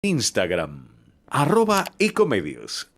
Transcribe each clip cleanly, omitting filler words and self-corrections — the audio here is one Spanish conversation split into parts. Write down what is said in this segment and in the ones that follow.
Instagram, @ecomedios.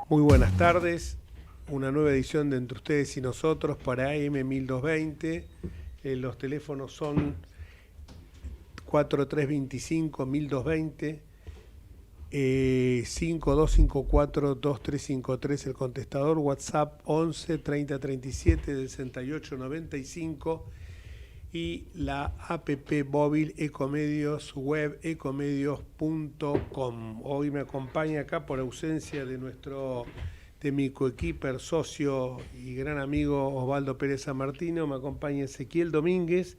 Muy buenas tardes, una nueva edición de Entre Ustedes y Nosotros para AM 1220. Los teléfonos son 4325-1220, 5254-2353, el contestador, WhatsApp 11 30 37 68 95 y la app móvil Ecomedios, web ecomedios.com. Hoy me acompaña acá, por ausencia de mi coequiper, socio y gran amigo Osvaldo Pérez San Martino, me acompaña Ezequiel Domínguez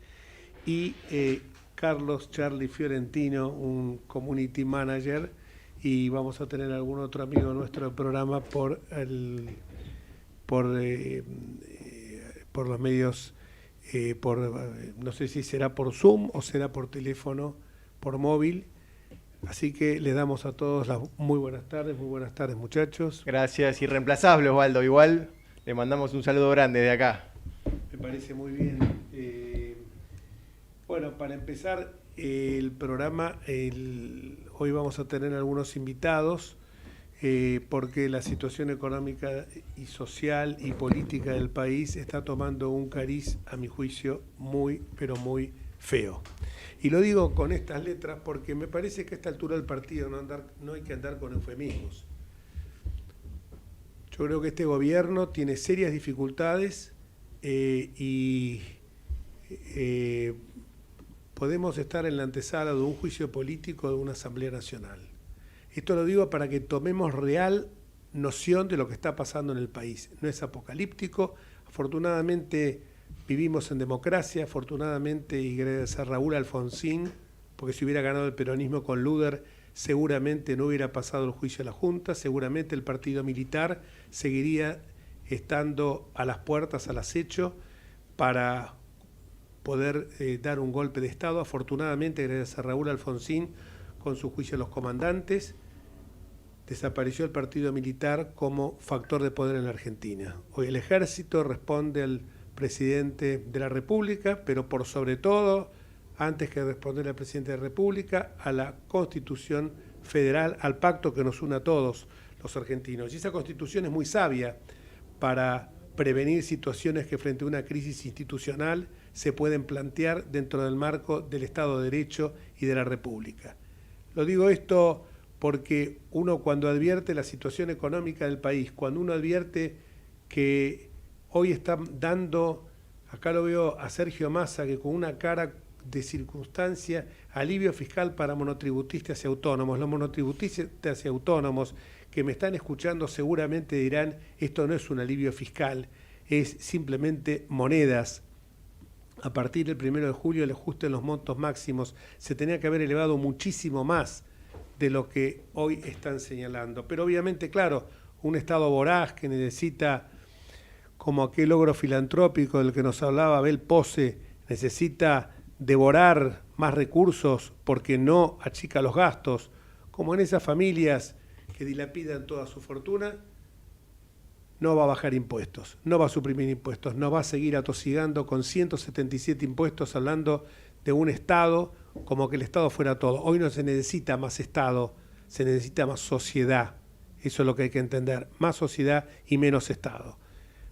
y Carlos Charlie Fiorentino, un community manager, y vamos a tener algún otro amigo nuestro del programa por los medios. No sé si será por Zoom o será por teléfono, por móvil. Así que le damos a todos las muy buenas tardes muchachos. Gracias, irreemplazable Osvaldo, igual le mandamos un saludo grande de acá. Me parece muy bien. Bueno, para empezar el programa, hoy vamos a tener algunos invitados, porque la situación económica y social y política del país está tomando un cariz, a mi juicio, muy, pero muy feo. Y lo digo con estas letras porque me parece que a esta altura del partido no hay que andar con eufemismos. Yo creo que este gobierno tiene serias dificultades y podemos estar en la antesala de un juicio político de una Asamblea Nacional. Esto lo digo para que tomemos real noción de lo que está pasando en el país. No es apocalíptico. Afortunadamente vivimos en democracia, afortunadamente, y gracias a Raúl Alfonsín, porque si hubiera ganado el peronismo con Luder, seguramente no hubiera pasado el juicio a la Junta, seguramente el partido militar seguiría estando a las puertas, al acecho, para poder dar un golpe de Estado. Afortunadamente, gracias a Raúl Alfonsín, con su juicio a los comandantes, desapareció el partido militar como factor de poder en la Argentina. Hoy el ejército responde al presidente de la República, pero por sobre todo, antes que responder al presidente de la República, a la Constitución Federal, al pacto que nos une a todos los argentinos. Y esa Constitución es muy sabia para prevenir situaciones que frente a una crisis institucional se pueden plantear dentro del marco del Estado de Derecho y de la República. Lo digo esto porque uno, cuando advierte la situación económica del país, cuando uno advierte que hoy están dando, acá lo veo a Sergio Massa, que con una cara de circunstancia, alivio fiscal para monotributistas y autónomos. Los monotributistas y autónomos que me están escuchando seguramente dirán, esto no es un alivio fiscal, es simplemente monedas. A partir del 1 de julio el ajuste en los montos máximos se tenía que haber elevado muchísimo más de lo que hoy están señalando. Pero obviamente, claro, un Estado voraz que necesita, como aquel logro filantrópico del que nos hablaba Abel Pose, necesita devorar más recursos porque no achica los gastos, como en esas familias que dilapidan toda su fortuna, no va a bajar impuestos, no va a suprimir impuestos, no va a seguir atosigando con 177 impuestos, hablando de un Estado como que el Estado fuera todo. Hoy no se necesita más Estado, se necesita más sociedad. Eso es lo que hay que entender, más sociedad y menos Estado.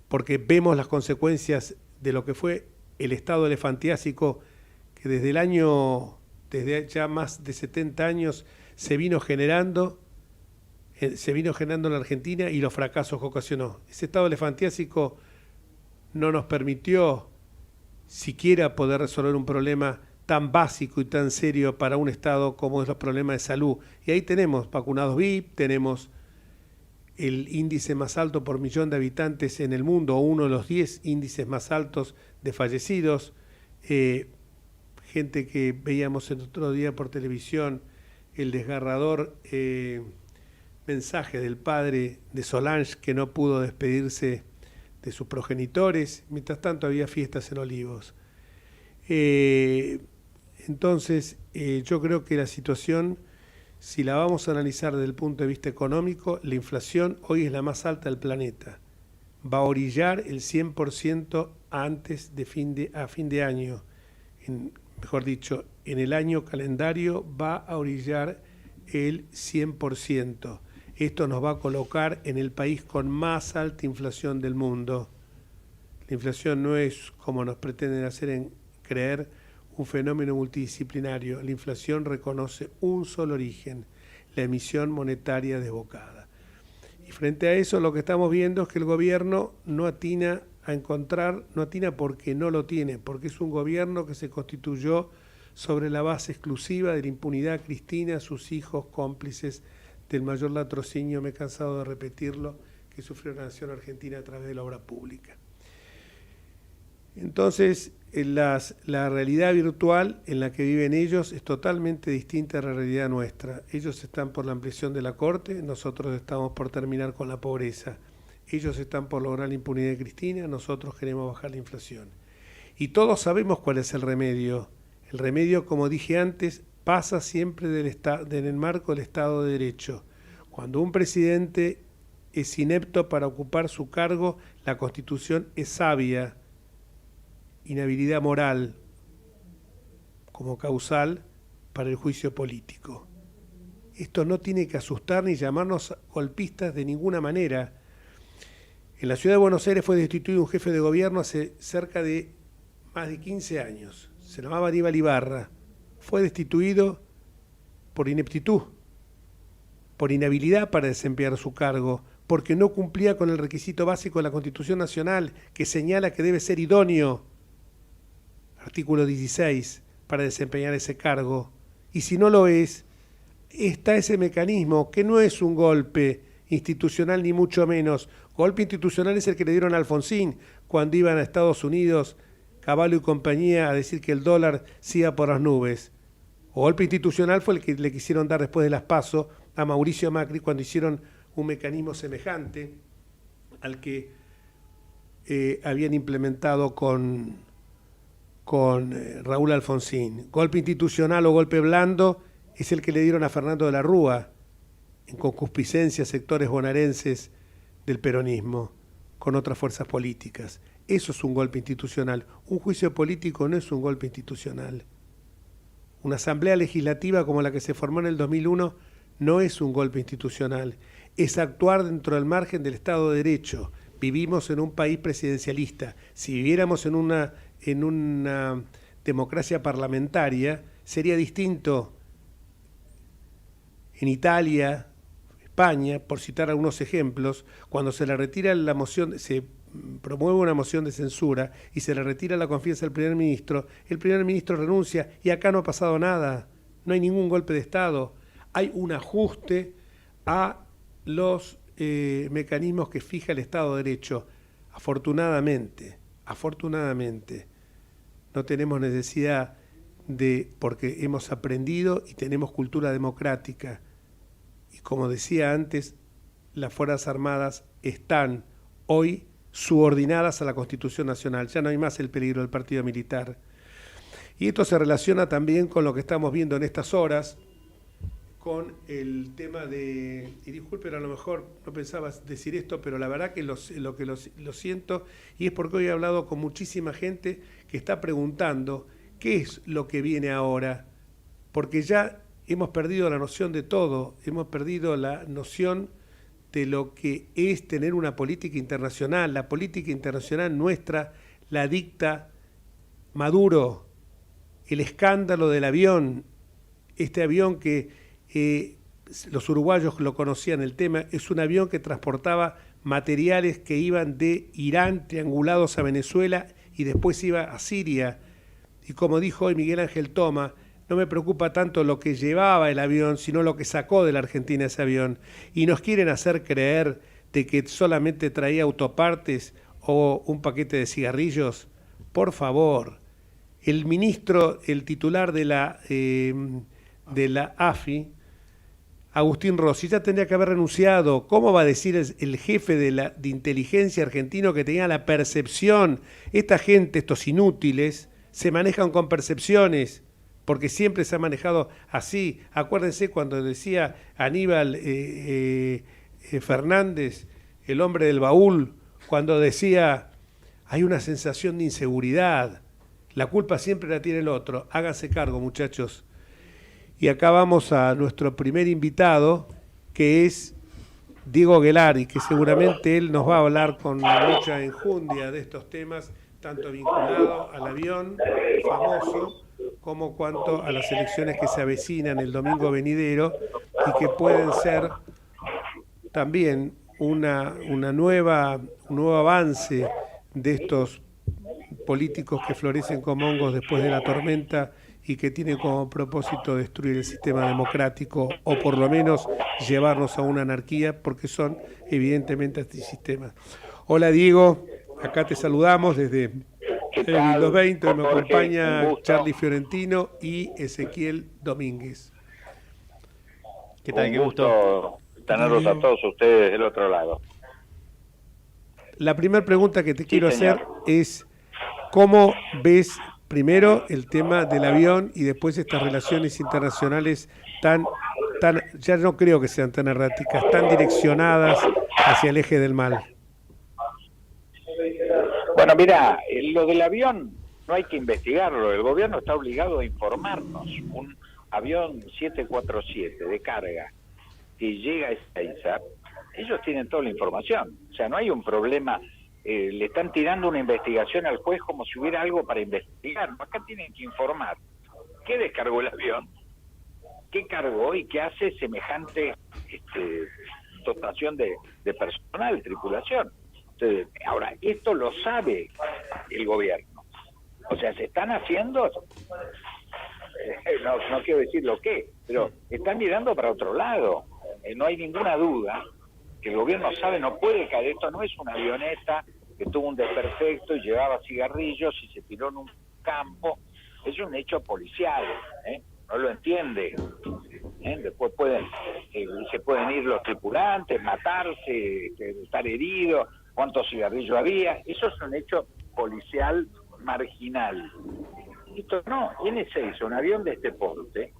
Porque vemos las consecuencias de lo que fue el Estado elefantiásico, que desde ya más de 70 años se vino generando en la Argentina, y los fracasos que ocasionó. Ese Estado elefantiásico no nos permitió siquiera poder resolver un problema tan básico y tan serio para un Estado como es los problemas de salud. Y ahí tenemos vacunados VIP, tenemos el índice más alto por millón de habitantes en el mundo, uno de los 10 índices más altos de fallecidos, gente que veíamos el otro día por televisión el desgarrador mensaje del padre de Solange, que no pudo despedirse de sus progenitores. Mientras tanto había fiestas en Olivos. Entonces, yo creo que la situación, si la vamos a analizar desde el punto de vista económico, la inflación hoy es la más alta del planeta. Va a orillar el 100% antes de a fin de año. Mejor dicho, en el año calendario va a orillar el 100%. Esto nos va a colocar en el país con más alta inflación del mundo. La inflación no es, como nos pretenden hacer creer, un fenómeno multidisciplinario. La inflación reconoce un solo origen, la emisión monetaria desbocada. Y frente a eso lo que estamos viendo es que el gobierno no atina a encontrar, no atina porque no lo tiene, porque es un gobierno que se constituyó sobre la base exclusiva de la impunidad cristina, sus hijos cómplices del mayor latrocinio, me he cansado de repetirlo, que sufrió la nación argentina a través de la obra pública. Entonces, la realidad virtual en la que viven ellos es totalmente distinta a la realidad nuestra. Ellos están por la ampliación de la Corte, nosotros estamos por terminar con la pobreza. Ellos están por lograr la impunidad cristina, nosotros queremos bajar la inflación. Y todos sabemos cuál es el remedio. El remedio, como dije antes, pasa siempre en el marco del Estado de Derecho. Cuando un presidente es inepto para ocupar su cargo, la Constitución es sabia. Inhabilidad moral como causal para el juicio político. Esto no tiene que asustar ni llamarnos golpistas de ninguna manera. En la ciudad de Buenos Aires fue destituido un jefe de gobierno hace cerca de más de 15 años. Se llamaba Aníbal Ibarra. Fue destituido por ineptitud, por inhabilidad para desempeñar su cargo, porque no cumplía con el requisito básico de la Constitución Nacional, que señala que debe ser idóneo, artículo 16, para desempeñar ese cargo. Y si no lo es, está ese mecanismo, que no es un golpe institucional ni mucho menos. Golpe institucional es el que le dieron a Alfonsín cuando iban a Estados Unidos, Cavallo y compañía, a decir que el dólar siga por las nubes. O golpe institucional fue el que le quisieron dar después de las PASO a Mauricio Macri cuando hicieron un mecanismo semejante al que habían implementado con Raúl Alfonsín. Golpe institucional o golpe blando es el que le dieron a Fernando de la Rúa en concupiscencia sectores bonaerenses del peronismo con otras fuerzas políticas. Eso es un golpe institucional. Un juicio político no es un golpe institucional. Una asamblea legislativa como la que se formó en el 2001 no es un golpe institucional. Es actuar dentro del margen del Estado de Derecho. Vivimos en un país presidencialista. Si viviéramos en una democracia parlamentaria, sería distinto. En Italia, España, por citar algunos ejemplos, cuando se le retira la moción, se promueve una moción de censura y se le retira la confianza al primer ministro, el primer ministro renuncia y acá no ha pasado nada, no hay ningún golpe de Estado, hay un ajuste a los mecanismos que fija el Estado de Derecho. Afortunadamente, no tenemos necesidad porque hemos aprendido y tenemos cultura democrática. Y como decía antes, las Fuerzas Armadas están hoy subordinadas a la Constitución Nacional. Ya no hay más el peligro del partido militar. Y esto se relaciona también con lo que estamos viendo en estas horas, con el tema de, y disculpen, a lo mejor no pensaba decir esto, pero la verdad que lo siento, y es porque hoy he hablado con muchísima gente que está preguntando qué es lo que viene ahora, porque ya hemos perdido la noción de todo, hemos perdido la noción de lo que es tener una política internacional. La política internacional nuestra la dicta Maduro, el escándalo del avión, este avión que los uruguayos lo conocían el tema, es un avión que transportaba materiales que iban de Irán triangulados a Venezuela y después iba a Siria. Y como dijo hoy Miguel Ángel Toma, no me preocupa tanto lo que llevaba el avión, sino lo que sacó de la Argentina ese avión. Y nos quieren hacer creer de que solamente traía autopartes o un paquete de cigarrillos. Por favor, el ministro, el titular de la AFI, Agustín Rossi ya tendría que haber renunciado. ¿Cómo va a decir el jefe de inteligencia argentino que tenía la percepción? Esta gente, estos inútiles, se manejan con percepciones, porque siempre se ha manejado así. Acuérdense cuando decía Aníbal Fernández, el hombre del baúl, cuando decía, hay una sensación de inseguridad, la culpa siempre la tiene el otro. Háganse cargo, muchachos. Y acá vamos a nuestro primer invitado, que es Diego Guelari, que seguramente él nos va a hablar con mucha enjundia de estos temas, tanto vinculado al avión famoso, como cuanto a las elecciones que se avecinan el domingo venidero y que pueden ser también un nuevo avance de estos políticos que florecen como hongos después de la tormenta y que tienen como propósito destruir el sistema democrático o por lo menos llevarnos a una anarquía, porque son evidentemente antisistemas. Hola Diego, acá te saludamos desde los 20, me acompaña Charlie Fiorentino y Ezequiel Domínguez. ¿Qué tal? Qué gusto tenerlos a todos ustedes del otro lado. La primera pregunta que te quiero hacer es, ¿cómo ves primero el tema del avión y después estas relaciones internacionales tan, ya no creo que sean tan erráticas, tan direccionadas hacia el eje del mal? Bueno, mira, lo del avión no hay que investigarlo, el gobierno está obligado a informarnos. Un avión 747 de carga que llega a Ezeiza, ellos tienen toda la información, o sea, no hay un problema. Le están tirando una investigación al juez como si hubiera algo para investigar. Acá tienen que informar qué descargó el avión, qué cargó y qué hace semejante dotación de personal, tripulación. Entonces, ahora, esto lo sabe el gobierno. O sea, se están haciendo, no quiero decir lo que, pero están mirando para otro lado. No hay ninguna duda que el gobierno sabe, no puede caer, esto no es una avioneta que tuvo un desperfecto y llevaba cigarrillos y se tiró en un campo, es un hecho policial, no lo entiende, después se pueden ir los tripulantes, matarse, estar heridos, cuántos cigarrillos había, eso es un hecho policial marginal. Esto no, en Ezeiza, un avión de este porte,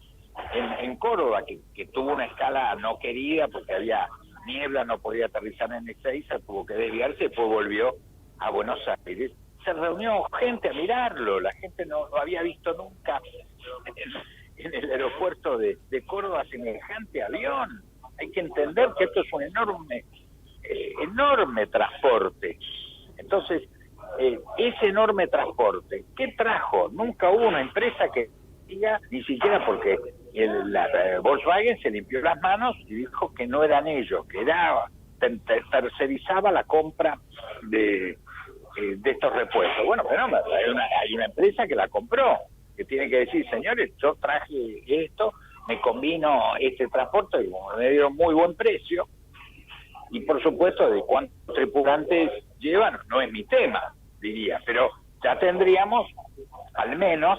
en Córdoba, que tuvo una escala no querida porque había niebla, no podía aterrizar en Ezeiza, tuvo que desviarse y después volvió a Buenos Aires. Se reunió gente a mirarlo, la gente no había visto nunca en el aeropuerto de Córdoba semejante avión. Hay que entender que esto es un enorme transporte. Entonces, ese enorme transporte, ¿qué trajo? Nunca hubo una empresa que diga, ni siquiera porque Volkswagen se limpió las manos y dijo que no eran ellos, que tercerizaba la compra de estos repuestos. Bueno, pero no, hay una empresa que la compró, que tiene que decir, señores, yo traje esto, me combino este transporte y me dieron muy buen precio. Y por supuesto, de cuántos tripulantes llevan, no es mi tema, diría, pero ya tendríamos al menos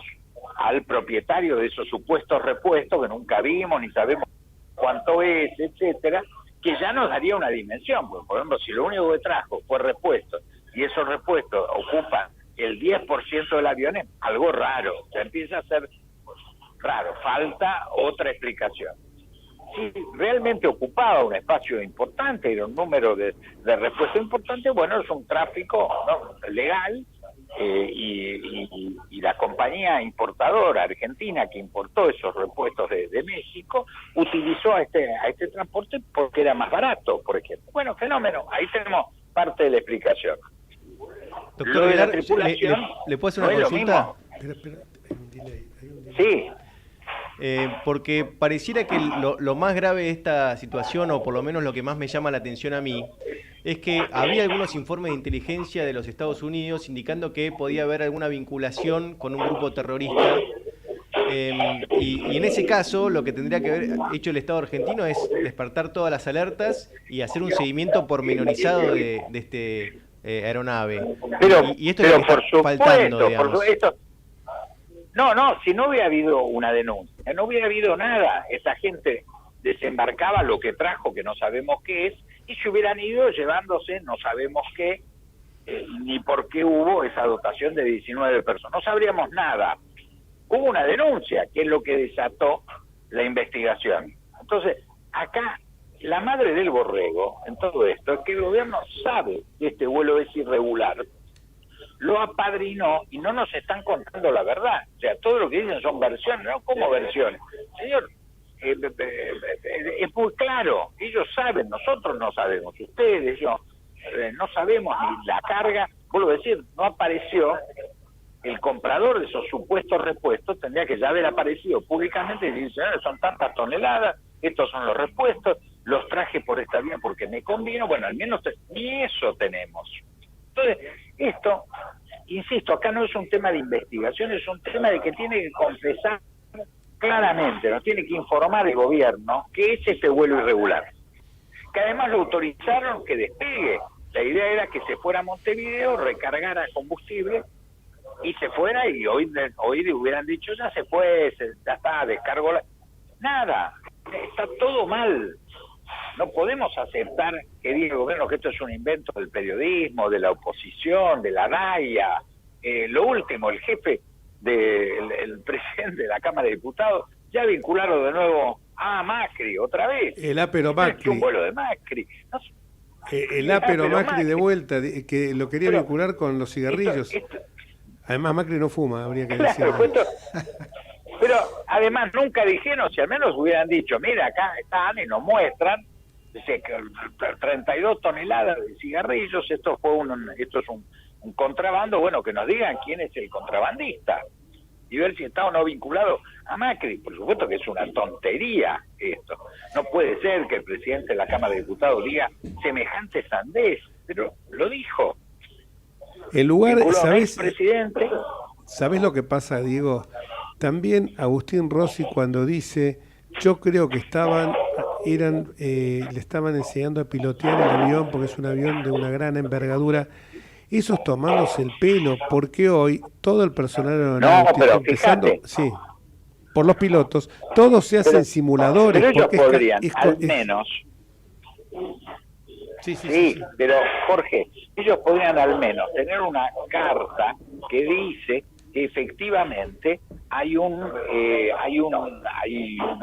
al propietario de esos supuestos repuestos que nunca vimos ni sabemos cuánto es, etcétera, que ya nos daría una dimensión. Porque, por ejemplo, si lo único que trajo fue repuesto y esos repuestos ocupan el 10% del avión, es algo raro, ya empieza a ser raro, falta otra explicación. Si realmente ocupaba un espacio importante, era un número de repuestos importante, bueno, es un tráfico, ¿no?, legal, y la compañía importadora argentina que importó esos repuestos de México utilizó a este transporte porque era más barato, por ejemplo. Bueno, fenómeno, ahí tenemos parte de la explicación. Doctor Lo de la Velar, tripulación, ¿le puedo hacer una no es consulta? Espera, hay un delay. Sí. Porque pareciera que lo más grave de esta situación, o por lo menos lo que más me llama la atención a mí, es que había algunos informes de inteligencia de los Estados Unidos indicando que podía haber alguna vinculación con un grupo terrorista. Y en ese caso, lo que tendría que haber hecho el Estado argentino es despertar todas las alertas y hacer un seguimiento pormenorizado de este aeronave. Y esto es lo que está faltando, digamos. Por supuesto. No, si no hubiera habido una denuncia, no hubiera habido nada, esa gente desembarcaba lo que trajo, que no sabemos qué es, y se hubieran ido llevándose no sabemos qué, ni por qué hubo esa dotación de 19 personas. No sabríamos nada. Hubo una denuncia, que es lo que desató la investigación. Entonces, acá, la madre del borrego en todo esto es que el gobierno sabe que este vuelo es irregular, lo apadrinó y no nos están contando la verdad. O sea, todo lo que dicen son versiones, ¿no? ¿Cómo versiones? Señor, es muy claro, ellos saben, nosotros no sabemos, ustedes, yo, no sabemos ni la carga, vuelvo a decir, no apareció el comprador de esos supuestos repuestos, tendría que ya haber aparecido públicamente y decir, son tantas toneladas, estos son los repuestos, los traje por esta vía porque me convino, bueno, al menos ni eso tenemos. Entonces, esto, insisto, acá no es un tema de investigación, es un tema de que tiene que confesar claramente, nos tiene que informar el gobierno que es este vuelo irregular, que además lo autorizaron que despegue. La idea era que se fuera a Montevideo, recargara combustible y se fuera, y hoy hubieran dicho ya se fue, ya está, descargó nada, está todo mal. No podemos aceptar que diga el gobierno que esto es un invento del periodismo, de la oposición, de la DAIA. Lo último, el jefe el presidente de la Cámara de Diputados ya vincularon de nuevo a Macri otra vez. El ápero Macri. Un vuelo de Macri. No, el ápero Macri de vuelta, que lo quería vincular con los cigarrillos. Además Macri no fuma, habría que decirlo. Pero además nunca dijeron, si al menos hubieran dicho, mira, acá están y nos muestran, dice, 32 toneladas de cigarrillos, esto es un contrabando, bueno, que nos digan quién es el contrabandista y ver si está o no vinculado a Macri. Por supuesto que es una tontería esto. No puede ser que el presidente de la Cámara de Diputados diga semejante sandez, pero lo dijo. El lugar, ¿sabés? Presidente. ¿Sabés lo que pasa, Diego? También Agustín Rossi cuando dice, yo creo que le estaban enseñando a pilotear el avión porque es un avión de una gran envergadura. Eso es tomándose el pelo, porque hoy todo el personal aeronáutico, empezando, sí, por los pilotos, todos se hacen simuladores. Pero ellos podrían, al menos. Sí, pero Jorge, ellos podrían al menos tener una carta que dice que efectivamente hay una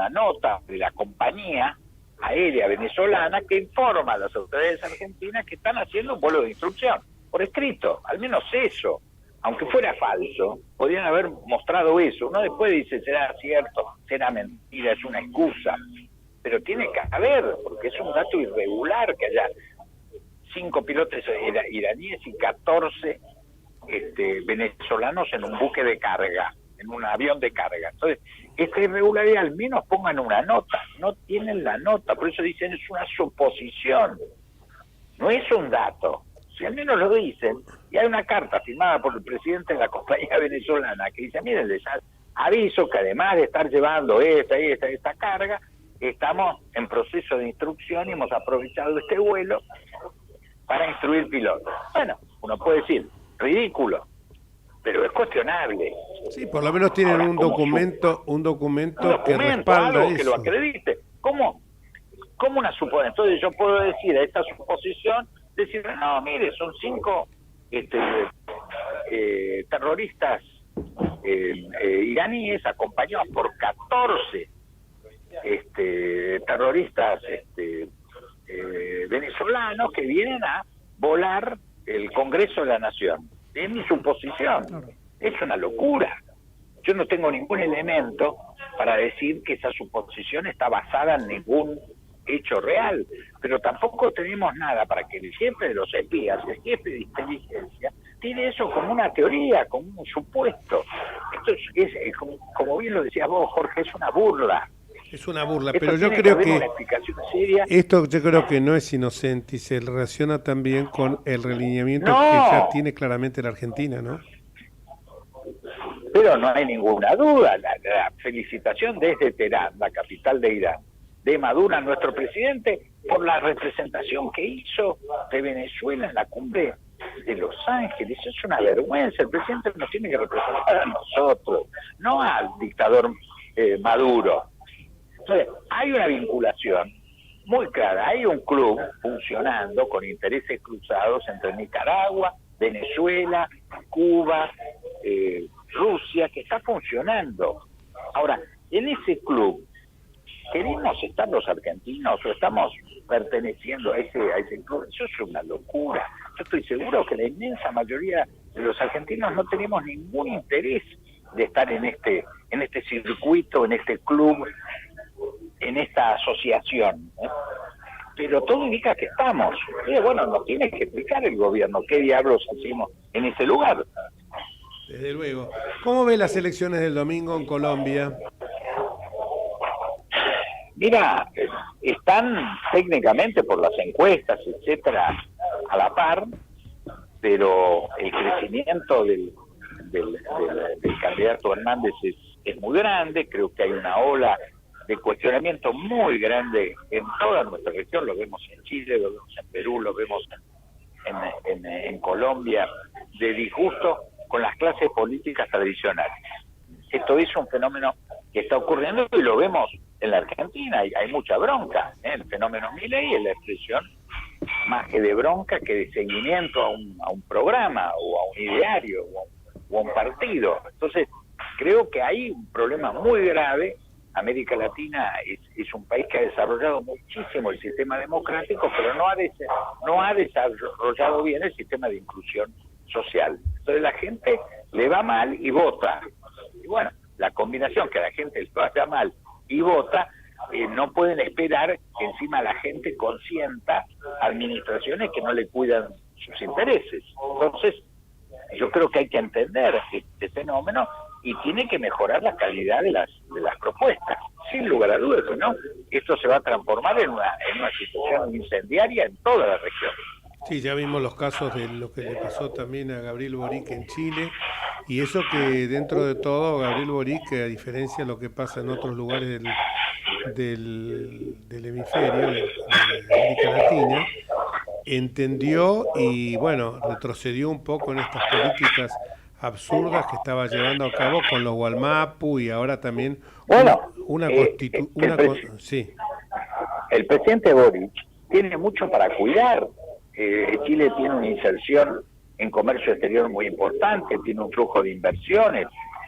nota de la compañía aérea venezolana que informa a las autoridades argentinas que están haciendo un vuelo de instrucción, por escrito, al menos eso. Aunque fuera falso, podrían haber mostrado eso. Uno después dice, será cierto, será mentira, es una excusa. Pero tiene que haber, porque es un dato irregular que haya 5 pilotos iraníes y 14 venezolanos en un buque de carga, en un avión de carga. Entonces, esta irregularidad al menos pongan una nota. No tienen la nota, por eso dicen es una suposición. No es un dato. Si al menos lo dicen, y hay una carta firmada por el presidente de la compañía venezolana que dice, miren, les aviso que además de estar llevando esta carga, estamos en proceso de instrucción y hemos aprovechado este vuelo para instruir pilotos. Bueno, uno puede decir, ridículo, pero es cuestionable. Sí, por lo menos tienen un documento que respalda algo eso. Que lo acredite. ¿Cómo una suposición? Entonces yo puedo decir a esta suposición, decir, no, mire, son 5 terroristas iraníes acompañados por 14 terroristas venezolanos que vienen a volar el Congreso de la Nación. Es mi suposición. Es una locura. Yo no tengo ningún elemento para decir que esa suposición está basada en ningún hecho real, pero tampoco tenemos nada para que el jefe de los espías, el jefe de inteligencia, tiene eso como una teoría, como un supuesto. Esto es como bien lo decías vos, Jorge, es una burla. Es una burla, pero yo creo que esto yo creo que no es inocente y se relaciona también con el relineamiento que ya tiene claramente la Argentina, ¿no? Pero no hay ninguna duda, la felicitación desde Teherán, la capital de Irán, de Maduro, nuestro presidente, por la representación que hizo de Venezuela en la cumbre de Los Ángeles. Es una vergüenza. El presidente nos tiene que representar a nosotros, no al dictador Maduro. Entonces, hay una vinculación muy clara, hay un club funcionando con intereses cruzados entre Nicaragua, Venezuela, Cuba, Rusia, que está funcionando. Ahora, en ese club, ¿queremos estar los argentinos o estamos perteneciendo a ese club? Eso es una locura. Yo estoy seguro que la inmensa mayoría de los argentinos no tenemos ningún interés de estar en este circuito, en este club, en esta asociación, ¿eh? Pero todo indica que estamos. Bueno, nos tiene que explicar el gobierno qué diablos hacemos en ese lugar. Desde luego. ¿Cómo ve las elecciones del domingo en Colombia? Mira, están técnicamente por las encuestas, etcétera, a la par, pero el crecimiento del candidato Hernández es muy grande. Creo que hay una ola de cuestionamiento muy grande en toda nuestra región. Lo vemos en Chile, lo vemos en Perú, lo vemos en Colombia, de disgusto con las clases políticas tradicionales. Esto es un fenómeno que está ocurriendo y lo vemos en la Argentina. Hay mucha bronca, ¿eh? El fenómeno Milei es la expresión más que de bronca que de seguimiento a un programa o a un ideario o a un partido. Entonces, creo que hay un problema muy grave. América Latina es un país que ha desarrollado muchísimo el sistema democrático, pero no ha desarrollado bien el sistema de inclusión social. Entonces la gente le va mal y vota. Y bueno, la combinación que a la gente le vaya mal y vota, no pueden esperar que encima la gente consienta administraciones que no le cuidan sus intereses. Entonces, yo creo que hay que entender este fenómeno y tiene que mejorar la calidad de las propuestas. Sin lugar a dudas, ¿no? Esto se va a transformar en una situación incendiaria en toda la región. Sí, ya vimos los casos de lo que le pasó también a Gabriel Boric en Chile, y eso que dentro de todo Gabriel Boric, a diferencia de lo que pasa en otros lugares del hemisferio, de América Latina, entendió y bueno, retrocedió un poco en estas políticas absurdas que estaba llevando a cabo con los Gualmapu y ahora también sí. El presidente Boric tiene mucho para cuidar. Chile tiene una inserción en comercio exterior muy importante, tiene un flujo de inversiones.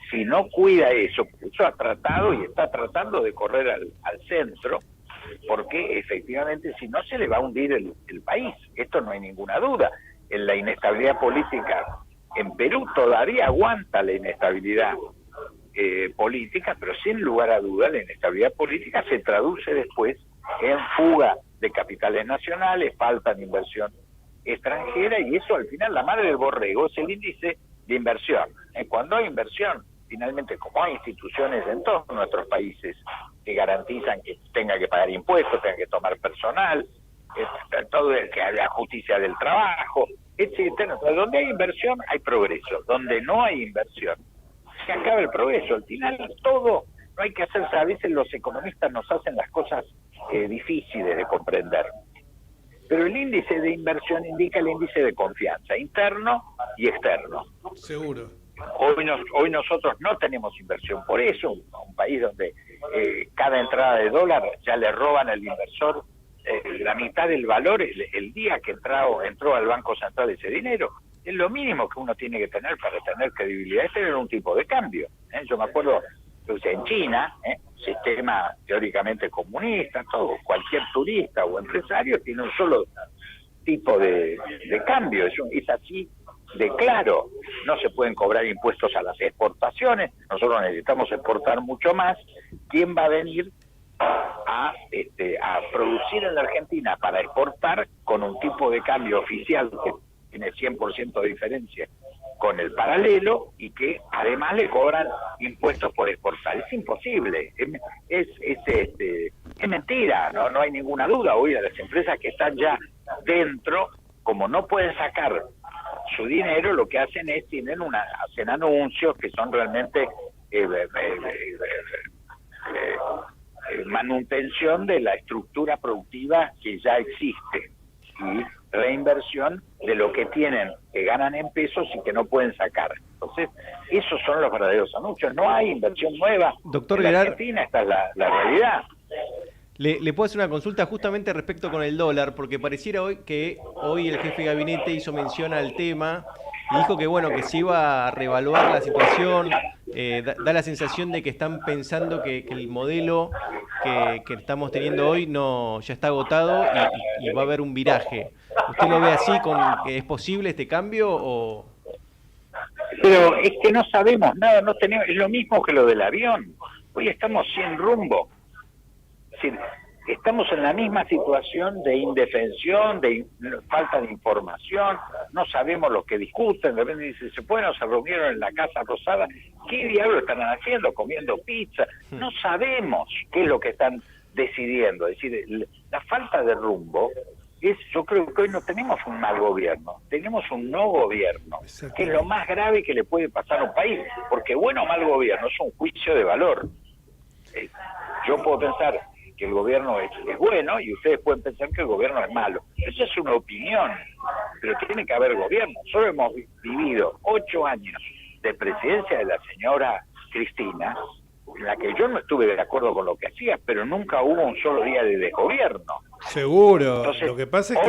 Si no cuida eso ha tratado y está tratando de correr al centro, porque efectivamente si no se le va a hundir el país. Esto no hay ninguna duda. En la inestabilidad política en Perú todavía aguanta la inestabilidad política, pero sin lugar a duda la inestabilidad política se traduce después en fuga de capitales nacionales, falta de inversión extranjera, y eso al final, la madre del borrego es el índice de inversión. Cuando hay inversión, finalmente, como hay instituciones en todos nuestros países que garantizan que tenga que pagar impuestos, tenga que tomar personal, todo que haya justicia del trabajo, etcétera. Entonces, donde hay inversión hay progreso, donde no hay inversión se acaba el progreso. Al final todo, no hay que hacerse, a veces los economistas nos hacen las cosas difíciles de comprender, pero el índice de inversión indica el índice de confianza interno y externo. Seguro. Hoy nosotros no tenemos inversión, por eso un país donde cada entrada de dólar ya le roban al inversor la mitad del valor el día que entró al Banco Central ese dinero. Es lo mínimo que uno tiene que tener para tener credibilidad, es tener un tipo de cambio. Yo me acuerdo que en China, sistema teóricamente comunista, cualquier turista o empresario tiene un solo tipo de cambio, es así de claro. No se pueden cobrar impuestos a las exportaciones, nosotros necesitamos exportar mucho más. ¿Quién va a venir a producir en la Argentina para exportar con un tipo de cambio oficial que tiene 100% de diferencia con el paralelo y que además le cobran impuestos por exportar? Es imposible, es mentira, no hay ninguna duda. Hoy a las empresas que están ya dentro, como no pueden sacar su dinero, lo que hacen es hacen anuncios que son realmente manutención de la estructura productiva que ya existe y reinversión de lo que tienen, que ganan en pesos y que no pueden sacar. Entonces, esos son los verdaderos anuncios. No hay inversión nueva. Doctor en la Gerard, Argentina, esta es la realidad. Le puedo hacer una consulta justamente respecto con el dólar, porque pareciera hoy que hoy el jefe de gabinete hizo mención al tema y dijo que bueno, que se iba a reevaluar la situación. Da la sensación de que están pensando que el modelo que estamos teniendo hoy ya está agotado y va a haber un viraje. ¿Usted lo ve así, que es posible este cambio o...? Pero es que no sabemos nada, no tenemos, es lo mismo que lo del avión. Hoy estamos sin rumbo. Es decir, estamos en la misma situación de indefensión, de falta de información, no sabemos lo que discuten, de repente dicen, se reunieron en la Casa Rosada, ¿qué diablo están haciendo? Comiendo pizza, no sabemos qué es lo que están decidiendo. Es decir, la falta de rumbo yo creo que hoy no tenemos un mal gobierno, tenemos un no gobierno, que es lo más grave que le puede pasar a un país, porque bueno o mal gobierno es un juicio de valor. Yo puedo pensar que el gobierno es bueno y ustedes pueden pensar que el gobierno es malo. Esa es una opinión, pero tiene que haber gobierno. Solo hemos vivido 8 años de presidencia de la señora Cristina, en la que yo no estuve de acuerdo con lo que hacía, pero nunca hubo un solo día de desgobierno. Seguro. Entonces, lo que pasa es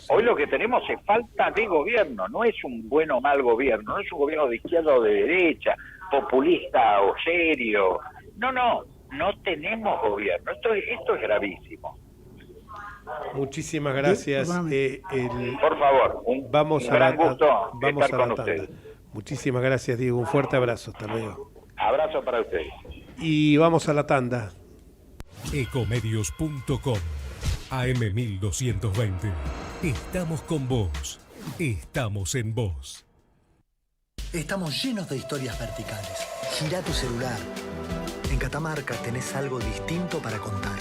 hoy lo que tenemos es falta de gobierno, no es un buen o mal gobierno, no es un gobierno de izquierda o de derecha, populista o serio. No tenemos gobierno. Esto es gravísimo. Muchísimas gracias. Por favor, un gran gusto estar con ustedes. Muchísimas gracias, Diego. Un fuerte abrazo. Hasta luego. Abrazo para ustedes. Y vamos a la tanda. Ecomedios.com AM1220. Estamos con vos. Estamos en vos. Estamos llenos de historias verticales. Girá tu celular. En Catamarca tenés algo distinto para contar.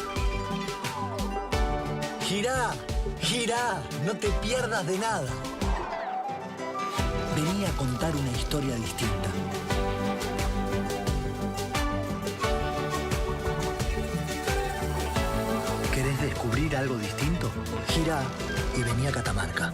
Girá, girá, no te pierdas de nada. Vení a contar una historia distinta. ¿Querés descubrir algo distinto? Girá y vení a Catamarca.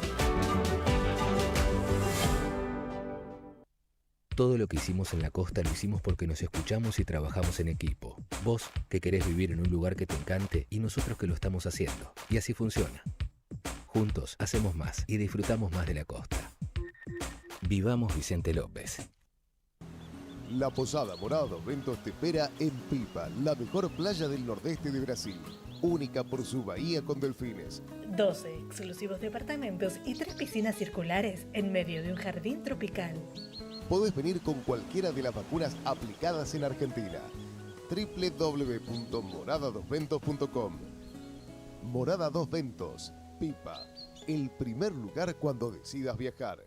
Todo lo que hicimos en la costa lo hicimos porque nos escuchamos y trabajamos en equipo. Vos, que querés vivir en un lugar que te encante, y nosotros que lo estamos haciendo. Y así funciona. Juntos hacemos más y disfrutamos más de la costa. Vivamos Vicente López. La Posada Morada dos Ventos te espera en Pipa, la mejor playa del nordeste de Brasil. Única por su bahía con delfines. 12 exclusivos departamentos y 3 piscinas circulares en medio de un jardín tropical. Podés venir con cualquiera de las vacunas aplicadas en Argentina. www.moradadosventos.com. Morada Dos Ventos, Pipa, el primer lugar cuando decidas viajar.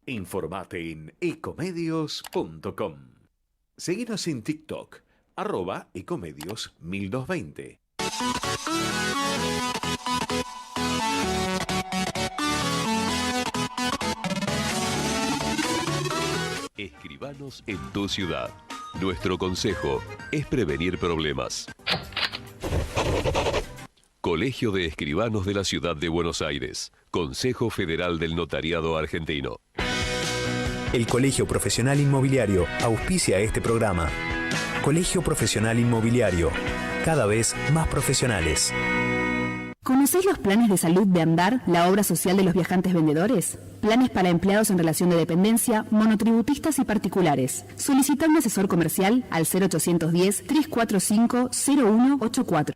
Informate en ecomedios.com. Seguinos en TikTok, @ecomedios1220. Escribanos en tu ciudad. Nuestro consejo es prevenir problemas. Colegio de Escribanos de la Ciudad de Buenos Aires. Consejo Federal del Notariado Argentino. El Colegio Profesional Inmobiliario auspicia este programa. Colegio Profesional Inmobiliario, cada vez más profesionales. ¿Conocés los planes de salud de Andar, la obra social de los viajantes vendedores? Planes para empleados en relación de dependencia, monotributistas y particulares. Solicita un asesor comercial al 0810-345-0184.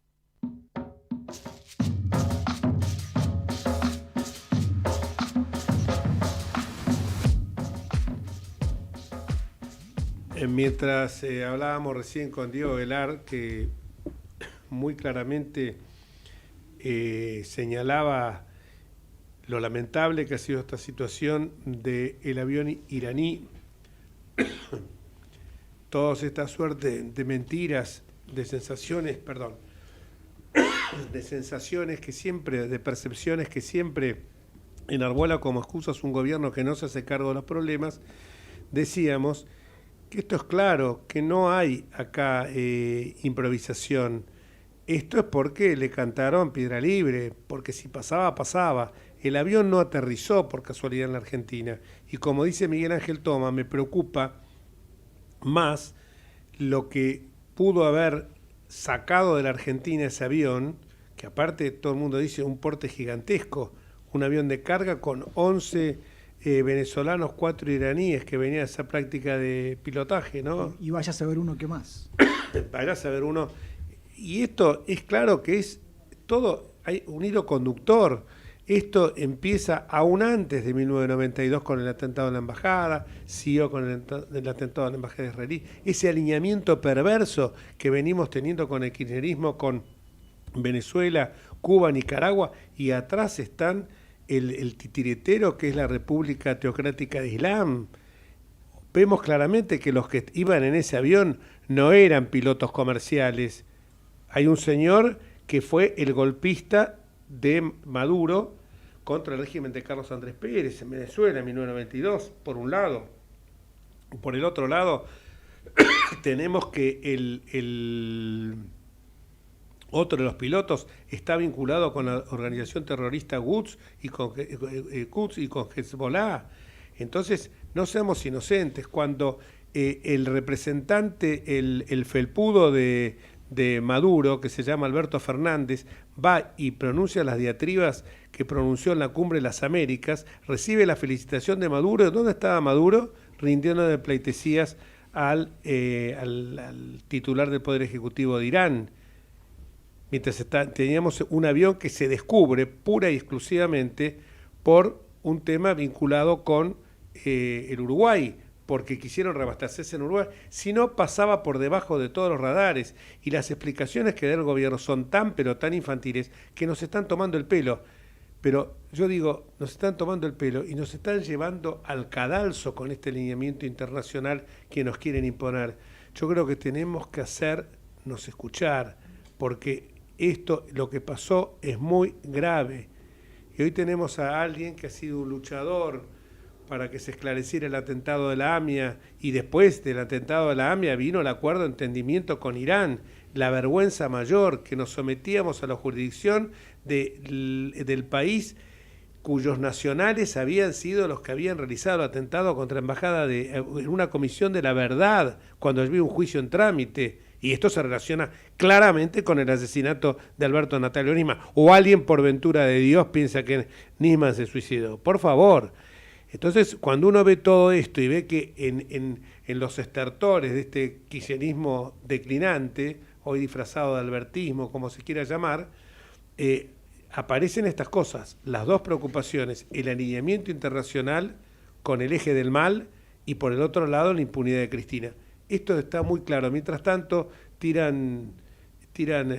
Mientras hablábamos recién con Diego Velar, que muy claramente señalaba lo lamentable que ha sido esta situación del avión iraní, todas esta suerte de mentiras, de sensaciones, de sensaciones que siempre, de percepciones que siempre enarbola como excusas un gobierno que no se hace cargo de los problemas. Decíamos que esto es claro, que no hay acá improvisación. Esto es porque le cantaron piedra libre, porque si pasaba, pasaba. El avión no aterrizó por casualidad en la Argentina. Y como dice Miguel Ángel Toma, me preocupa más lo que pudo haber sacado de la Argentina ese avión, que aparte todo el mundo dice un porte gigantesco, un avión de carga con 11 venezolanos, 4 iraníes que venían a esa práctica de pilotaje, ¿no? Y vaya a saber uno qué más. Vaya a saber uno. Y esto es claro que es todo, hay un hilo conductor. Esto empieza aún antes de 1992 con el atentado a la embajada, siguió con el atentado a la embajada israelí. Ese alineamiento perverso que venimos teniendo con el kirchnerismo, con Venezuela, Cuba, Nicaragua, y atrás están el titiritero que es la República Teocrática de Islam. Vemos claramente que los que iban en ese avión no eran pilotos comerciales. Hay un señor que fue el golpista de Maduro contra el régimen de Carlos Andrés Pérez en Venezuela en 1992, por un lado. Por el otro lado, tenemos que el otro de los pilotos está vinculado con la organización terrorista Quds y con Hezbollah. Entonces, no seamos inocentes. Cuando el representante, el felpudo de Maduro, que se llama Alberto Fernández, va y pronuncia las diatribas que pronunció en la Cumbre de las Américas, recibe la felicitación de Maduro. ¿Dónde estaba Maduro? Rindiendo de pleitesías al titular del Poder Ejecutivo de Irán. Mientras teníamos un avión que se descubre pura y exclusivamente por un tema vinculado con el Uruguay, porque quisieron reabastecerse en Uruguay, si no pasaba por debajo de todos los radares, y las explicaciones que da el gobierno son tan pero tan infantiles que nos están tomando el pelo. Pero yo digo, nos están tomando el pelo y nos están llevando al cadalso con este lineamiento internacional que nos quieren imponer. Yo creo que tenemos que hacernos escuchar, porque esto, lo que pasó, es muy grave. Y hoy tenemos a alguien que ha sido un luchador para que se esclareciera el atentado de la AMIA, y después del atentado de la AMIA vino el acuerdo de entendimiento con Irán, la vergüenza mayor, que nos sometíamos a la jurisdicción del país cuyos nacionales habían sido los que habían realizado el atentado contra la embajada en una comisión de la verdad, cuando había un juicio en trámite. Y esto se relaciona claramente con el asesinato de Alberto Natalio Nisman. ¿O alguien, por ventura de Dios, piensa que Nisman se suicidó? Por favor. Entonces, cuando uno ve todo esto y ve que en los estertores de este kirchnerismo declinante, hoy disfrazado de albertismo, como se quiera llamar, aparecen estas cosas, las dos preocupaciones, el alineamiento internacional con el eje del mal y por el otro lado la impunidad de Cristina. Esto está muy claro. Mientras tanto, tiran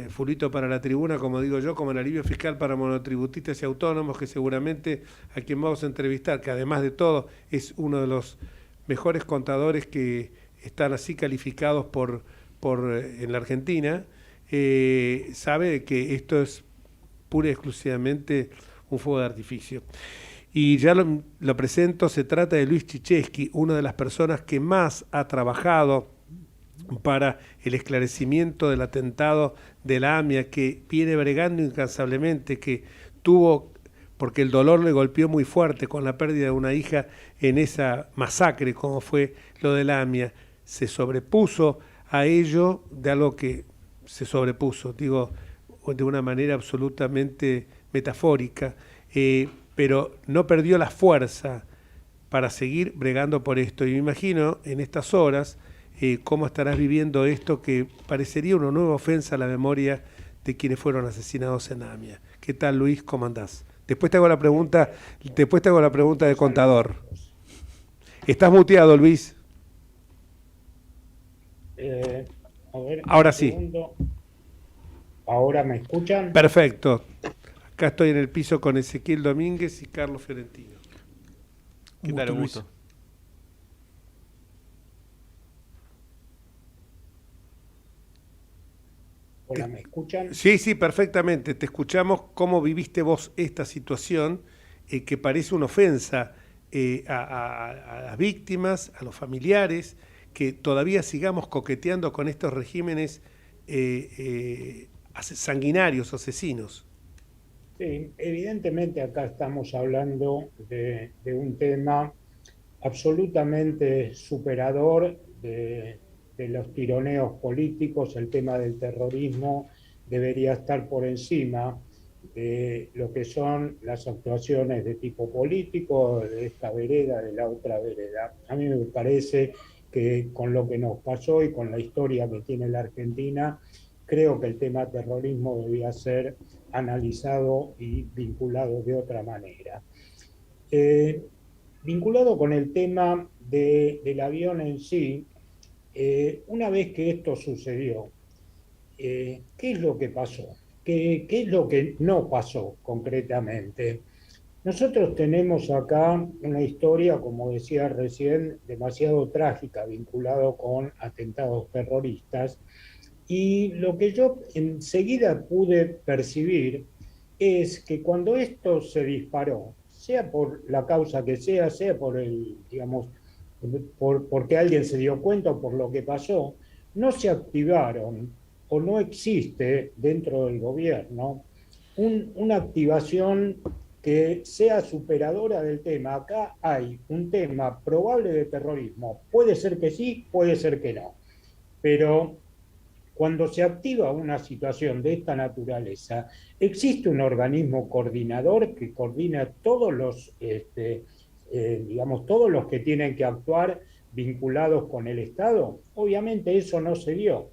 fulito para la tribuna, como digo yo, como el alivio fiscal para monotributistas y autónomos, que seguramente a quien vamos a entrevistar, que además de todo es uno de los mejores contadores que están así calificados en la Argentina, sabe que esto es pura y exclusivamente un fuego de artificio. Y ya lo presento, se trata de Luis Chichesky, una de las personas que más ha trabajado para el esclarecimiento del atentado de la AMIA, que viene bregando incansablemente, que tuvo, porque el dolor le golpeó muy fuerte con la pérdida de una hija en esa masacre, como fue lo de la AMIA, se sobrepuso a ello de algo que se sobrepuso, digo, de una manera absolutamente metafórica, pero no perdió la fuerza para seguir bregando por esto. Y me imagino en estas horas cómo estarás viviendo esto, que parecería una nueva ofensa a la memoria de quienes fueron asesinados en AMIA. ¿Qué tal, Luis? ¿Cómo andás? Después te hago la pregunta de contador. ¿Estás muteado, Luis? A ver, ahora sí. Segundo. ¿Ahora me escuchan? Perfecto. Acá estoy en el piso con Ezequiel Domínguez y Carlos Fiorentino. ¿Qué tal, un gusto? Hola, ¿me escuchan? Sí, perfectamente. Te escuchamos. ¿Cómo viviste vos esta situación que parece una ofensa a las víctimas, a los familiares, que todavía sigamos coqueteando con estos regímenes sanguinarios, asesinos? Sí, evidentemente acá estamos hablando de un tema absolutamente superador de de los tironeos políticos, el tema del terrorismo debería estar por encima de lo que son las actuaciones de tipo político, de esta vereda, de la otra vereda. A mí me parece que con lo que nos pasó y con la historia que tiene la Argentina, creo que el tema terrorismo debía ser analizado y vinculado de otra manera. Vinculado con el tema del avión en sí, una vez que esto sucedió, ¿qué es lo que pasó? ¿Qué es lo que no pasó concretamente? Nosotros tenemos acá una historia, como decía recién, demasiado trágica, vinculado con atentados terroristas, y lo que yo enseguida pude percibir es que cuando esto se disparó, sea por la causa que sea por el, digamos, porque alguien se dio cuenta o por lo que pasó, no se activaron o no existe dentro del gobierno una activación que sea superadora del tema. Acá hay un tema probable de terrorismo. Puede ser que sí, puede ser que no. Pero cuando se activa una situación de esta naturaleza, existe un organismo coordinador que coordina todos los, digamos, todos los que tienen que actuar vinculados con el Estado. Obviamente eso no se dio.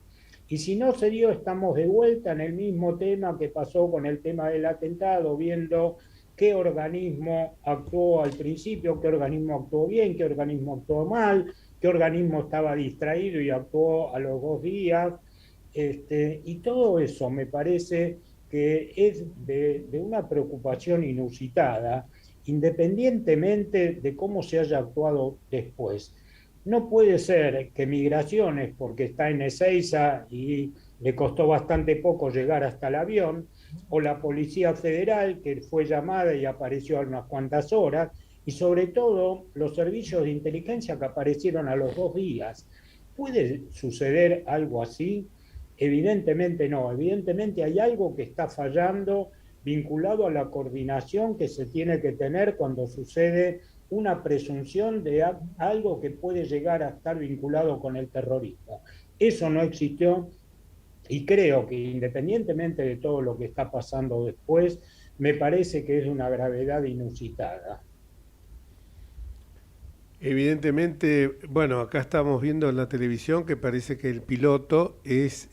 Y si no se dio, estamos de vuelta en el mismo tema que pasó con el tema del atentado, viendo qué organismo actuó al principio, qué organismo actuó bien, qué organismo actuó mal, qué organismo estaba distraído y actuó a los 2 días. Y todo eso me parece que es de una preocupación inusitada, independientemente de cómo se haya actuado después. No puede ser que Migraciones, porque está en Ezeiza y le costó bastante poco llegar hasta el avión, o la Policía Federal, que fue llamada y apareció a unas cuantas horas, y sobre todo los servicios de inteligencia que aparecieron a los 2 días. ¿Puede suceder algo así? Evidentemente no, evidentemente hay algo que está fallando vinculado a la coordinación que se tiene que tener cuando sucede una presunción de algo que puede llegar a estar vinculado con el terrorismo. Eso no existió y creo que independientemente de todo lo que está pasando después, me parece que es una gravedad inusitada. Evidentemente, bueno, acá estamos viendo en la televisión que parece que el piloto es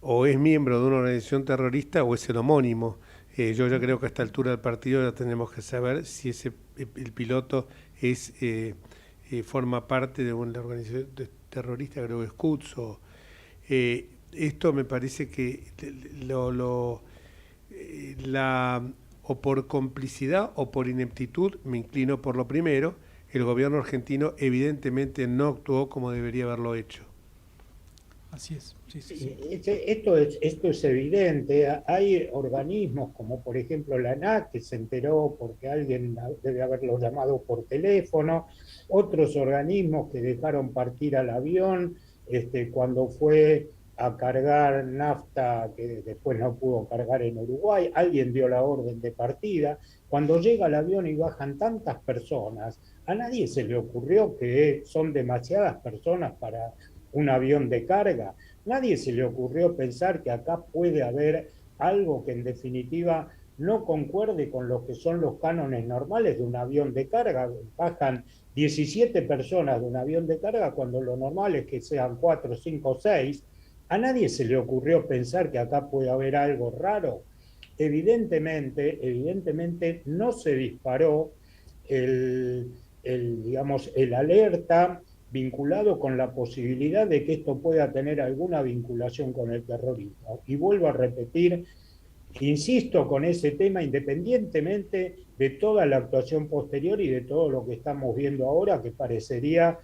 o es miembro de una organización terrorista o es el homónimo. Yo ya creo que a esta altura del partido ya tenemos que saber si el piloto forma parte de una organización terrorista, creo que es Quds. Esto me parece que o por complicidad o por ineptitud, me inclino por lo primero, el gobierno argentino evidentemente no actuó como debería haberlo hecho. Así es. Sí. Esto es evidente. Hay organismos como por ejemplo la ANAC, que se enteró porque alguien debe haberlo llamado por teléfono, otros organismos que dejaron partir al avión cuando fue a cargar nafta que después no pudo cargar en Uruguay, alguien dio la orden de partida. Cuando llega el avión y bajan tantas personas, a nadie se le ocurrió que son demasiadas personas para un avión de carga. Nadie se le ocurrió pensar que acá puede haber algo que en definitiva no concuerde con lo que son los cánones normales de un avión de carga. Bajan 17 personas de un avión de carga cuando lo normal es que sean 4, 5, 6. A nadie se le ocurrió pensar que acá puede haber algo raro. Evidentemente no se disparó el alerta vinculado con la posibilidad de que esto pueda tener alguna vinculación con el terrorismo. Y vuelvo a repetir, insisto con ese tema, independientemente de toda la actuación posterior y de todo lo que estamos viendo ahora, que parecería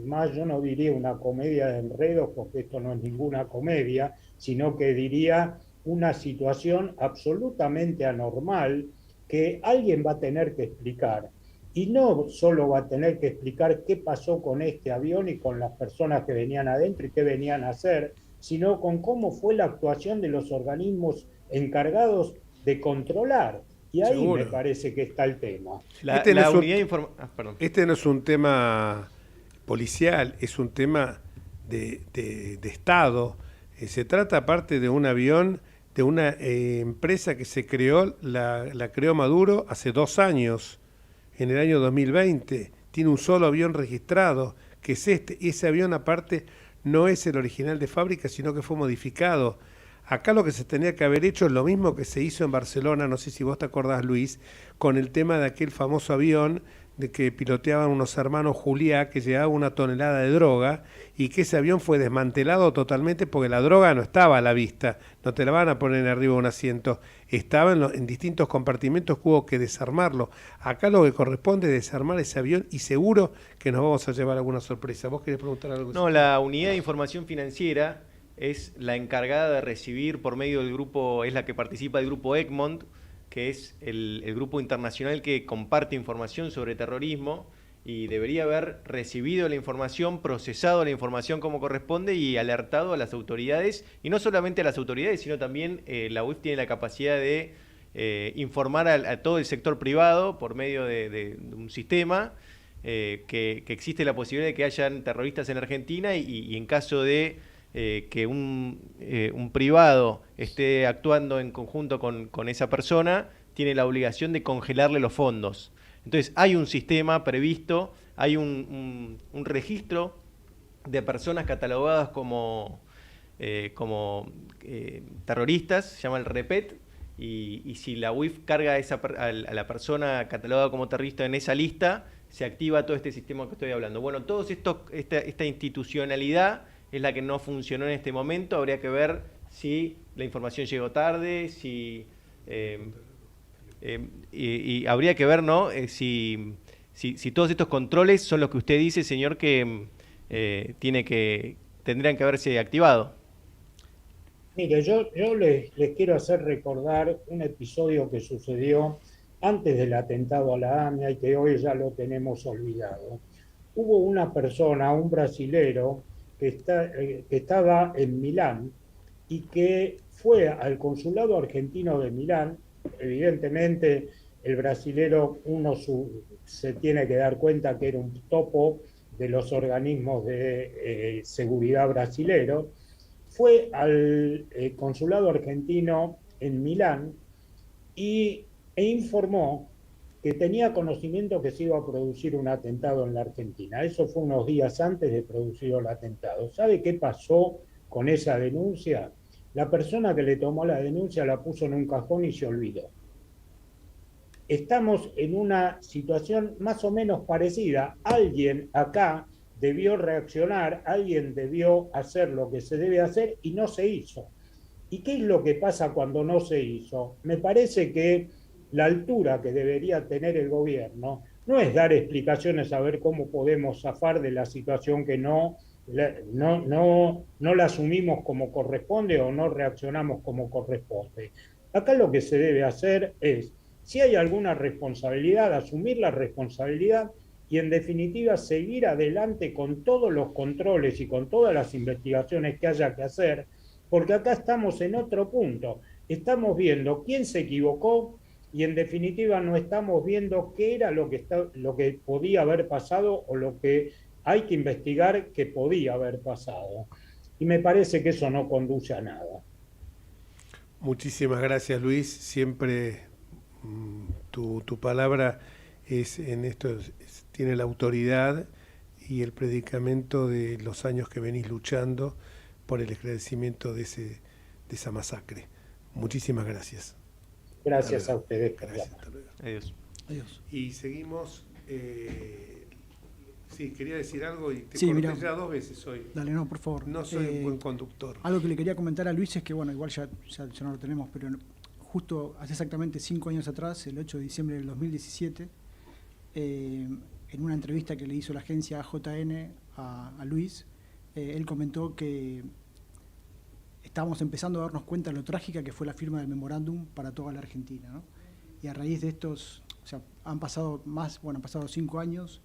más, yo no diría una comedia de enredos, porque esto no es ninguna comedia, sino que diría una situación absolutamente anormal que alguien va a tener que explicar. Y no solo va a tener que explicar qué pasó con este avión y con las personas que venían adentro y qué venían a hacer, sino con cómo fue la actuación de los organismos encargados de controlar. Y ahí seguro. Me parece que está el tema. Este no es un tema policial, es un tema de Estado. Se trata aparte de un avión de una empresa que se creó, la creó Maduro hace 2 años, en el año 2020. Tiene un solo avión registrado, que es este. Y ese avión aparte no es el original de fábrica, sino que fue modificado. Acá lo que se tenía que haber hecho es lo mismo que se hizo en Barcelona, no sé si vos te acordás, Luis, con el tema de aquel famoso avión de que piloteaban unos hermanos Juliá, que llevaba 1 tonelada de droga, y que ese avión fue desmantelado totalmente porque la droga no estaba a la vista, no te la van a poner arriba de un asiento, estaba en distintos compartimentos que hubo que desarmarlo. Acá lo que corresponde es desarmar ese avión y seguro que nos vamos a llevar alguna sorpresa. ¿Vos querés preguntar algo? No, la unidad de información financiera es la encargada de recibir por medio del grupo, es la que participa del grupo Egmont, que es el grupo internacional que comparte información sobre terrorismo, y debería haber recibido la información, procesado la información como corresponde y alertado a las autoridades, y no solamente a las autoridades, sino también la UIF tiene la capacidad de informar a todo el sector privado por medio de un sistema que existe la posibilidad de que hayan terroristas en Argentina y en caso de que un privado esté actuando en conjunto con esa persona, tiene la obligación de congelarle los fondos. Entonces hay un sistema previsto, hay un registro de personas catalogadas como terroristas, se llama el REPET, y si la UIF carga a la persona catalogada como terrorista en esa lista, se activa todo este sistema que estoy hablando. Bueno, esta institucionalidad es la que no funcionó en este momento. Habría que ver si la información llegó tarde, y habría que ver, ¿no? Si todos estos controles son los que usted dice, señor, que tendrían que haberse activado. Mire, yo les quiero hacer recordar un episodio que sucedió antes del atentado a la AMIA y que hoy ya lo tenemos olvidado. Hubo una persona, un brasilero, que estaba en Milán y que fue al consulado argentino de Milán. Evidentemente el brasilero, se tiene que dar cuenta que era un topo de los organismos de seguridad brasileros. Fue al consulado argentino en Milán e informó que tenía conocimiento que se iba a producir un atentado en la Argentina. Eso fue unos días antes de producir el atentado. ¿Sabe qué pasó con esa denuncia? La persona que le tomó la denuncia la puso en un cajón y se olvidó. Estamos en una situación más o menos parecida. Alguien acá debió reaccionar, alguien debió hacer lo que se debe hacer y no se hizo. ¿Y qué es lo que pasa cuando no se hizo? Me parece que la altura que debería tener el gobierno no es dar explicaciones a ver cómo podemos zafar de la situación que no la asumimos como corresponde o no reaccionamos como corresponde. Acá lo que se debe hacer es, si hay alguna responsabilidad, asumir la responsabilidad y en definitiva seguir adelante con todos los controles y con todas las investigaciones que haya que hacer, porque acá estamos en otro punto. Estamos viendo quién se equivocó y en definitiva no estamos viendo qué era lo que podía haber pasado o lo que hay que investigar que podía haber pasado. Y me parece que eso no conduce a nada. Muchísimas gracias, Luis. Siempre tu palabra en esto tiene la autoridad y el predicamento de los años que venís luchando por el esclarecimiento de esa masacre. Muchísimas gracias. Gracias a ustedes. Gracias. Hasta luego. Adiós. Adiós. Y seguimos. Sí, quería decir algo y te sí, corté mirá, ya 2 veces hoy. Dale, no, por favor. No soy un buen conductor. Algo que le quería comentar a Luis es que, bueno, igual ya no lo tenemos, pero justo hace exactamente 5 años atrás, el 8 de diciembre del 2017, en una entrevista que le hizo la agencia AJN a Luis, él comentó que estábamos empezando a darnos cuenta de lo trágica que fue la firma del memorándum para toda la Argentina, ¿no? Y a raíz de estos, o sea, han pasado 5 años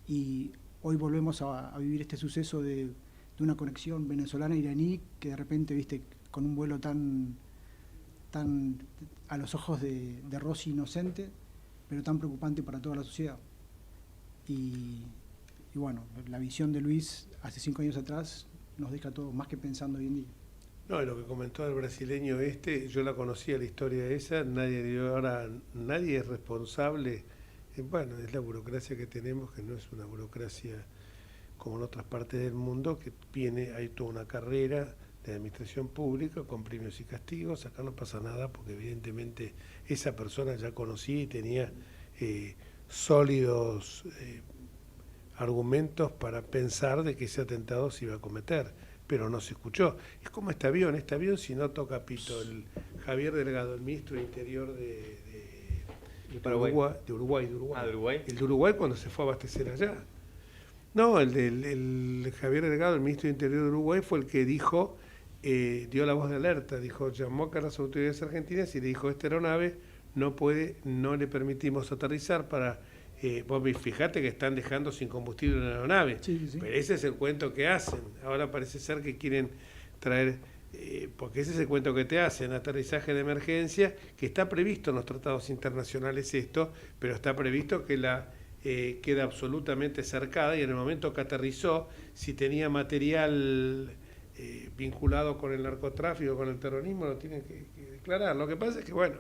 y hoy volvemos a vivir este suceso de una conexión venezolana-iraní que de repente, viste, con un vuelo tan a los ojos de Rossi inocente, pero tan preocupante para toda la sociedad. Y y bueno, la visión de Luis hace 5 años atrás nos deja a todos más que pensando hoy en día. No, y lo que comentó el brasileño yo la conocía la historia esa, nadie es responsable. Bueno, es la burocracia que tenemos, que no es una burocracia como en otras partes del mundo, que hay toda una carrera de administración pública con premios y castigos. Acá no pasa nada porque evidentemente esa persona ya conocía y tenía sólidos argumentos para pensar de que ese atentado se iba a cometer, pero no se escuchó. Es como este avión si no toca pito. El Javier Delgado, el ministro de Interior de Uruguay. Ah, de Uruguay. El de Uruguay cuando se fue a abastecer allá. No, el Javier Delgado, el ministro de Interior de Uruguay, fue el que dijo, dio la voz de alerta, llamó acá a las autoridades argentinas y le dijo, esta aeronave no le permitimos aterrizar para... vos fijate que están dejando sin combustible una aeronave, sí. Pero ese es el cuento que hacen. Ahora parece ser que quieren traer, porque ese es el cuento que te hacen, aterrizaje de emergencia, que está previsto en los tratados internacionales esto, pero está previsto que queda absolutamente cercada y en el momento que aterrizó, si tenía material vinculado con el narcotráfico, con el terrorismo, lo tienen que declarar. Lo que pasa es que, bueno,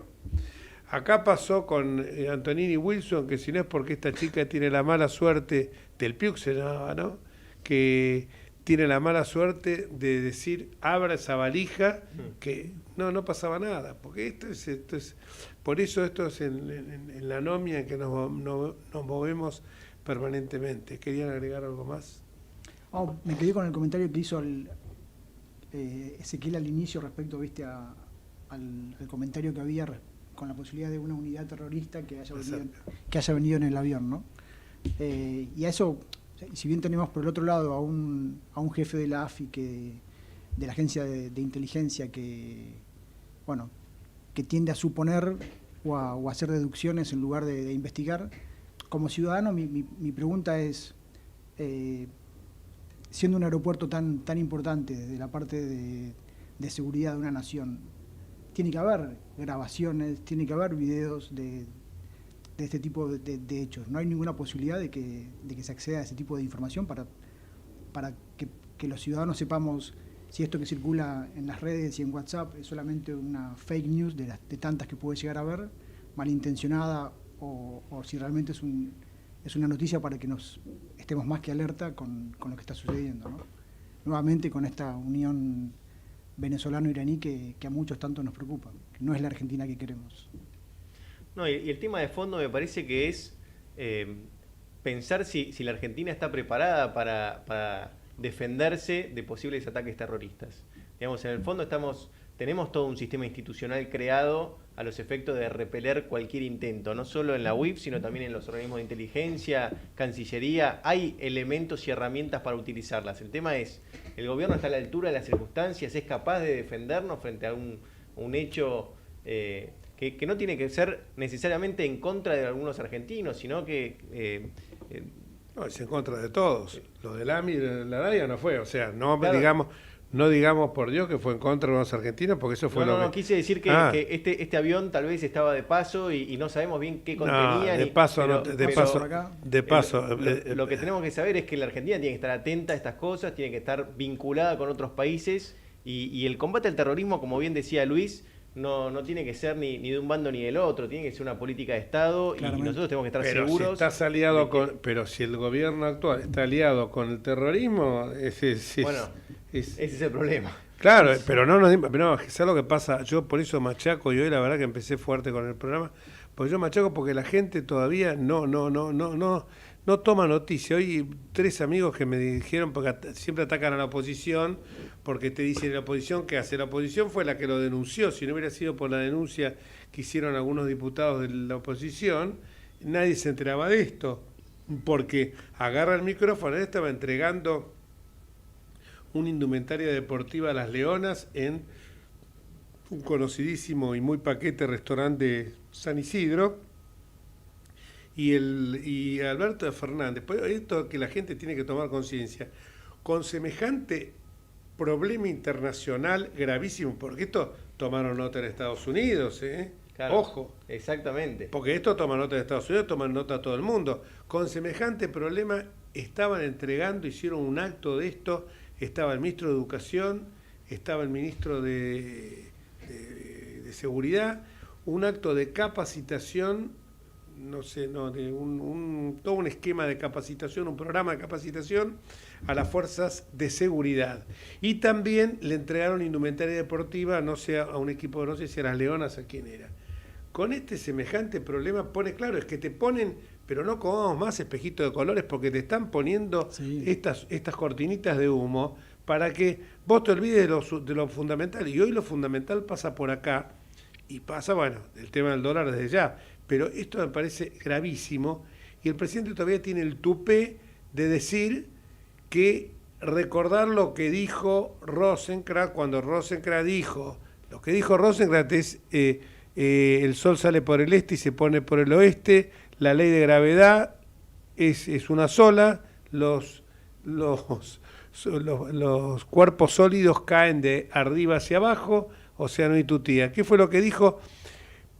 acá pasó con Antonini Wilson, que si no es porque esta chica tiene la mala suerte, del Piuc se llamaba, ¿no? Que tiene la mala suerte de decir, abra esa valija, que no pasaba nada, porque esto es por eso esto es en la anomia en que nos movemos permanentemente. ¿Querían agregar algo más? Me quedé con el comentario que hizo Ezequiel al inicio respecto, al comentario que había con la posibilidad de una unidad terrorista que haya venido en el avión, ¿no? Y a eso, si bien tenemos por el otro lado a un jefe de la AFI, de la agencia de inteligencia, que tiende a suponer o a hacer deducciones en lugar de investigar, como ciudadano mi pregunta es, siendo un aeropuerto tan importante desde la parte de seguridad de una nación, tiene que haber grabaciones, tiene que haber videos de este tipo de hechos. No hay ninguna posibilidad de que se acceda a ese tipo de información para que los ciudadanos sepamos si esto que circula en las redes y en WhatsApp es solamente una fake news de tantas que puede llegar a haber, malintencionada, o si realmente es una noticia para que nos estemos más que alerta con lo que está sucediendo, ¿no? Nuevamente con esta unión venezolano-iraní que a muchos tanto nos preocupa, que no es la Argentina que queremos. No, y el tema de fondo me parece que es pensar si la Argentina está preparada para defenderse de posibles ataques terroristas. Digamos, en el fondo tenemos todo un sistema institucional creado a los efectos de repeler cualquier intento, no solo en la UIF, sino también en los organismos de inteligencia, Cancillería. Hay elementos y herramientas para utilizarlas. El tema es, ¿el gobierno está a la altura de las circunstancias? ¿Es capaz de defendernos frente a un hecho que no tiene que ser necesariamente en contra de algunos argentinos, sino que... no, es en contra de todos. Lo del AMI y la DAIA no fue, o sea, no Claro. digamos por Dios que fue en contra de los argentinos, porque eso fue No, quise decir que este avión tal vez estaba de paso y no sabemos bien qué contenía. Lo que tenemos que saber es que la Argentina tiene que estar atenta a estas cosas, tiene que estar vinculada con otros países y el combate al terrorismo, como bien decía Luis, no tiene que ser ni de un bando ni del otro, tiene que ser una política de Estado y nosotros tenemos que estar seguros. Pero si el gobierno actual está aliado con el terrorismo, ese es el problema. Claro, pero ¿sabes lo que pasa? Yo por eso machaco, y hoy la verdad que empecé fuerte con el programa, porque yo machaco porque la gente todavía no toma noticia. Hoy 3 amigos que me dijeron, porque siempre atacan a la oposición, porque te dicen la oposición, ¿qué hace? La oposición fue la que lo denunció. Si no hubiera sido por la denuncia que hicieron algunos diputados de la oposición, nadie se enteraba de esto, porque agarra el micrófono. Él estaba entregando una indumentaria deportiva a las Leonas en un conocidísimo y muy paquete restaurante de San Isidro, y Alberto Fernández, pues esto que la gente tiene que tomar conciencia, con semejante problema internacional gravísimo, porque esto tomaron nota en Estados Unidos, Claro, ojo. Exactamente. Porque esto toma nota de Estados Unidos, toma nota todo el mundo. Con semejante problema estaban entregando, hicieron un acto de esto, estaba el ministro de Educación, estaba el ministro de Seguridad, un acto de capacitación, de todo un esquema de capacitación, un programa de capacitación a las fuerzas de seguridad. Y también le entregaron indumentaria deportiva, a un equipo, no sé si a las Leonas, a quién era. Con este semejante problema es que te ponen, pero no comamos más espejitos de colores, porque te están poniendo estas cortinitas de humo para que vos te olvides de lo fundamental. Y hoy lo fundamental pasa por acá, y pasa, el tema del dólar desde ya. Pero esto me parece gravísimo, y el presidente todavía tiene el tupé de decir que recordar lo que dijo Rosengren, cuando Rosengren dijo, lo que dijo Rosengren es el sol sale por el este y se pone por el oeste, la ley de gravedad es una sola, los cuerpos sólidos caen de arriba hacia abajo, océano y tutía. ¿Qué fue lo que dijo?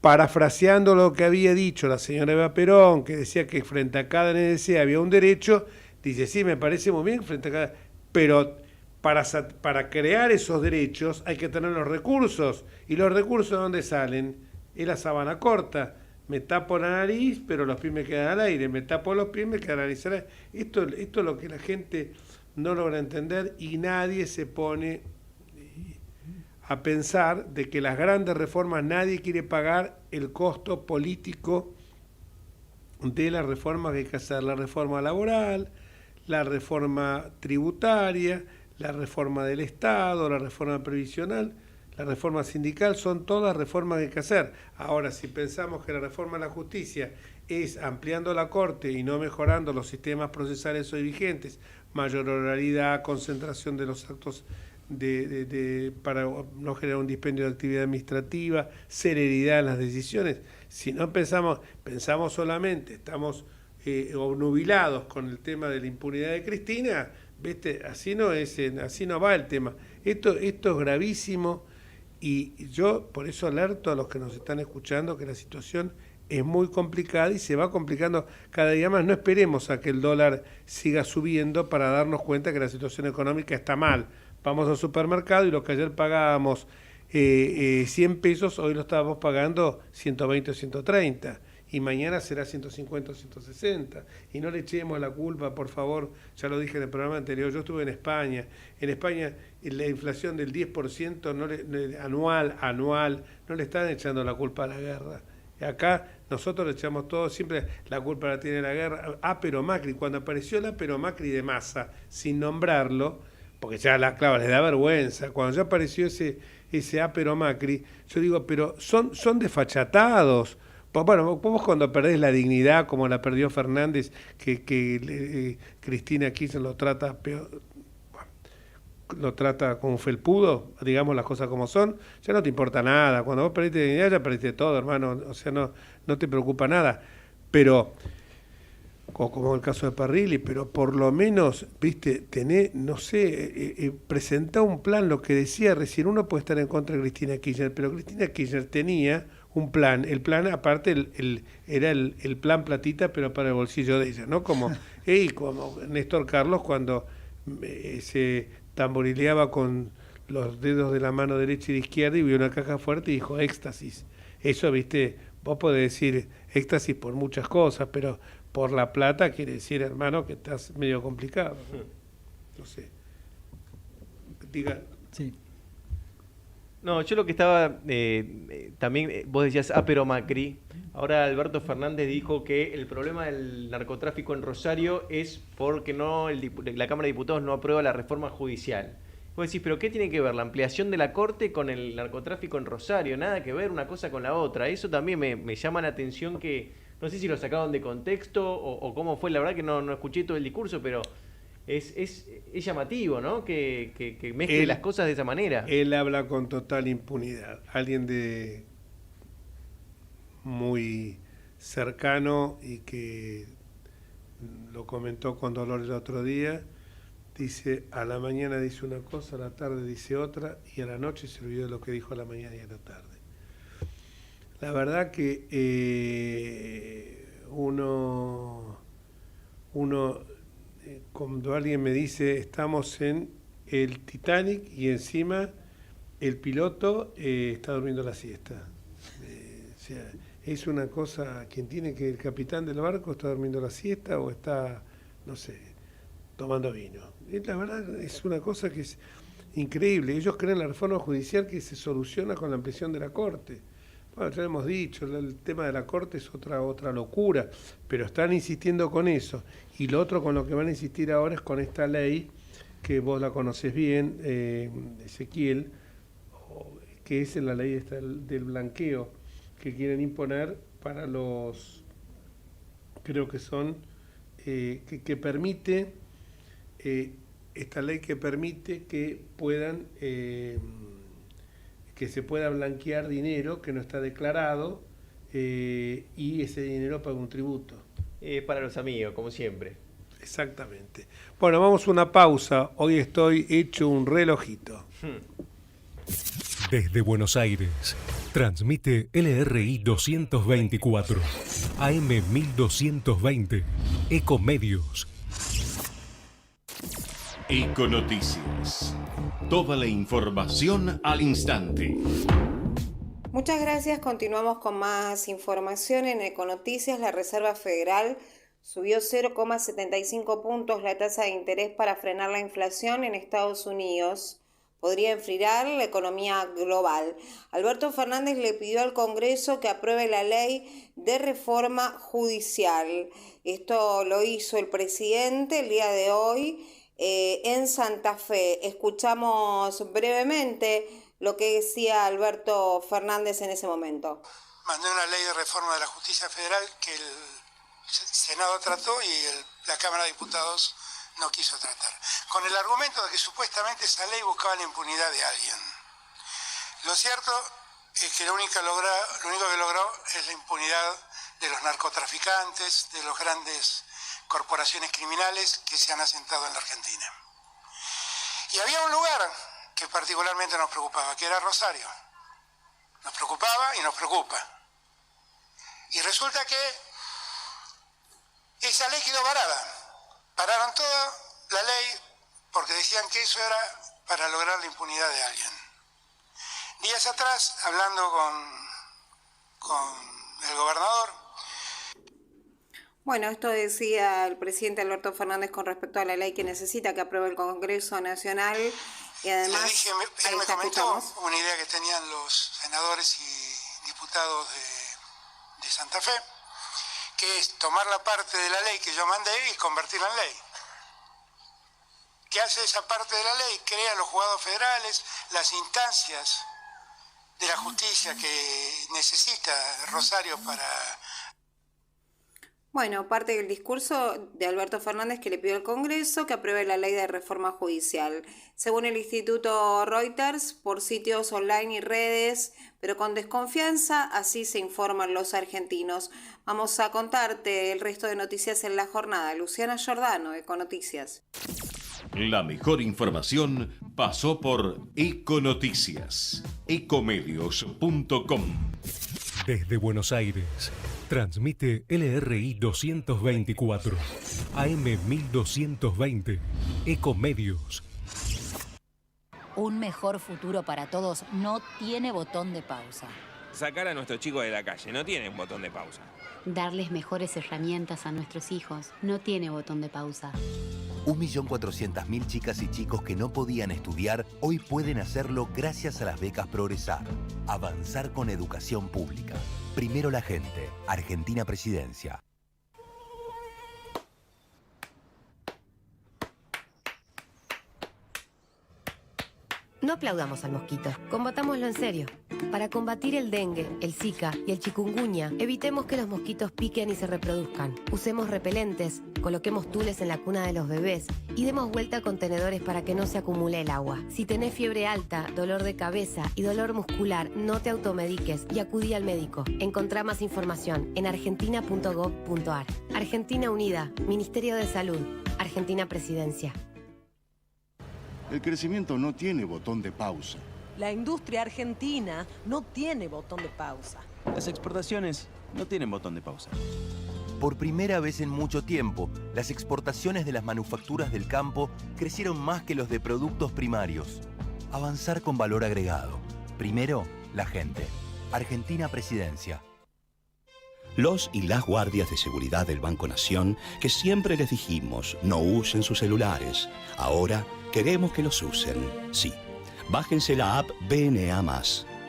Parafraseando lo que había dicho la señora Eva Perón, que decía que frente a cada NDC había un derecho, dice, sí, me parece muy bien, frente a cada... Pero para crear esos derechos hay que tener los recursos, y los recursos ¿de dónde salen? Es la sábana corta. Me tapo la nariz, pero los pies me quedan al aire, me tapo los pies, me quedan la nariz al aire. Esto es lo que la gente no logra entender, y nadie se pone a pensar de que las grandes reformas, nadie quiere pagar el costo político de las reformas que hay que hacer, la reforma laboral, la reforma tributaria, la reforma del Estado, la reforma previsional, la reforma sindical, son todas reformas que hay que hacer. Ahora, si pensamos que la reforma de la justicia es ampliando la Corte y no mejorando los sistemas procesales hoy vigentes, mayor oralidad, concentración de los actos para no generar un dispendio de actividad administrativa, celeridad en las decisiones. Si no pensamos solamente, estamos obnubilados con el tema de la impunidad de Cristina, así no va el tema. Esto es gravísimo, y yo por eso alerto a los que nos están escuchando que la situación es muy complicada y se va complicando cada día más. No esperemos a que el dólar siga subiendo para darnos cuenta que la situación económica está mal. Vamos al supermercado y lo que ayer pagábamos 100 pesos, hoy lo estábamos pagando 120 o 130. Y mañana será 150 o 160. Y no le echemos la culpa, por favor, ya lo dije en el programa anterior, yo estuve en España. En España la inflación del 10% anual, no le están echando la culpa a la guerra. Acá nosotros le echamos todo, siempre la culpa la tiene la guerra. Pero Macri, cuando apareció pero Macri de Massa, sin nombrarlo, porque ya claro, les da vergüenza, cuando ya apareció ese pero Macri, yo digo, pero son desfachatados. Bueno, vos cuando perdés la dignidad, como la perdió Fernández, que Cristina Kirchner lo trata peor, lo trata como un felpudo, digamos las cosas como son, ya no te importa nada. Cuando vos perdiste dignidad, ya perdiste todo, hermano, o sea, no te preocupa nada. Pero, como el caso de Parrilli, pero por lo menos, presentá un plan, lo que decía recién, uno puede estar en contra de Cristina Kirchner, pero Cristina Kirchner tenía un plan, el plan aparte era el plan platita, pero para el bolsillo de ella, ¿no? Como Néstor Carlos cuando se tamborileaba con los dedos de la mano derecha y de izquierda y vio una caja fuerte y dijo éxtasis. Eso, vos podés decir éxtasis por muchas cosas, pero por la plata quiere decir, hermano, que estás medio complicado. No sé. Diga. Sí. No, yo lo que estaba, también vos decías, pero Macri, ahora Alberto Fernández dijo que el problema del narcotráfico en Rosario es porque la Cámara de Diputados no aprueba la reforma judicial. Vos decís, pero ¿qué tiene que ver la ampliación de la Corte con el narcotráfico en Rosario? Nada que ver una cosa con la otra. Eso también me llama la atención, que no sé si lo sacaron de contexto o cómo fue, la verdad que no escuché todo el discurso, pero... Es llamativo, ¿no? Que mezcle las cosas de esa manera. Él habla con total impunidad. Alguien de muy cercano y que lo comentó con dolor el otro día, dice, a la mañana dice una cosa, a la tarde dice otra, y a la noche se olvidó de lo que dijo a la mañana y a la tarde. La verdad que uno cuando alguien me dice estamos en el Titanic y encima el piloto está durmiendo la siesta. O sea, es una cosa, quien tiene que el capitán del barco está durmiendo la siesta o está, no sé, tomando vino. La verdad es una cosa que es increíble. Ellos creen la reforma judicial que se soluciona con la ampliación de la Corte. Bueno, ya hemos dicho, el tema de la Corte es otra locura, pero están insistiendo con eso. Y lo otro con lo que van a insistir ahora es con esta ley, que vos la conocés bien, Ezequiel, que es la ley del blanqueo, que quieren imponer para los, creo que son, que permite, esta ley que permite que puedan... que se pueda blanquear dinero que no está declarado y ese dinero paga un tributo. Para los amigos, como siempre. Exactamente. Bueno, vamos a una pausa. Hoy estoy hecho un relojito. Desde Buenos Aires, transmite LRI 224, AM 1220, Ecomedios. Econoticias. Toda la información al instante. Muchas gracias. Continuamos con más información en Econoticias. La Reserva Federal subió 0,75 puntos la tasa de interés para frenar la inflación en Estados Unidos. Podría enfriar la economía global. Alberto Fernández le pidió al Congreso que apruebe la ley de reforma judicial. Esto lo hizo el presidente el día de hoy en Santa Fe. Escuchamos brevemente lo que decía Alberto Fernández en ese momento. Mandé una ley de reforma de la justicia federal que el Senado trató y la Cámara de Diputados no quiso tratar, con el argumento de que supuestamente esa ley buscaba la impunidad de alguien. Lo cierto es que lo único que logró es la impunidad de los narcotraficantes, de los grandes corporaciones criminales que se han asentado en la Argentina. Y había un lugar que particularmente nos preocupaba, que era Rosario. Nos preocupaba y nos preocupa. Y resulta que esa ley quedó varada. Pararon toda la ley porque decían que eso era para lograr la impunidad de alguien. Días atrás, hablando con el gobernador. Bueno, esto decía el presidente Alberto Fernández con respecto a la ley que necesita que apruebe el Congreso Nacional. Y además, le dije, él me comentó una idea que tenían los senadores y diputados de Santa Fe, que es tomar la parte de la ley que yo mandé y convertirla en ley. ¿Qué hace esa parte de la ley? Crea los juzgados federales, las instancias de la justicia que necesita Rosario para... Bueno, parte del discurso de Alberto Fernández que le pidió al Congreso que apruebe la ley de reforma judicial. Según el Instituto Reuters, por sitios online y redes, pero con desconfianza, así se informan los argentinos. Vamos a contarte el resto de noticias en la jornada. Luciana Giordano, Econoticias. La mejor información pasó por Econoticias. Ecomedios.com. Desde Buenos Aires, transmite LRI 224, AM 1220, Ecomedios. Un mejor futuro para todos no tiene botón de pausa. Sacar a nuestros chicos de la calle no tiene un botón de pausa. Darles mejores herramientas a nuestros hijos no tiene botón de pausa. 1.400.000 chicas y chicos que no podían estudiar hoy pueden hacerlo gracias a las becas Progresar. Avanzar con educación pública. Primero la gente. Argentina Presidencia. No aplaudamos al mosquito, combatámoslo en serio. Para combatir el dengue, el zika y el chikungunya, evitemos que los mosquitos piquen y se reproduzcan. Usemos repelentes, coloquemos tules en la cuna de los bebés y demos vuelta a contenedores para que no se acumule el agua. Si tenés fiebre alta, dolor de cabeza y dolor muscular, no te automediques y acudí al médico. Encontrá más información en argentina.gov.ar. Argentina Unida, Ministerio de Salud, Argentina Presidencia. El crecimiento no tiene botón de pausa. La industria argentina no tiene botón de pausa. Las exportaciones no tienen botón de pausa. Por primera vez en mucho tiempo, las exportaciones de las manufacturas del campo crecieron más que los de productos primarios. Avanzar con valor agregado. Primero, la gente. Argentina Presidencia. Los y las guardias de seguridad del Banco Nación, que siempre les dijimos no usen sus celulares, ahora queremos que los usen. Sí, bájense la app BNA+.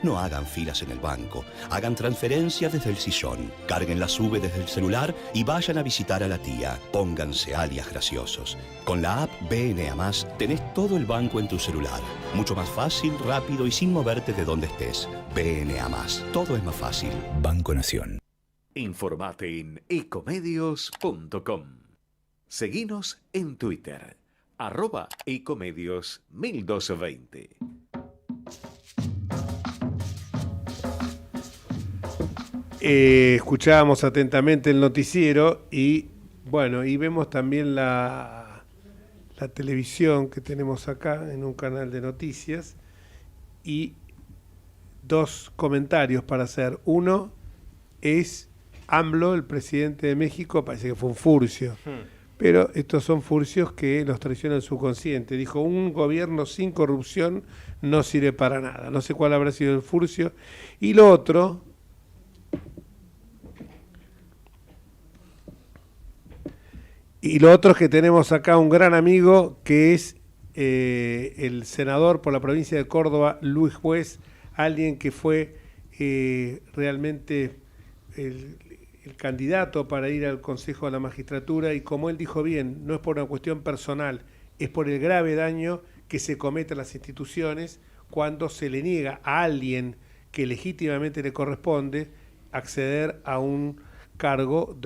No hagan filas en el banco, hagan transferencias desde el sillón, carguen la SUBE desde el celular y vayan a visitar a la tía. Pónganse alias graciosos. Con la app BNA+, tenés todo el banco en tu celular. Mucho más fácil, rápido y sin moverte de donde estés. BNA+. Todo es más fácil. Banco Nación. Informate en ecomedios.com. Seguinos en Twitter, @ecomedios1220. Escuchábamos atentamente el noticiero y bueno, y vemos también la televisión que tenemos acá en un canal de noticias y dos comentarios para hacer. Uno es AMLO, el presidente de México, parece que fue un furcio, pero estos son furcios que los traiciona el subconsciente. Dijo, un gobierno sin corrupción no sirve para nada. No sé cuál habrá sido el furcio. Y lo otro es que tenemos acá un gran amigo que es el senador por la provincia de Córdoba, Luis Juez, alguien que fue realmente el candidato para ir al Consejo de la Magistratura y como él dijo bien, no es por una cuestión personal, es por el grave daño que se comete a las instituciones cuando se le niega a alguien que legítimamente le corresponde acceder a un cargo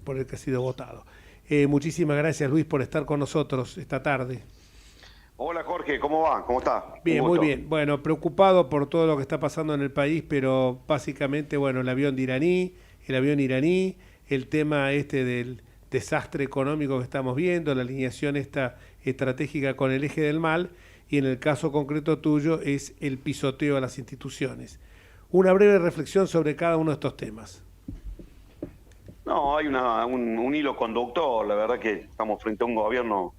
por el que ha sido votado. Muchísimas gracias, Luis, por estar con nosotros esta tarde. Hola, Jorge, ¿cómo va? ¿Cómo está? Bien, muy bien. Bueno, preocupado por todo lo que está pasando en el país, pero básicamente, bueno, el avión iraní, el tema del desastre económico que estamos viendo, la alineación esta estratégica con el eje del mal, y en el caso concreto tuyo es el pisoteo a las instituciones. Una breve reflexión sobre cada uno de estos temas. No, hay un hilo conductor. La verdad que estamos frente a un gobierno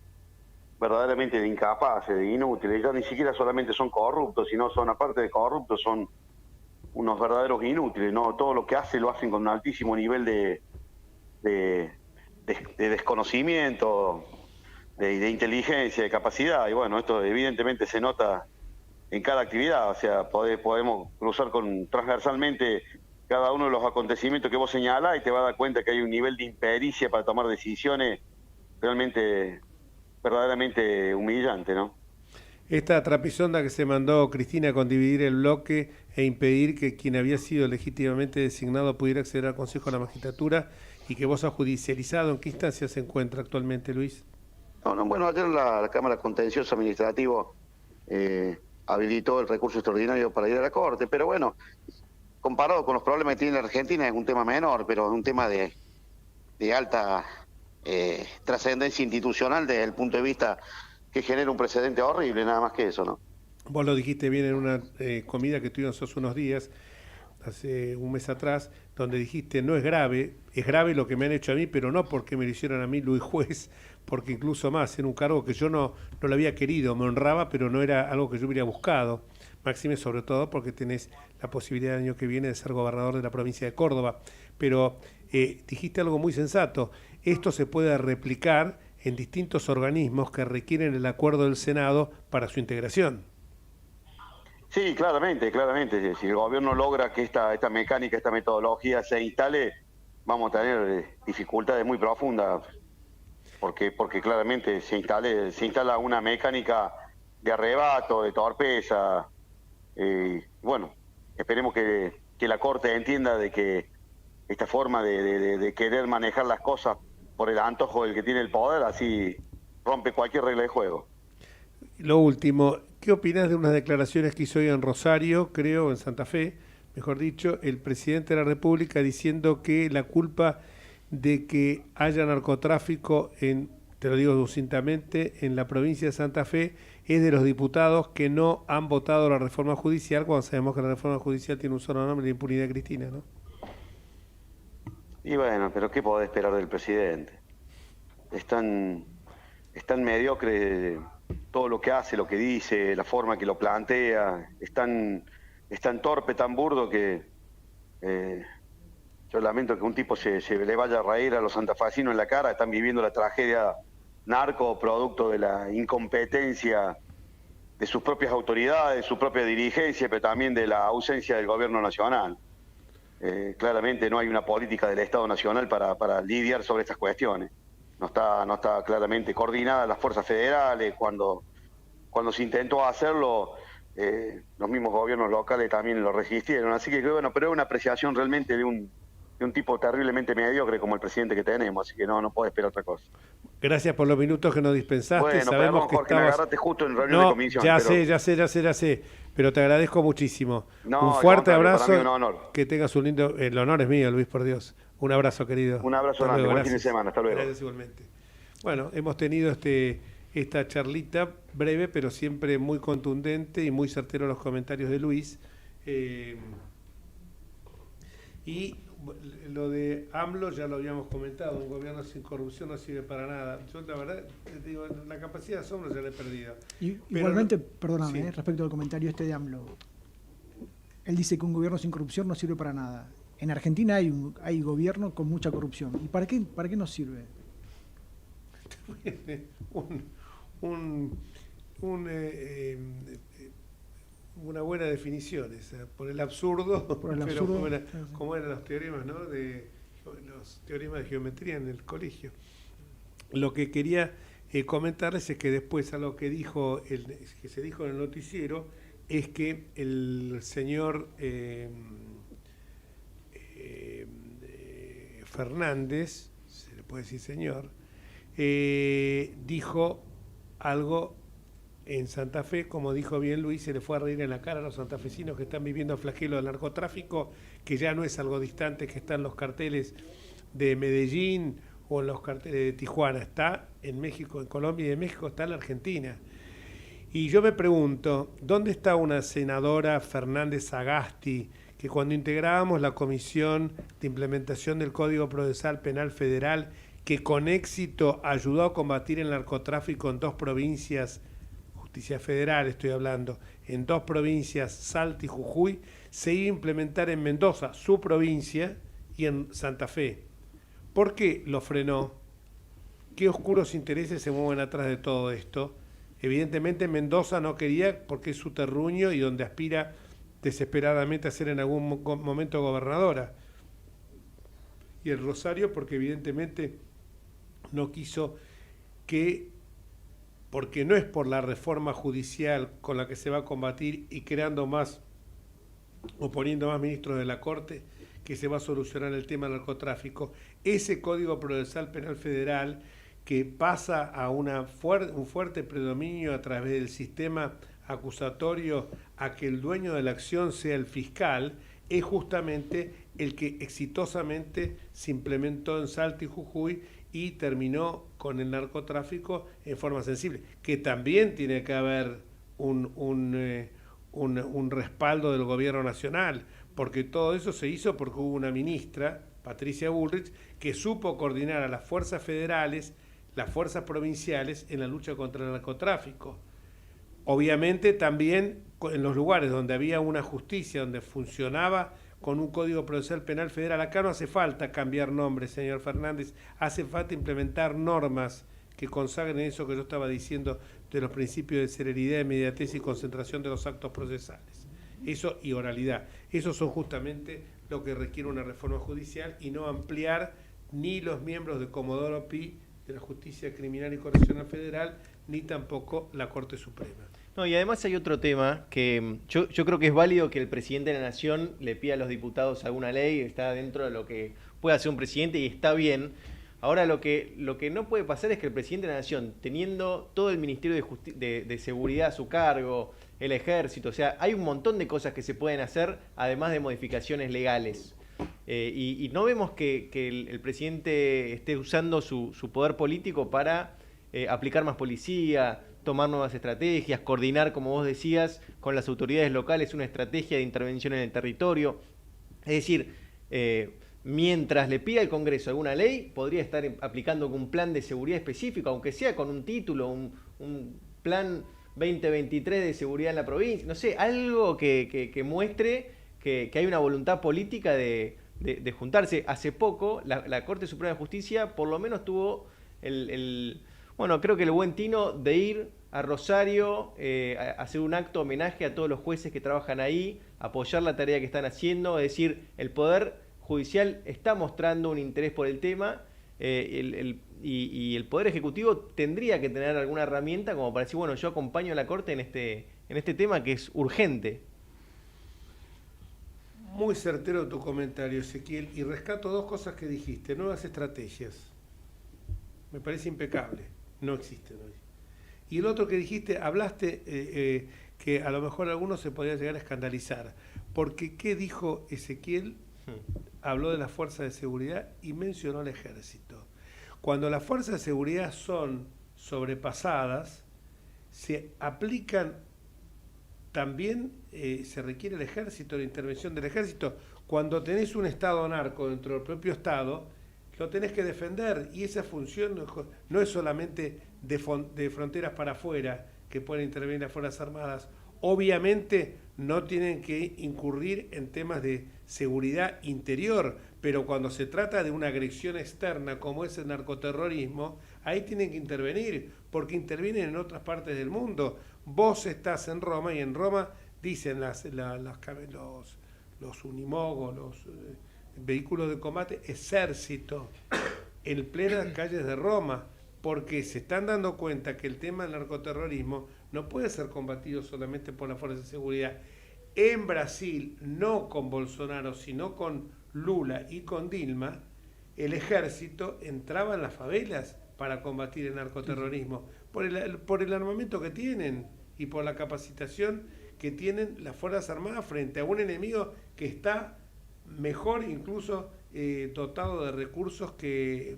verdaderamente de incapaces, de inútiles. Ya ni siquiera solamente son corruptos, sino son, aparte de corruptos, son unos verdaderos inútiles, ¿no? Todo lo que lo hacen con un altísimo nivel de desconocimiento, de inteligencia, de capacidad. Y bueno, esto evidentemente se nota en cada actividad. O sea, podemos cruzar transversalmente cada uno de los acontecimientos que vos señalás y te vas a dar cuenta que hay un nivel de impericia para tomar decisiones realmente, verdaderamente humillante, ¿no? Esta trapisonda que se mandó Cristina con dividir el bloque e impedir que quien había sido legítimamente designado pudiera acceder al Consejo de la Magistratura y que vos has judicializado, ¿en qué instancia se encuentra actualmente, Luis? Bueno, ayer la Cámara Contencioso Administrativo habilitó el recurso extraordinario para ir a la Corte, pero bueno, comparado con los problemas que tiene la Argentina es un tema menor, pero es un tema de alta trascendencia institucional desde el punto de vista que genera un precedente horrible, nada más que eso, ¿no? Vos lo dijiste bien en una comida que tuvimos hace unos días, hace un mes atrás, donde dijiste, no es grave lo que me han hecho a mí, pero no porque me lo hicieron a mí, Luis Juez, porque incluso más, en un cargo que yo no lo había querido, me honraba, pero no era algo que yo hubiera buscado. Máxime, sobre todo porque tenés la posibilidad el año que viene de ser gobernador de la provincia de Córdoba. Pero dijiste algo muy sensato, esto se puede replicar en distintos organismos que requieren el acuerdo del Senado para su integración. Sí, claramente. Si el gobierno logra que esta mecánica, esta metodología se instale, vamos a tener dificultades muy profundas, porque claramente se instala una mecánica de arrebato, de torpeza. Bueno, esperemos que la Corte entienda de que esta forma de querer manejar las cosas por el antojo del que tiene el poder, así rompe cualquier regla de juego. Lo último, ¿qué opinas de unas declaraciones que hizo hoy en Rosario, creo, en Santa Fe, mejor dicho, el presidente de la República diciendo que la culpa de que haya narcotráfico te lo digo sucintamente, en la provincia de Santa Fe, es de los diputados que no han votado la reforma judicial, cuando sabemos que la reforma judicial tiene un solo nombre, la impunidad cristina, ¿no? Y bueno, pero ¿qué podés esperar del presidente? Es tan mediocre todo lo que hace, lo que dice, la forma que lo plantea, es tan torpe, tan burdo que yo lamento que un tipo se le vaya a reír a los santafesinos en la cara. Están viviendo la tragedia narco producto de la incompetencia de sus propias autoridades, de su propia dirigencia, pero también de la ausencia del gobierno nacional. Claramente no hay una política del Estado Nacional para lidiar sobre estas cuestiones. No está claramente coordinada las fuerzas federales. Cuando se intentó hacerlo, los mismos gobiernos locales también lo resistieron. Así que bueno, pero es una apreciación realmente de un tipo terriblemente mediocre como el presidente que tenemos, así que no puedo esperar otra cosa. Gracias por los minutos que nos dispensaste. Bueno, sabemos perdón, que Jorge, me agarraste justo en reunión de comisión. Ya sé, pero te agradezco muchísimo. No, un fuerte abrazo. Para mí un honor. Que tengas un lindo... El honor es mío, Luis, por Dios. Un abrazo, querido. Un abrazo grande, buen fin de semana, hasta luego. Gracias igualmente. Bueno, hemos tenido esta charlita breve, pero siempre muy contundente y muy certero los comentarios de Luis. Y lo de AMLO ya lo habíamos comentado, un gobierno sin corrupción no sirve para nada. Yo la verdad, te digo, la capacidad de asombro ya la he perdido. Igualmente, perdóname, sí. Respecto al comentario de AMLO, él dice que un gobierno sin corrupción no sirve para nada. En Argentina hay gobierno con mucha corrupción. ¿Y para qué nos sirve? Una buena definición esa, por el absurdo, pero como eran los teoremas, ¿no? Los teoremas de geometría en el colegio. Lo que quería comentarles es que después a lo que se dijo en el noticiero es que el señor Fernández, se le puede decir señor, dijo algo en Santa Fe, como dijo bien Luis, se le fue a reír en la cara a los santafesinos que están viviendo el flagelo del narcotráfico, que ya no es algo distante, que está en los carteles de Medellín o en los carteles de Tijuana, está en México, en Colombia y en México está en la Argentina. Y yo me pregunto, ¿dónde está una senadora Fernández Sagasti, que cuando integrábamos la Comisión de Implementación del Código Procesal Penal Federal, que con éxito ayudó a combatir el narcotráfico en 2 provincias, Justicia Federal estoy hablando, en 2 provincias, Salta y Jujuy, se iba a implementar en Mendoza, su provincia, y en Santa Fe? ¿Por qué lo frenó? ¿Qué oscuros intereses se mueven atrás de todo esto? Evidentemente Mendoza no quería porque es su terruño y donde aspira desesperadamente a ser en algún momento gobernadora. Y el Rosario porque evidentemente no quiso porque no es por la reforma judicial con la que se va a combatir y creando más o poniendo más ministros de la Corte que se va a solucionar el tema del narcotráfico. Ese Código Procesal Penal Federal que pasa a un fuerte predominio a través del sistema acusatorio a que el dueño de la acción sea el fiscal, es justamente el que exitosamente se implementó en Salta y Jujuy y terminó con el narcotráfico en forma sensible, que también tiene que haber un respaldo del gobierno nacional, porque todo eso se hizo porque hubo una ministra, Patricia Bullrich, que supo coordinar a las fuerzas federales, las fuerzas provinciales en la lucha contra el narcotráfico. Obviamente también en los lugares donde había una justicia, donde funcionaba con un Código Procesal Penal Federal. Acá no hace falta cambiar nombres, señor Fernández, hace falta implementar normas que consagren eso que yo estaba diciendo de los principios de celeridad, inmediatez y concentración de los actos procesales. Eso y oralidad. Eso son justamente lo que requiere una reforma judicial y no ampliar ni los miembros de Comodoro Pi de la Justicia Criminal y Correccional Federal, ni tampoco la Corte Suprema. No, y además hay otro tema que yo creo que es válido que el presidente de la Nación le pida a los diputados alguna ley, está dentro de lo que puede hacer un presidente y está bien. Ahora lo que no puede pasar es que el presidente de la Nación, teniendo todo el Ministerio de Seguridad a su cargo, el Ejército, o sea, hay un montón de cosas que se pueden hacer, además de modificaciones legales. Y no vemos que el presidente esté usando su poder político para aplicar más policía, tomar nuevas estrategias, coordinar, como vos decías, con las autoridades locales una estrategia de intervención en el territorio. Es decir, mientras le pida al Congreso alguna ley, podría estar aplicando un plan de seguridad específico, aunque sea con un título, un plan 2023 de seguridad en la provincia, no sé, algo que muestre que hay una voluntad política de juntarse. Hace poco, la Corte Suprema de Justicia por lo menos tuvo bueno, creo que el buen tino de ir a Rosario, a hacer un acto homenaje a todos los jueces que trabajan ahí, apoyar la tarea que están haciendo, es decir, el Poder Judicial está mostrando un interés por el tema, y el Poder Ejecutivo tendría que tener alguna herramienta como para decir, bueno, yo acompaño a la Corte en este tema que es urgente. Muy certero tu comentario, Ezequiel, y rescato dos cosas que dijiste. Nuevas estrategias. Me parece impecable. No existen hoy. Y el otro que dijiste, hablaste que a lo mejor algunos se podría llegar a escandalizar. Porque ¿qué dijo Ezequiel? Habló de las fuerzas de seguridad y mencionó el ejército. Cuando las fuerzas de seguridad son sobrepasadas, se aplican también, se requiere el ejército, la intervención del ejército. Cuando tenés un Estado narco dentro del propio Estado, lo tenés que defender, y esa función no es solamente de fronteras para afuera que pueden intervenir las Fuerzas Armadas. Obviamente no tienen que incurrir en temas de seguridad interior, pero cuando se trata de una agresión externa como es el narcoterrorismo, ahí tienen que intervenir, porque intervienen en otras partes del mundo. Vos estás en Roma y en Roma dicen los unimogos, los vehículos de combate, ejército, en plenas calles de Roma, porque se están dando cuenta que el tema del narcoterrorismo no puede ser combatido solamente por las fuerzas de seguridad. En Brasil, no con Bolsonaro, sino con Lula y con Dilma, el ejército entraba en las favelas para combatir el narcoterrorismo, por el armamento que tienen y por la capacitación que tienen las Fuerzas Armadas frente a un enemigo que está mejor incluso dotado de recursos que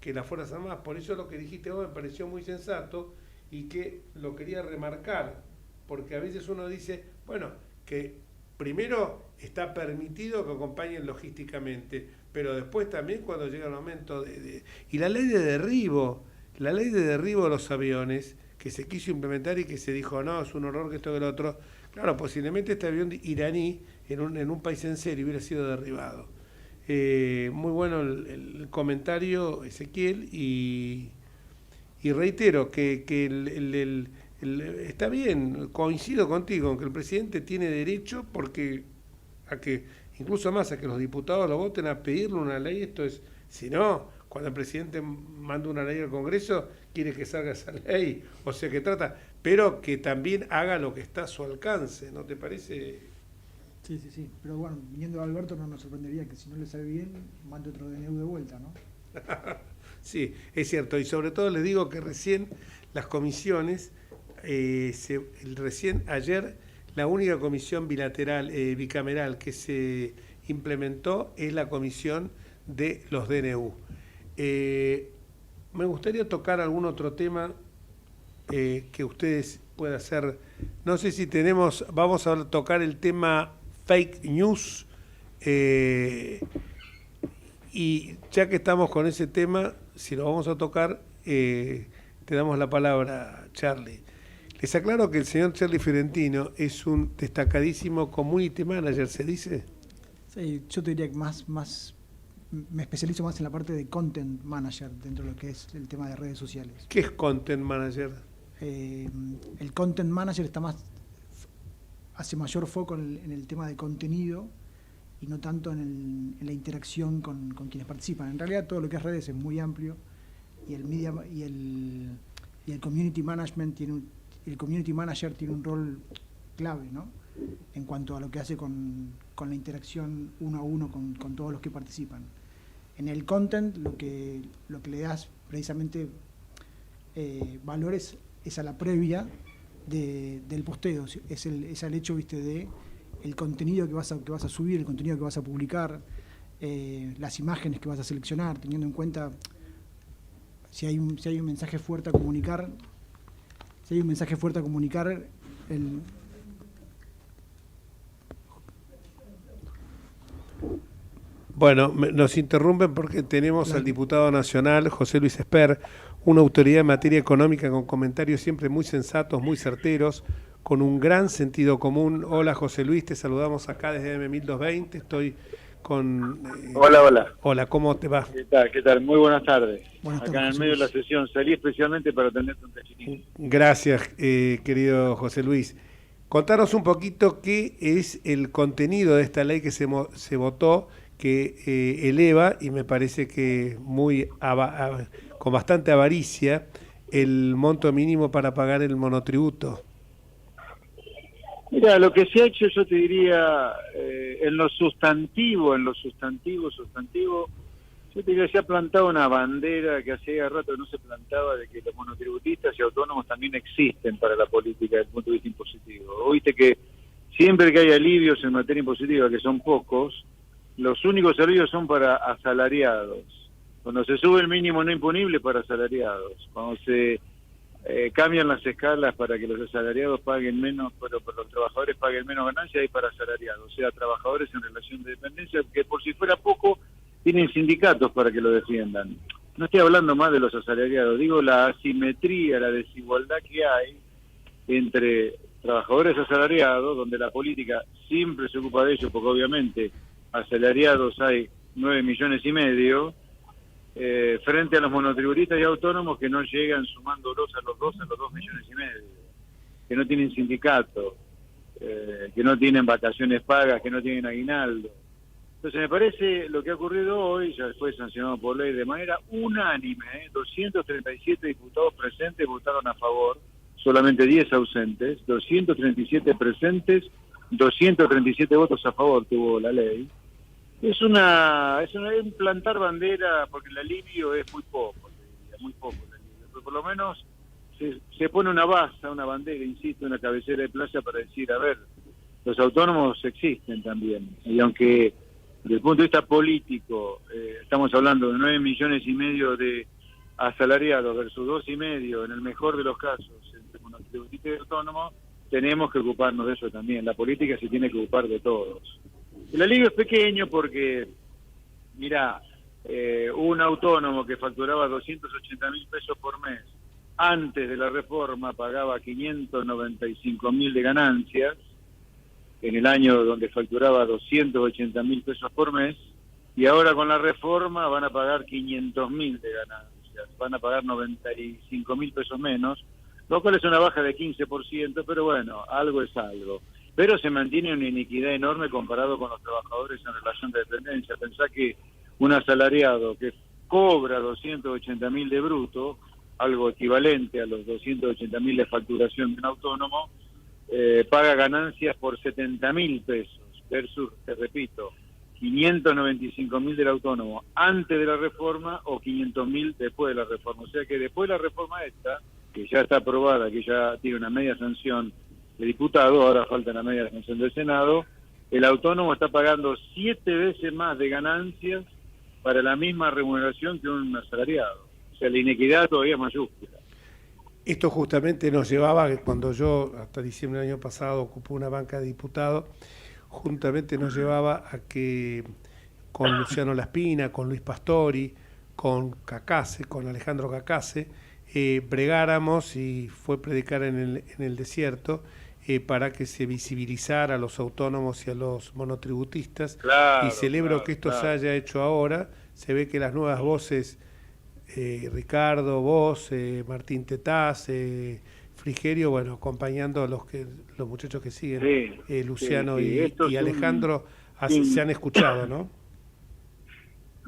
las Fuerzas Armadas. Por eso lo que dijiste vos me pareció muy sensato y que lo quería remarcar, porque a veces uno dice, bueno, que primero está permitido que acompañen logísticamente, pero después también cuando llega el momento y la ley de derribo de los aviones que se quiso implementar y que se dijo, no, es un horror que esto que el otro. Claro, posiblemente este avión iraní en un país en serio hubiera sido derribado. Muy bueno el comentario, Ezequiel, y reitero que está bien, coincido contigo en que el presidente tiene derecho a que incluso más a que los diputados lo voten, a pedirle una ley. Esto es, si no, cuando el presidente manda una ley al Congreso, quiere que salga esa ley, o sea que trata, pero que también haga lo que está a su alcance, ¿no te parece? Sí, pero bueno, viniendo de Alberto no nos sorprendería que si no le sale bien, mande otro DNU de vuelta, ¿no? Sí, es cierto, y sobre todo les digo que recién las comisiones, recién ayer la única comisión bicameral que se implementó es la comisión de los DNU. Me gustaría tocar algún otro tema que ustedes puedan hacer. No sé si vamos a tocar el tema fake news, y ya que estamos con ese tema, si lo vamos a tocar, te damos la palabra, Charlie. Les aclaro que el señor Charlie Fiorentino es un destacadísimo community manager, ¿se dice? Sí, yo te diría que más me especializo más en la parte de content manager dentro de lo que es el tema de redes sociales. ¿Qué es content manager? El content manager hace mayor foco en el tema de contenido y no tanto en la interacción con quienes participan. En realidad todo lo que es redes es muy amplio y el media y el community management el community manager tiene un rol clave, ¿no? En cuanto a lo que hace con la interacción uno a uno con todos los que participan. En el content lo que le das precisamente valores es a la previa del posteo, es al hecho, viste, de el contenido que vas a subir, el contenido que vas a publicar, las imágenes que vas a seleccionar, teniendo en cuenta si hay un mensaje fuerte a comunicar, Bueno, nos interrumpen porque tenemos al diputado nacional, José Luis Esper, una autoridad en materia económica con comentarios siempre muy sensatos, muy certeros, con un gran sentido común. Hola José Luis, te saludamos acá desde M1220, estoy con... Hola, ¿cómo te va? ¿Qué tal? Muy buenas tardes. Buenas acá tardes, en el medio de la sesión, salí especialmente para atenderte un cachinito. Gracias, querido José Luis. Contanos un poquito qué es el contenido de esta ley que se votó, que eleva, y me parece que con bastante avaricia, el monto mínimo para pagar el monotributo. Mira, lo que se ha hecho, yo te diría, en lo sustantivo, yo te diría, se ha plantado una bandera que hacía rato que no se plantaba, de que los monotributistas y autónomos también existen para la política desde el punto de vista impositivo. Viste que siempre que hay alivios en materia impositiva, que son pocos, los únicos alivios son para asalariados. Cuando se sube el mínimo no imponible, para asalariados. Cuando se cambian las escalas para que los asalariados paguen menos, pero los trabajadores paguen menos ganancias, hay para asalariados, o sea, trabajadores en relación de dependencia, que por si fuera poco, tienen sindicatos para que lo defiendan. No estoy hablando más de los asalariados, digo la asimetría, la desigualdad que hay entre trabajadores asalariados, donde la política siempre se ocupa de ellos, porque obviamente asalariados hay 9,5 millones, frente a los monotributistas y autónomos que no llegan sumándolos a los 2,5 millones, que no tienen sindicato, que no tienen vacaciones pagas, que no tienen aguinaldo. Entonces me parece lo que ha ocurrido hoy, ya fue sancionado por ley de manera unánime, 237 diputados presentes votaron a favor, solamente 10 ausentes, 237 presentes, 237 votos a favor tuvo la ley. Es un plantar bandera, porque el alivio es muy poco el alivio, pero por lo menos se pone una base, una bandera, insisto, una cabecera de playa para decir, a ver, los autónomos existen también, y aunque desde el punto de vista político estamos hablando de 9,5 millones de asalariados versus 2,5 en el mejor de los casos entre monotributistas y autónomos, tenemos que ocuparnos de eso también. La política se tiene que ocupar de todos. El alivio es pequeño porque, mira, un autónomo que facturaba 280.000 pesos por mes, antes de la reforma pagaba 595.000 de ganancias, en el año donde facturaba 280.000 pesos por mes, y ahora con la reforma van a pagar 500.000 de ganancias, van a pagar 95.000 pesos menos, lo cual es una baja de 15%, pero bueno, algo es algo. Pero se mantiene una iniquidad enorme comparado con los trabajadores en relación de dependencia. Pensá que un asalariado que cobra 280.000 de bruto, algo equivalente a los 280.000 de facturación de un autónomo, paga ganancias por 70.000 pesos, versus, te repito, 595.000 del autónomo antes de la reforma o 500.000 después de la reforma. O sea que después de la reforma esta, que ya está aprobada, que ya tiene una media sanción de diputado, ahora falta la media sanción del Senado, el autónomo está pagando 7 veces más de ganancias para la misma remuneración que un asalariado. O sea, la inequidad todavía es mayúscula. Esto justamente nos llevaba, cuando yo hasta diciembre del año pasado ocupé una banca de diputado, juntamente nos llevaba a que con Luciano Laspina, con Luis Pastori, con Cacase, con Alejandro Cacase, bregáramos, y fue predicar en el desierto, para que se visibilizara a los autónomos y a los monotributistas. Claro, y celebro que esto se haya hecho ahora. Se ve que las nuevas voces, Ricardo, vos, Martín Tetaz, Frigerio, bueno, acompañando a los muchachos que siguen, Luciano y Alejandro, se han escuchado, ¿no?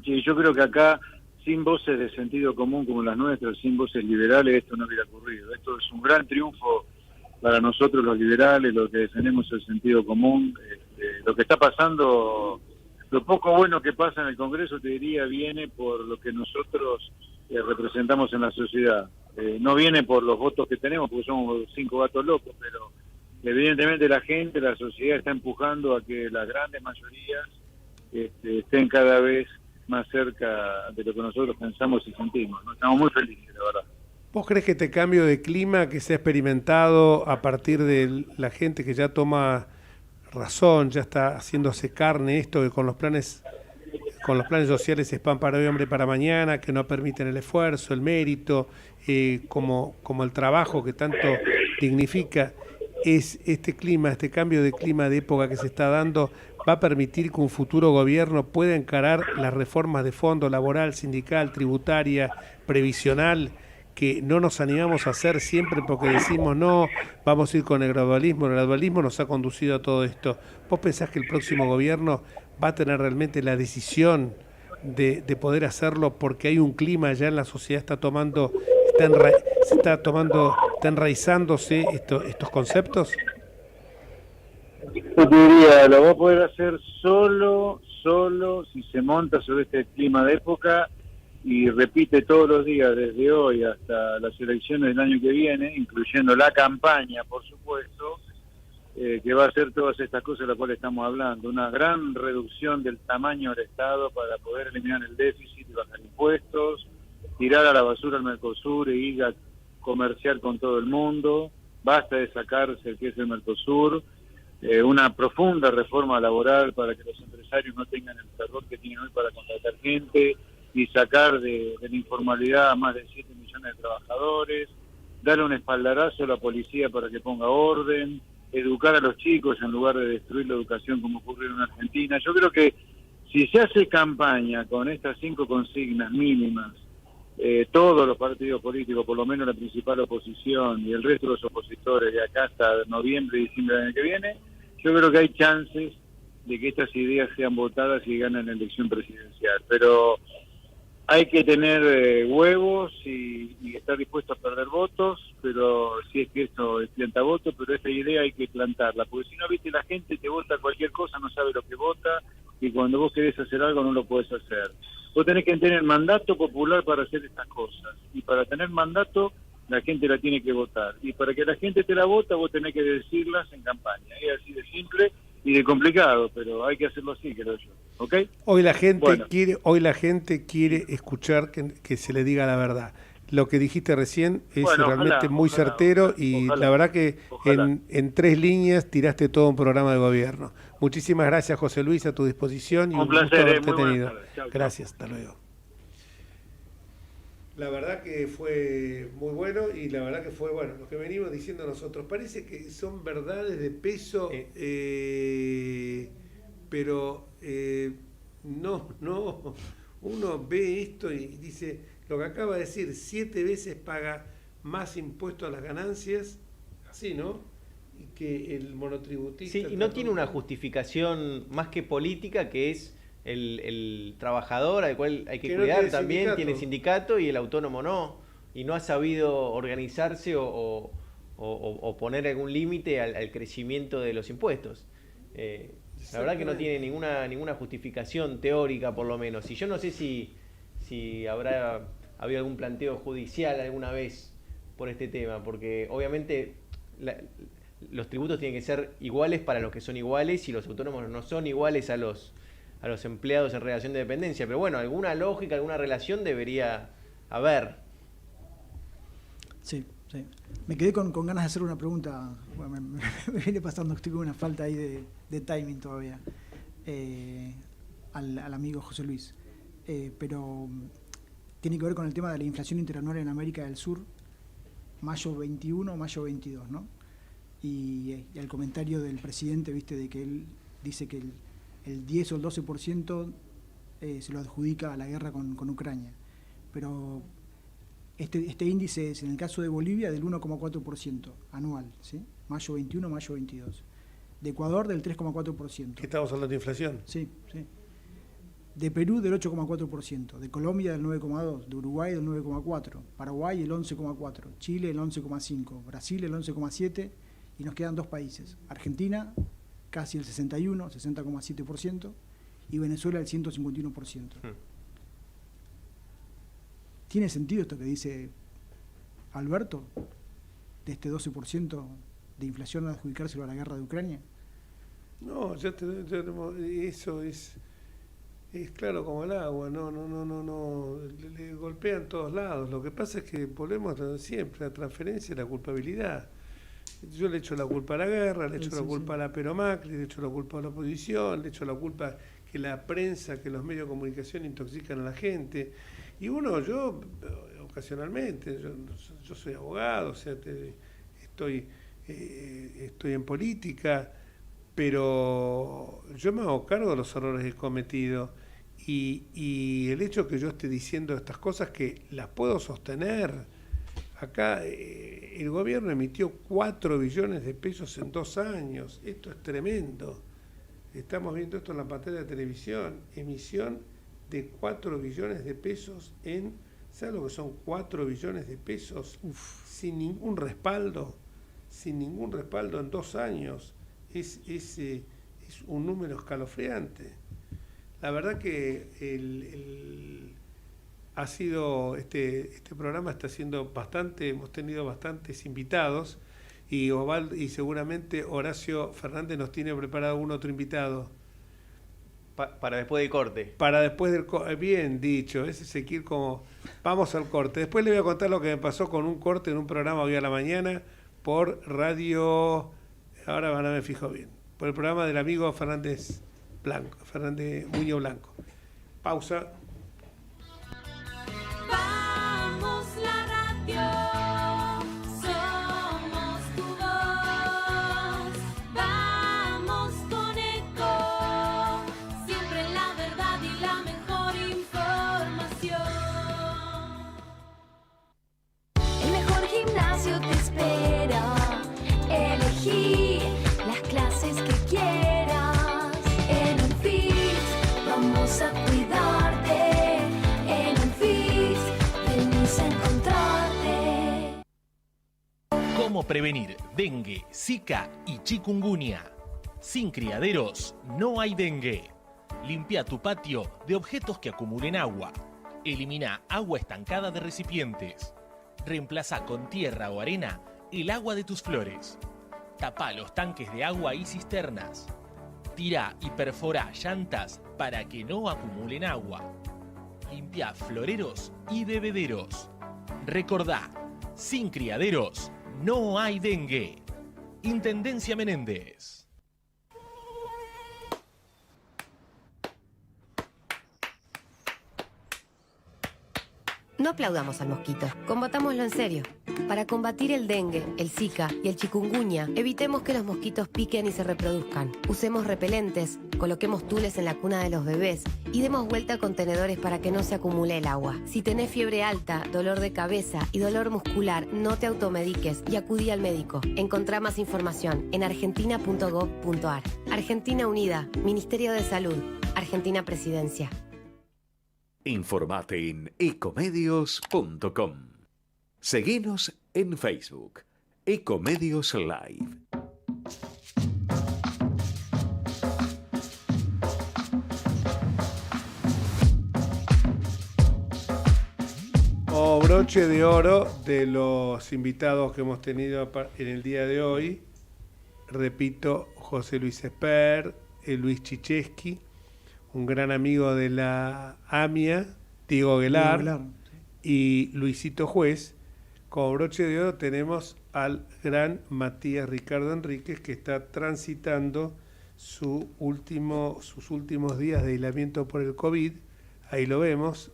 Sí, yo creo que acá, sin voces de sentido común como las nuestras, sin voces liberales, esto no hubiera ocurrido. Esto es un gran triunfo para nosotros los liberales, los que defendemos el sentido común. Lo que está pasando, lo poco bueno que pasa en el Congreso, te diría, viene por lo que nosotros representamos en la sociedad. No viene por los votos que tenemos, porque somos 5 gatos locos, pero evidentemente la gente, la sociedad está empujando a que las grandes mayorías estén cada vez más cerca de lo que nosotros pensamos y sentimos, ¿no? Estamos muy felices, la verdad. ¿Vos crees que este cambio de clima que se ha experimentado a partir de la gente que ya toma razón, ya está haciéndose carne esto, que con los planes con los planes sociales es pan para hoy, hambre para mañana, que no permiten el esfuerzo, el mérito, como el trabajo que tanto dignifica. Es este clima, este cambio de clima de época que se está dando, va a permitir que un futuro gobierno pueda encarar las reformas de fondo laboral, sindical, tributaria, previsional, que no nos animamos a hacer siempre porque decimos no, vamos a ir con el gradualismo nos ha conducido a todo esto. ¿Vos pensás que el próximo gobierno va a tener realmente la decisión de poder hacerlo porque hay un clima ya en la sociedad, está enraizándose estos conceptos? Yo te diría, lo va a poder hacer solo si se monta sobre este clima de época y repite todos los días desde hoy hasta las elecciones del año que viene, incluyendo la campaña, por supuesto, que va a hacer todas estas cosas de las cuales estamos hablando. Una gran reducción del tamaño del Estado para poder eliminar el déficit y bajar impuestos, tirar a la basura al Mercosur e ir a comerciar con todo el mundo, basta de sacarse el que es el Mercosur, una profunda reforma laboral para que los empresarios no tengan el terror que tienen hoy para contratar gente y sacar de la informalidad a más de 7 millones de trabajadores, darle un espaldarazo a la policía para que ponga orden, educar a los chicos en lugar de destruir la educación como ocurrió en Argentina. Yo creo que si se hace campaña con estas 5 consignas mínimas, todos los partidos políticos, por lo menos la principal oposición y el resto de los opositores de acá hasta noviembre y diciembre del año que viene, yo creo que hay chances de que estas ideas sean votadas y ganen la elección presidencial. Pero hay que tener huevos y estar dispuesto a perder votos, pero si es que esto es plantavoto, pero esta idea hay que plantarla, porque si no, viste, la gente te vota cualquier cosa, no sabe lo que vota, y cuando vos querés hacer algo no lo podés hacer. Vos tenés que tener mandato popular para hacer estas cosas, y para tener mandato la gente la tiene que votar, y para que la gente te la vota vos tenés que decirlas en campaña. Es así de simple y de complicado, pero hay que hacerlo así, creo yo. ¿Ok? Hoy la gente quiere escuchar que se le diga la verdad. Lo que dijiste recién es realmente muy certero y la verdad que en 3 líneas tiraste todo un programa de gobierno. Muchísimas gracias, José Luis, a tu disposición y un gusto haberte tenido. Gracias, hasta luego. La verdad que fue muy bueno y la verdad que fue bueno lo que venimos diciendo nosotros. Parece que son verdades de peso, pero no, uno ve esto y dice, lo que acaba de decir, 7 veces paga más impuestos a las ganancias, así, ¿no? Y que el monotributista... Sí, y no tiene una justificación más que política, que es el trabajador al cual hay que cuidar, no también tiene sindicato y el autónomo no, y no ha sabido organizarse o poner algún límite al crecimiento de los impuestos. La verdad que no tiene ninguna justificación teórica, por lo menos. Y yo no sé si habrá habido algún planteo judicial alguna vez por este tema, porque obviamente los tributos tienen que ser iguales para los que son iguales y los autónomos no son iguales a los empleados en relación de dependencia. Pero bueno, alguna lógica, alguna relación debería haber. Sí. Me quedé con ganas de hacer una pregunta. Bueno, me viene pasando, estoy con una falta ahí de timing todavía, al amigo José Luis. Pero tiene que ver con el tema de la inflación interanual en América del Sur, mayo 21, mayo 22, ¿no? Y el comentario del presidente, viste, de que él dice que el 10 o el 12% se lo adjudica a la guerra con Ucrania. Pero este índice es, en el caso de Bolivia, del 1,4% anual, ¿sí? Mayo 21, mayo 22. De Ecuador, del 3,4%. ¿Qué estamos hablando de inflación? Sí. De Perú, del 8,4%. De Colombia, del 9,2%. De Uruguay, del 9,4%. Paraguay, el 11,4%. Chile, el 11,5%. Brasil, el 11,7%. Y nos quedan 2 países. Argentina, casi el 61%, 60,7%. Y Venezuela, el 151%. ¿Tiene sentido esto que dice Alberto? De este 12% de inflación a adjudicárselo a la guerra de Ucrania. No, eso es claro como el agua, no, le golpean todos lados. Lo que pasa es que volvemos siempre a la transferencia y la culpabilidad. Yo le echo la culpa a la guerra, le echo la culpa a la Pero Macri, le echo la culpa a la oposición, le echo la culpa que la prensa, que los medios de comunicación intoxican a la gente. Y yo ocasionalmente, yo soy abogado, o sea, estoy en política, pero yo me hago cargo de los errores que he cometido. Y el hecho que yo esté diciendo estas cosas que las puedo sostener. Acá el gobierno emitió 4 billones de pesos en 2 años. Esto es tremendo. Estamos viendo esto en la pantalla de televisión. Emisión de 4 billones de pesos ¿sabes lo que son 4 billones de pesos? Sin ningún respaldo en 2 años. Es un número escalofriante. La verdad que ha sido este programa está siendo bastante, hemos tenido bastantes invitados y seguramente Horacio Fernández nos tiene preparado otro invitado. Para después del corte. Para después del corte, bien dicho, ese Ezequiel como, vamos al corte. Después le voy a contar lo que me pasó con un corte en un programa hoy a la mañana por radio, ahora me fijo bien, por el programa del amigo Fernández Muñoz Blanco. Pausa. Vamos la radio, somos tu voz. Vamos con Eco, siempre la verdad y la mejor información. El mejor gimnasio te espera. Elegí las clases que quieras. En Unfit vamos a cuidarte. En Unfit venimos a encontrarte. ¿Cómo prevenir dengue, zika y chikungunya? Sin criaderos no hay dengue. Limpia tu patio de objetos que acumulen agua. Elimina agua estancada de recipientes. Reemplaza con tierra o arena el agua de tus flores. Tapa los tanques de agua y cisternas. Tira y perfora llantas para que no acumulen agua. Limpia floreros y bebederos. Recordá, sin criaderos no hay dengue. Intendencia Menéndez. No aplaudamos al mosquito, combatámoslo en serio. Para combatir el dengue, el zika y el chikungunya, evitemos que los mosquitos piquen y se reproduzcan. Usemos repelentes, coloquemos tules en la cuna de los bebés y demos vuelta a contenedores para que no se acumule el agua. Si tenés fiebre alta, dolor de cabeza y dolor muscular, no te automediques y acudí al médico. Encontrá más información en argentina.gov.ar. Argentina Unida, Ministerio de Salud, Argentina Presidencia. Informate en ecomedios.com. Seguinos en Facebook, Ecomedios Live. Broche de oro de los invitados que hemos tenido en el día de hoy. Repito, José Luis Esper, Luis Chichesky, un gran amigo de la AMIA, Diego Aguilar y Luisito Juez. Como broche de oro tenemos al gran Matías Ricardo Enríquez, que está transitando sus últimos días de aislamiento por el COVID. Ahí lo vemos,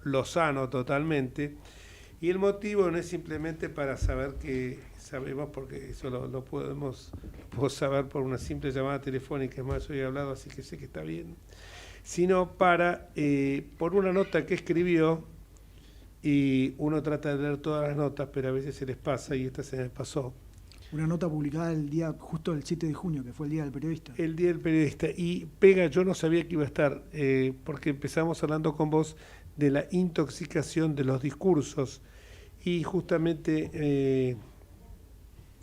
lozano totalmente. Y el motivo no es simplemente para saber que sabemos, porque eso lo puedo saber por una simple llamada telefónica, es más, hoy he hablado, así que sé que está bien, sino por una nota que escribió, y uno trata de leer todas las notas, pero a veces se les pasa, y esta se me pasó. Una nota publicada justo el 7 de junio, que fue el Día del Periodista. El Día del Periodista. Y pega, yo no sabía que iba a estar, porque empezamos hablando con vos de la intoxicación de los discursos, y justamente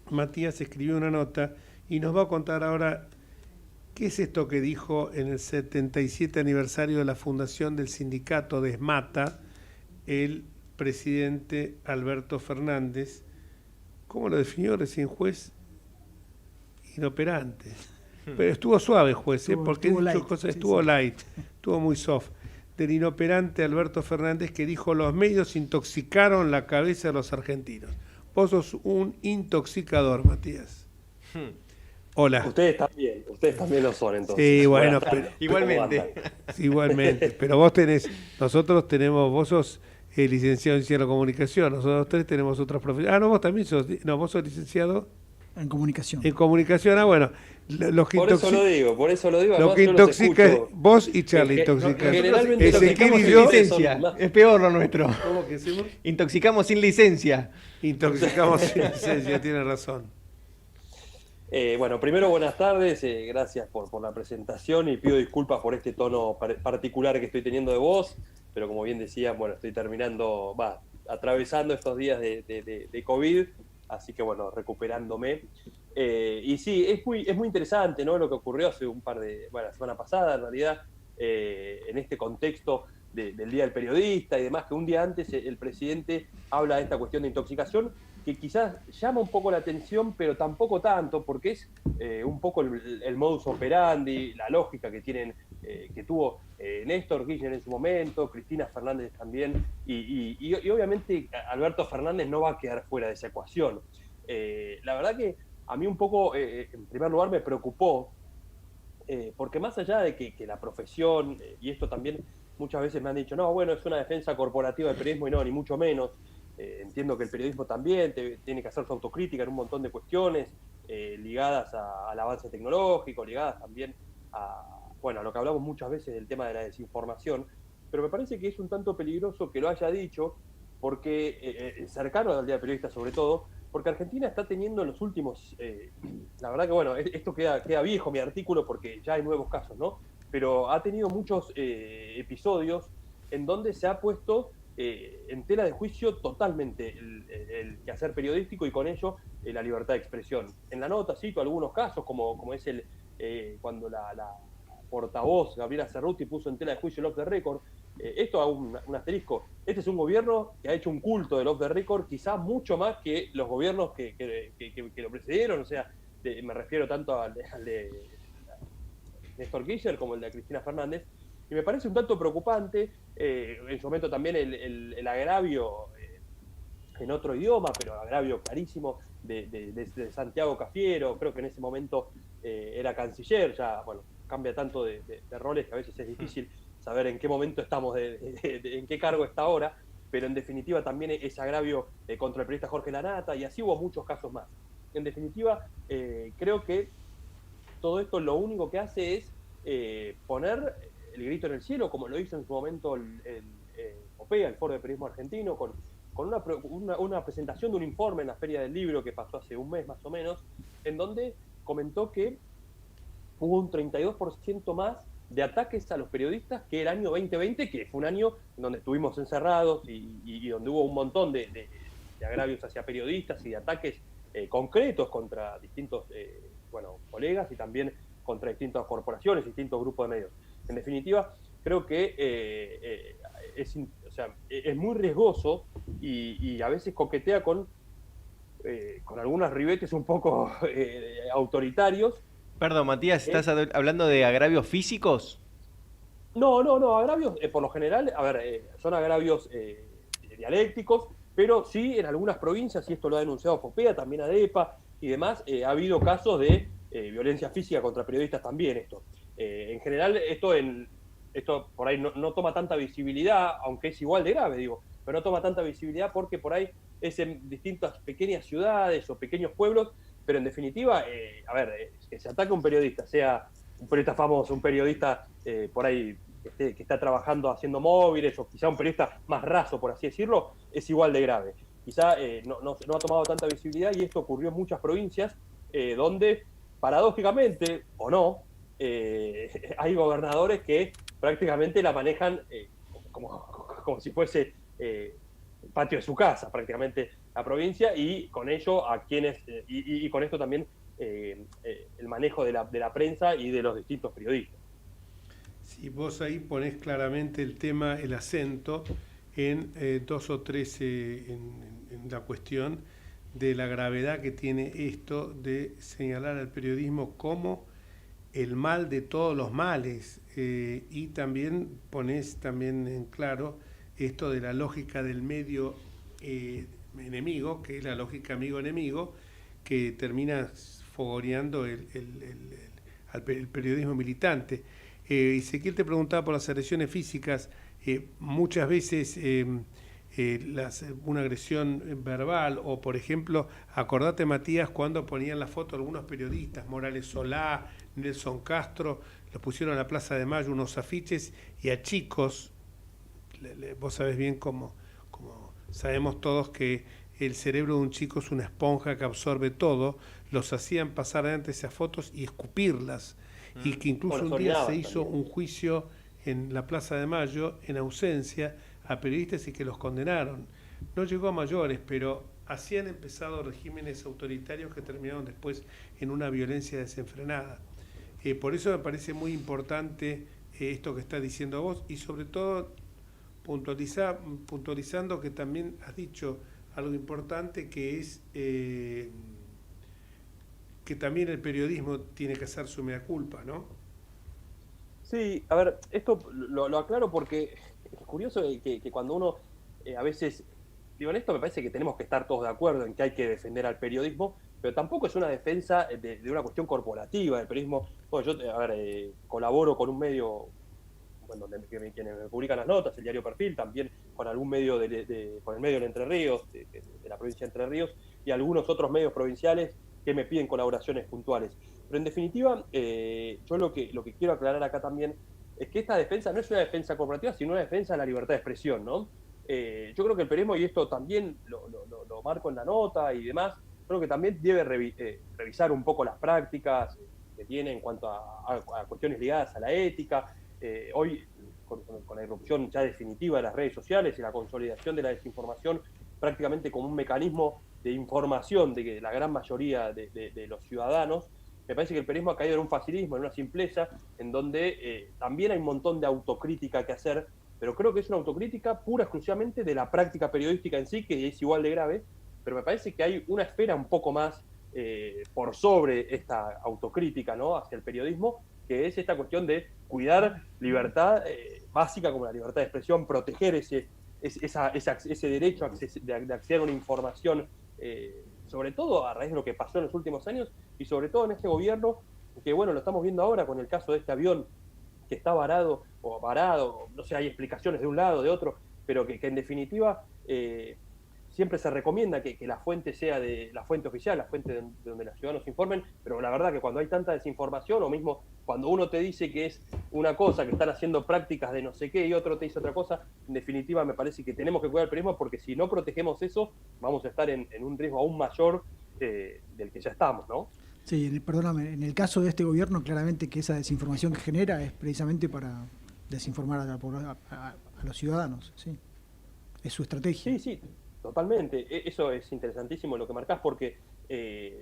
Matías escribió una nota y nos va a contar ahora qué es esto que dijo en el 77 aniversario de la fundación del sindicato de ESMATA el presidente Alberto Fernández. ¿Cómo lo definió recién, Juez? Inoperante. Pero estuvo suave, Juez, porque estuvo light, estuvo light, estuvo muy soft. Del inoperante Alberto Fernández, que dijo: los medios intoxicaron la cabeza de los argentinos. Vos sos un intoxicador, Matías. Hola. Ustedes también Ustedes también lo son, entonces. Sí, bueno, Buenas tardes. igualmente. Pero nosotros tenemos, vos sos licenciado en Ciencia de la Comunicación, nosotros tres tenemos otras profesiones. Vos también vos sos licenciado en Comunicación. En Comunicación, bueno. Los que por eso lo digo. Lo que intoxica es vos y Charlie intoxican. Generalmente intoxicamos sin licencia. Es peor lo nuestro. ¿Cómo que hacemos? Intoxicamos sin licencia. Intoxicamos sin licencia, tiene razón. Bueno, primero buenas tardes, gracias por la presentación y pido disculpas por este tono particular que estoy teniendo de voz, pero como bien decías, bueno, estoy atravesando estos días de COVID, así que bueno, recuperándome. Y sí, es muy interesante, ¿no? Lo que ocurrió hace la semana pasada, en realidad, en este contexto del Día del Periodista y demás, que un día antes el presidente habla de esta cuestión de intoxicación, que quizás llama un poco la atención, pero tampoco tanto, porque es un poco el modus operandi, la lógica que tuvo Néstor Kirchner en su momento, Cristina Fernández también, y obviamente Alberto Fernández no va a quedar fuera de esa ecuación. La verdad que a mí un poco, en primer lugar, me preocupó, porque más allá de que la profesión, y esto también muchas veces me han dicho, no, bueno, es una defensa corporativa del periodismo, y no, ni mucho menos. Entiendo que el periodismo también tiene que hacer su autocrítica en un montón de cuestiones ligadas al avance tecnológico, ligadas también a lo que hablamos muchas veces del tema de la desinformación, pero me parece que es un tanto peligroso que lo haya dicho, porque cercano al Día del Periodista sobre todo, porque Argentina está teniendo en los últimos, la verdad que bueno, esto queda viejo mi artículo porque ya hay nuevos casos, ¿no? Pero ha tenido muchos episodios en donde se ha puesto en tela de juicio totalmente el quehacer periodístico y con ello la libertad de expresión. En la nota cito algunos casos, como es cuando la portavoz Gabriela Cerruti puso en tela de juicio el off the record. Esto hago un asterisco. Este es un gobierno que ha hecho un culto del off the record, quizá mucho más que los gobiernos que lo precedieron. O sea, me refiero tanto al de Néstor Kirchner como el de Cristina Fernández. Y me parece un tanto preocupante, en su momento también el agravio en otro idioma, pero agravio clarísimo de Santiago Cafiero, creo que en ese momento era canciller, ya bueno, cambia tanto de roles que a veces es difícil saber en qué momento estamos, en qué cargo está ahora, pero en definitiva también ese agravio contra el periodista Jorge Lanata, y así hubo muchos casos más. En definitiva, creo que todo esto lo único que hace es poner el grito en el cielo, como lo hizo en su momento el OPEA, el Foro de Periodismo Argentino, con una presentación de un informe en la Feria del Libro que pasó hace un mes más o menos, en donde comentó que hubo un 32% más de ataques a los periodistas que el año 2020, que fue un año en donde estuvimos encerrados y donde hubo un montón de agravios hacia periodistas y de ataques concretos contra distintos colegas y también contra distintas corporaciones, distintos grupos de medios. En definitiva, creo que es muy riesgoso y a veces coquetea con algunos ribetes un poco autoritarios. Perdón, Matías, ¿estás hablando de agravios físicos? No, agravios, por lo general, son agravios dialécticos, pero sí en algunas provincias, y esto lo ha denunciado FOPEA, también ADEPA y demás, ha habido casos de violencia física contra periodistas también. En general, esto por ahí no toma tanta visibilidad, aunque es igual de grave, digo, pero no toma tanta visibilidad porque por ahí es en distintas pequeñas ciudades o pequeños pueblos, pero en definitiva, que se ataque a un periodista, sea un periodista famoso, un periodista por ahí que está trabajando haciendo móviles, o quizá un periodista más raso, por así decirlo, es igual de grave. Quizá no ha tomado tanta visibilidad, y esto ocurrió en muchas provincias donde, paradójicamente, o no, hay gobernadores que prácticamente la manejan como si fuese el patio de su casa, prácticamente la provincia, y con ello a quienes y con esto también el manejo de la prensa y de los distintos periodistas. Si vos ahí ponés claramente el acento en dos o tres en la cuestión de la gravedad que tiene esto de señalar al periodismo como el mal de todos los males, y también ponés en claro esto de la lógica del medio enemigo, que es la lógica amigo-enemigo, que termina fogoneando el periodismo militante. Ezequiel te preguntaba por las agresiones físicas. Muchas veces una agresión verbal, o por ejemplo, acordate, Matías, cuando ponían la foto de algunos periodistas, Morales Solá, Nelson Castro, los pusieron en la Plaza de Mayo unos afiches, y a chicos, vos sabés bien como sabemos todos que el cerebro de un chico es una esponja que absorbe todo, los hacían pasar antes esas fotos y escupirlas, y que incluso un día se hizo un juicio en la Plaza de Mayo en ausencia a periodistas y que los condenaron. No llegó a mayores, pero así han empezado regímenes autoritarios que terminaron después en una violencia desenfrenada. Por eso me parece muy importante esto que estás diciendo vos, y sobre todo puntualizando que también has dicho algo importante, que es que también el periodismo tiene que hacer su mea culpa, ¿no? Sí, a ver, esto lo aclaro porque es curioso que cuando uno a veces, digo, en esto me parece que tenemos que estar todos de acuerdo en que hay que defender al periodismo, pero tampoco es una defensa de una cuestión corporativa del periodismo. Bueno, yo, colaboro con un medio, bueno, quienes me publican las notas, el diario Perfil, también con algún medio con el medio de Entre Ríos, de la provincia de Entre Ríos, y algunos otros medios provinciales que me piden colaboraciones puntuales. Pero en definitiva, yo lo que quiero aclarar acá también es que esta defensa no es una defensa corporativa, sino una defensa de la libertad de expresión, ¿no? Yo creo que el periodismo, y esto también lo marco en la nota y demás, creo que también debe revisar un poco las prácticas que tiene en cuanto a cuestiones ligadas a la ética. Hoy, con la irrupción ya definitiva de las redes sociales y la consolidación de la desinformación prácticamente como un mecanismo de información de la gran mayoría de los ciudadanos, me parece que el periodismo ha caído en un facilismo, en una simpleza, en donde también hay un montón de autocrítica que hacer, pero creo que es una autocrítica pura exclusivamente de la práctica periodística en sí, que es igual de grave, pero me parece que hay una esfera un poco más por sobre esta autocrítica, ¿no?, hacia el periodismo, que es esta cuestión de cuidar libertad básica como la libertad de expresión, proteger ese derecho de acceder a una información, sobre todo a raíz de lo que pasó en los últimos años y sobre todo en este gobierno, que bueno, lo estamos viendo ahora con el caso de este avión que está varado, no sé, hay explicaciones de un lado, de otro, pero que en definitiva siempre se recomienda que la fuente sea de la fuente oficial, la fuente de donde los ciudadanos informen, pero la verdad que cuando hay tanta desinformación, o mismo cuando uno te dice que es una cosa, que están haciendo prácticas de no sé qué y otro te dice otra cosa, en definitiva me parece que tenemos que cuidar el periodismo, porque si no protegemos eso, vamos a estar en un riesgo aún mayor del que ya estamos, ¿no? Sí, perdóname, en el caso de este gobierno, claramente que esa desinformación que genera es precisamente para desinformar a los ciudadanos, ¿sí? Es su estrategia. Sí, totalmente. Eso es interesantísimo lo que marcás, porque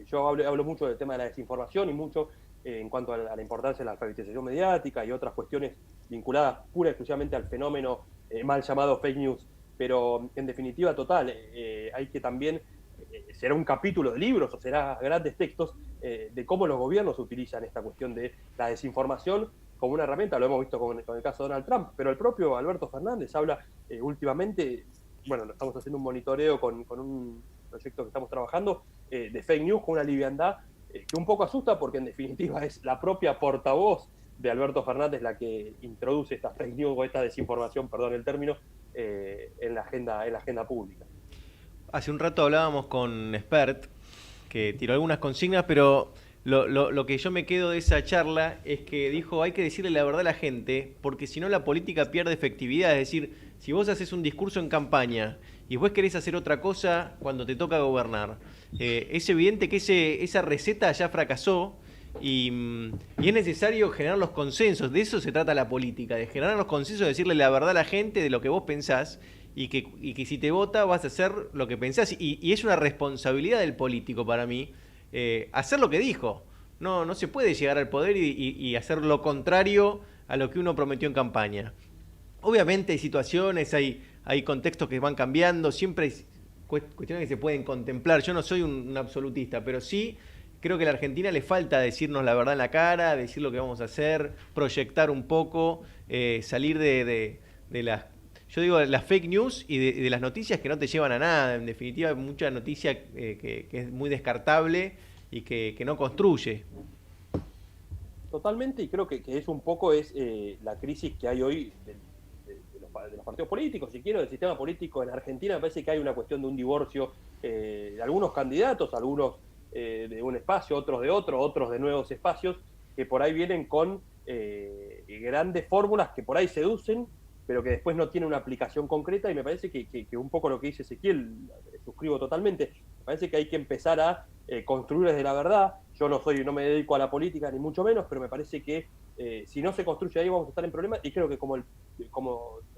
yo hablo mucho del tema de la desinformación y mucho en cuanto a la importancia de la alfabetización mediática y otras cuestiones vinculadas pura y exclusivamente al fenómeno mal llamado fake news. Pero en definitiva, total, hay que también, será un capítulo de libros o será grandes textos de cómo los gobiernos utilizan esta cuestión de la desinformación como una herramienta. Lo hemos visto con el caso de Donald Trump, pero el propio Alberto Fernández habla últimamente, bueno, estamos haciendo un monitoreo con un proyecto que estamos trabajando, de fake news con una liviandad que un poco asusta, porque en definitiva es la propia portavoz de Alberto Fernández la que introduce esta fake news o esta desinformación, perdón el término, en la agenda pública. Hace un rato hablábamos con Spert, que tiró algunas consignas, pero lo que yo me quedo de esa charla es que dijo, hay que decirle la verdad a la gente, porque si no la política pierde efectividad. Es decir, si vos haces un discurso en campaña y vos querés hacer otra cosa cuando te toca gobernar, es evidente que esa receta ya fracasó y es necesario generar los consensos. De eso se trata la política, de generar los consensos, de decirle la verdad a la gente de lo que vos pensás y que si te vota vas a hacer lo que pensás. Y es una responsabilidad del político para mí hacer lo que dijo. No se puede llegar al poder y hacer lo contrario a lo que uno prometió en campaña. Obviamente hay situaciones, hay contextos que van cambiando, siempre hay cuestiones que se pueden contemplar. Yo no soy un absolutista, pero sí creo que a la Argentina le falta decirnos la verdad en la cara, decir lo que vamos a hacer, proyectar un poco, salir de las, yo digo, las fake news y de las noticias que no te llevan a nada. En definitiva, hay mucha noticia que es muy descartable y que no construye. totalmente, y creo que es un poco la crisis que hay hoy de los partidos políticos, si quiero, del sistema político en Argentina. Me parece que hay una cuestión de un divorcio de algunos candidatos, algunos de un espacio, otros de otro, otros de nuevos espacios, que por ahí vienen con grandes fórmulas que por ahí seducen, pero que después no tienen una aplicación concreta, y me parece que un poco lo que dice Ezequiel, suscribo totalmente. Me parece que hay que empezar a construir desde la verdad. Yo no me dedico a la política, ni mucho menos, pero me parece que si no se construye ahí vamos a estar en problemas, y creo que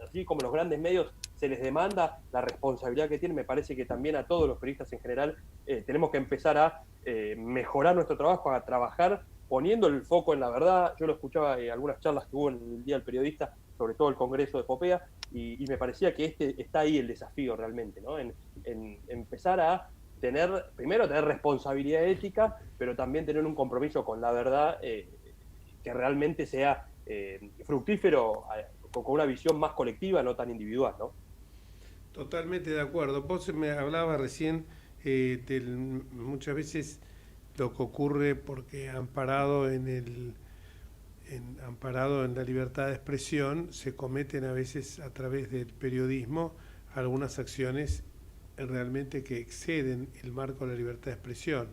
así como los grandes medios se les demanda la responsabilidad que tienen, me parece que también a todos los periodistas en general tenemos que empezar a mejorar nuestro trabajo, a trabajar poniendo el foco en la verdad. Yo lo escuchaba en algunas charlas que hubo en el Día del Periodista, sobre todo el Congreso de Popea, y me parecía que está ahí el desafío realmente, ¿no? En empezar a primero tener responsabilidad ética, pero también tener un compromiso con la verdad que realmente sea fructífero, con una visión más colectiva, no tan individual, ¿no? Totalmente de acuerdo. Vos me hablabas recién muchas veces lo que ocurre porque amparado en la libertad de expresión se cometen a veces a través del periodismo algunas acciones realmente que exceden el marco de la libertad de expresión.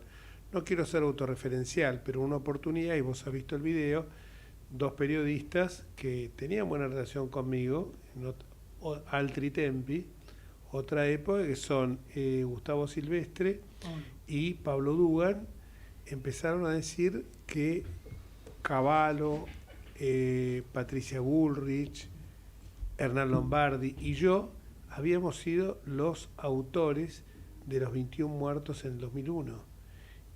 No quiero ser autorreferencial, pero una oportunidad, y vos has visto el video, 2 periodistas que tenían buena relación conmigo, altri tempi, otra época, que son Gustavo Silvestre y Pablo Dugan, empezaron a decir que Cavallo, Patricia Bullrich, Hernán Lombardi y yo habíamos sido los autores de los 21 muertos en el 2001.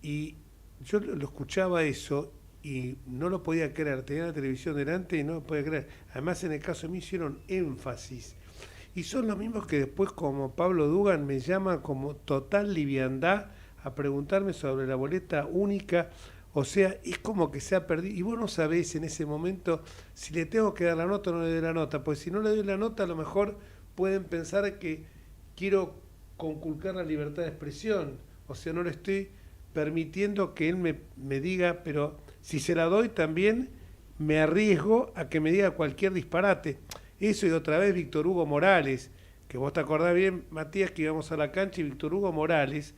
Y yo lo escuchaba eso y no lo podía creer. Tenía la televisión delante y no lo podía creer. Además, en el caso de mí hicieron énfasis. Y son los mismos que después, como Pablo Dugan, me llama como total liviandad a preguntarme sobre la boleta única. O sea, es como que se ha perdido. Y vos no sabés en ese momento si le tengo que dar la nota o no le doy la nota. Porque si no le doy la nota, a lo mejor pueden pensar que quiero conculcar la libertad de expresión. O sea, no le estoy permitiendo que él me diga, pero si se la doy también me arriesgo a que me diga cualquier disparate. Eso, y otra vez Víctor Hugo Morales, que vos te acordás bien, Matías, que íbamos a la cancha y Víctor Hugo Morales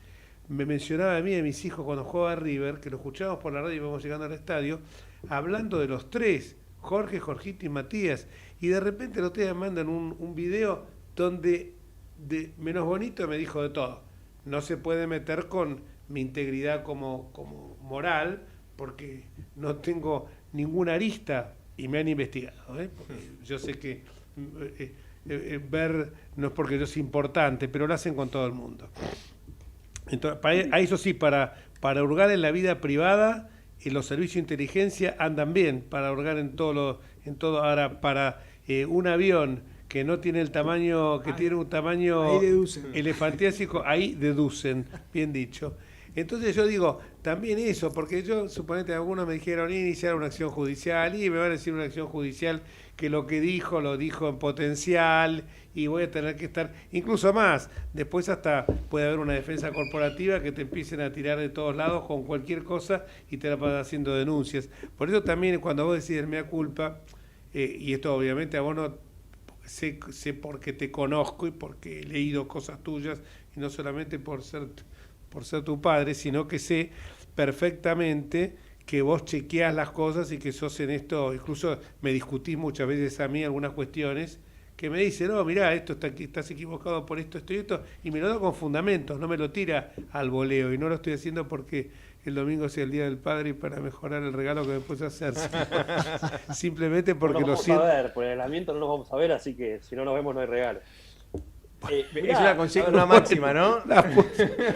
me mencionaba a mí y a mis hijos cuando jugaba a River, que lo escuchábamos por la radio y íbamos llegando al estadio, hablando de los 3, Jorge, Jorgito y Matías, y de repente los 3 me mandan un video donde de menos bonito me dijo de todo. No se puede meter con mi integridad como moral, porque no tengo ninguna arista, y me han investigado, porque yo sé que ver no es porque yo sea importante, pero lo hacen con todo el mundo. Entonces, eso sí, para hurgar en la vida privada, los servicios de inteligencia andan bien para hurgar en todo. Ahora, para un avión que no tiene el tamaño, que tiene un tamaño elefantiásico, ahí deducen, bien dicho. Entonces yo digo, también eso, porque yo, suponete, algunos me dijeron iniciar una acción judicial, y me van a decir una acción judicial que lo dijo en potencial, y voy a tener que estar, incluso más, después hasta puede haber una defensa corporativa que te empiecen a tirar de todos lados con cualquier cosa y te la van haciendo denuncias. Por eso también cuando vos decís mea culpa, y esto obviamente a vos no sé porque te conozco y porque he leído cosas tuyas, y no solamente por ser tu padre, sino que sé perfectamente que vos chequeás las cosas y que sos en esto. Incluso me discutís muchas veces a mí algunas cuestiones que me dicen, no, mirá, estás equivocado por esto y esto, y me lo da con fundamentos, no me lo tira al voleo, y no lo estoy haciendo porque el domingo sea el Día del Padre y para mejorar el regalo que me puedes hacer, simplemente porque lo siento. No nos vamos a ver, por el aislamiento no nos vamos a ver, así que si no nos vemos no hay regalo. Es una máxima, ¿no?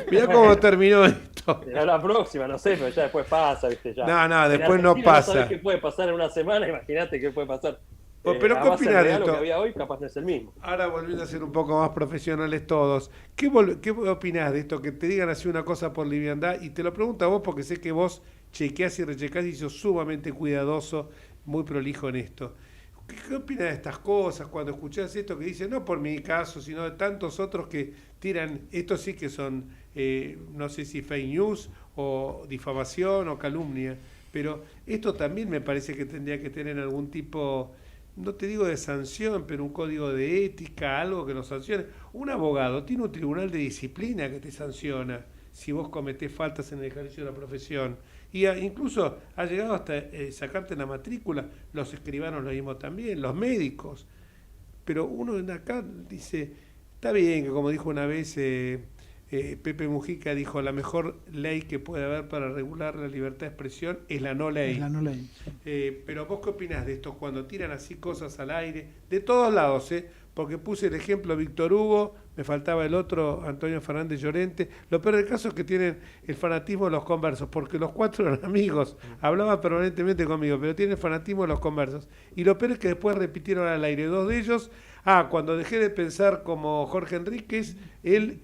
Mirá cómo terminó esto. La próxima, no sé, pero ya después pasa, ¿viste? Ya. No, después no pasa. No sabés qué puede pasar en una semana, imagínate qué puede pasar. Pero ¿qué opinás de esto? Que había hoy capaz no es el mismo. Ahora volviendo a ser un poco más profesionales todos, ¿qué opinás de esto? Que te digan así una cosa por liviandad, y te lo pregunto a vos porque sé que vos chequeás y rechecás y sos sumamente cuidadoso, muy prolijo en esto. ¿Qué opinas de estas cosas cuando escuchás esto que dicen, no por mi caso, sino de tantos otros que tiran, estos sí que son, no sé si fake news o difamación o calumnia, Pero esto también me parece que tendría que tener algún tipo, no te digo de sanción, pero un código de ética, algo que nos sancione. Un abogado tiene un tribunal de disciplina que te sanciona si vos cometés faltas en el ejercicio de la profesión. Y incluso ha llegado hasta sacarte la matrícula, los escribanos lo mismo también, los médicos. Pero uno de acá dice, está bien que como dijo una vez Pepe Mujica, dijo, la mejor ley que puede haber para regular la libertad de expresión es la no ley. Es la no ley. Pero vos qué opinás de esto cuando tiran así cosas al aire, de todos lados, porque puse el ejemplo Víctor Hugo, me faltaba el otro, Antonio Fernández Llorente. Lo peor del caso es que tienen el fanatismo de los conversos, porque los cuatro eran amigos, hablaban permanentemente conmigo, pero tienen el fanatismo de los conversos. Y lo peor es que después repitieron al aire dos de ellos. Cuando dejé de pensar como Jorge Enríquez, él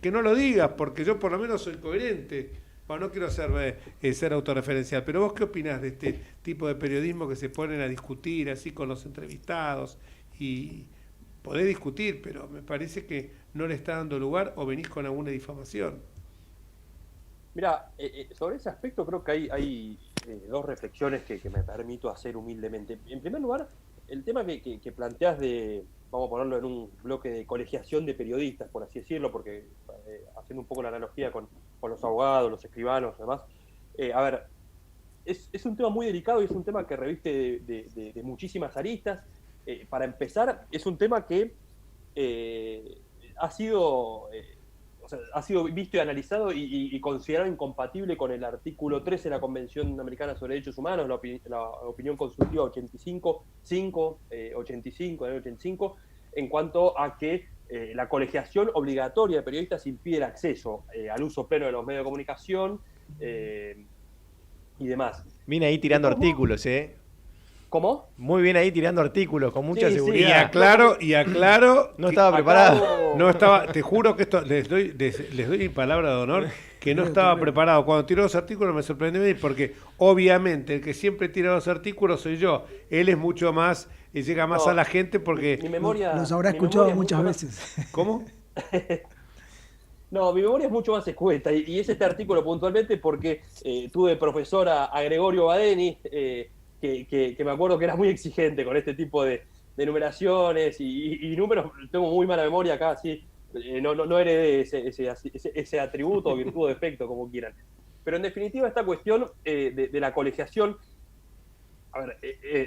que no lo digas, porque yo por lo menos soy coherente. Bueno, no quiero ser autorreferencial, pero vos qué opinás de este tipo de periodismo que se ponen a discutir así con los entrevistados? Y podés discutir, pero me parece que no le está dando lugar o venís con alguna difamación. Mira, sobre ese aspecto creo que hay dos reflexiones que me permito hacer humildemente. En primer lugar, el tema que planteás de, vamos a ponerlo en un bloque de colegiación de periodistas, por así decirlo, porque haciendo un poco la analogía con los abogados, los escribanos, además, a ver, es un tema muy delicado y es un tema que reviste de muchísimas aristas. Para empezar, es un tema que ha sido visto y analizado y considerado incompatible con el artículo 13 de la Convención Americana sobre Derechos Humanos, la opinión consultiva 85, en cuanto a que la colegiación obligatoria de periodistas impide el acceso al uso pleno de los medios de comunicación y demás. Vine ahí tirando artículos, ¿Cómo? Muy bien ahí tirando artículos, con mucha seguridad. Y aclaro. No estaba preparado. No estaba, te juro que esto, les doy mi palabra de honor, que no estaba preparado. Cuando tiró los artículos me sorprendió porque obviamente el que siempre tira los artículos soy yo. Él es mucho más, llega más a la gente porque... Mi memoria, los habrá escuchado muchas veces. ¿Cómo? No, mi memoria es mucho más escueta y es este artículo puntualmente porque tuve profesora a Gregorio Badeni, que me acuerdo que era muy exigente con este tipo de numeraciones y números. Tengo muy mala memoria acá, sí, no heredé ese atributo, virtud o defecto, como quieran. Pero en definitiva esta cuestión de la colegiación, a ver,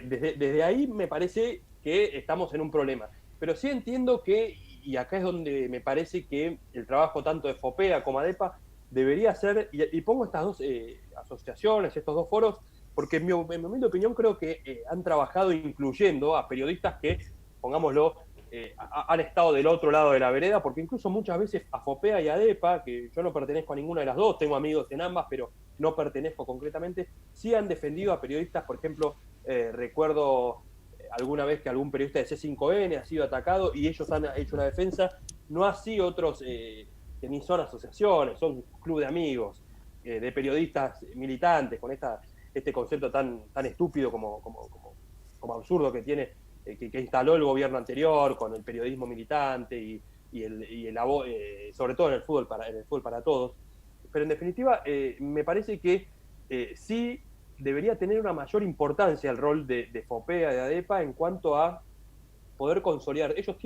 desde ahí me parece que estamos en un problema. Pero sí entiendo que, y acá es donde me parece que el trabajo tanto de FOPEA como ADEPA debería ser, y pongo estas dos asociaciones, estos dos foros, porque en mi humilde opinión creo que han trabajado incluyendo a periodistas que, pongámoslo, han estado del otro lado de la vereda, porque incluso muchas veces a FOPEA y a ADEPA, que yo no pertenezco a ninguna de las dos, tengo amigos en ambas, pero no pertenezco concretamente, sí han defendido a periodistas. Por ejemplo, recuerdo alguna vez que algún periodista de C5N ha sido atacado y ellos han hecho una defensa, no así otros que ni son asociaciones, son club de amigos, de periodistas militantes, con este concepto tan estúpido como absurdo que tiene, que instaló el gobierno anterior con el periodismo militante sobre todo en el fútbol para todos. Pero en definitiva, me parece que sí debería tener una mayor importancia el rol de FOPEA, de ADEPA, en cuanto a poder consolidar. Ellos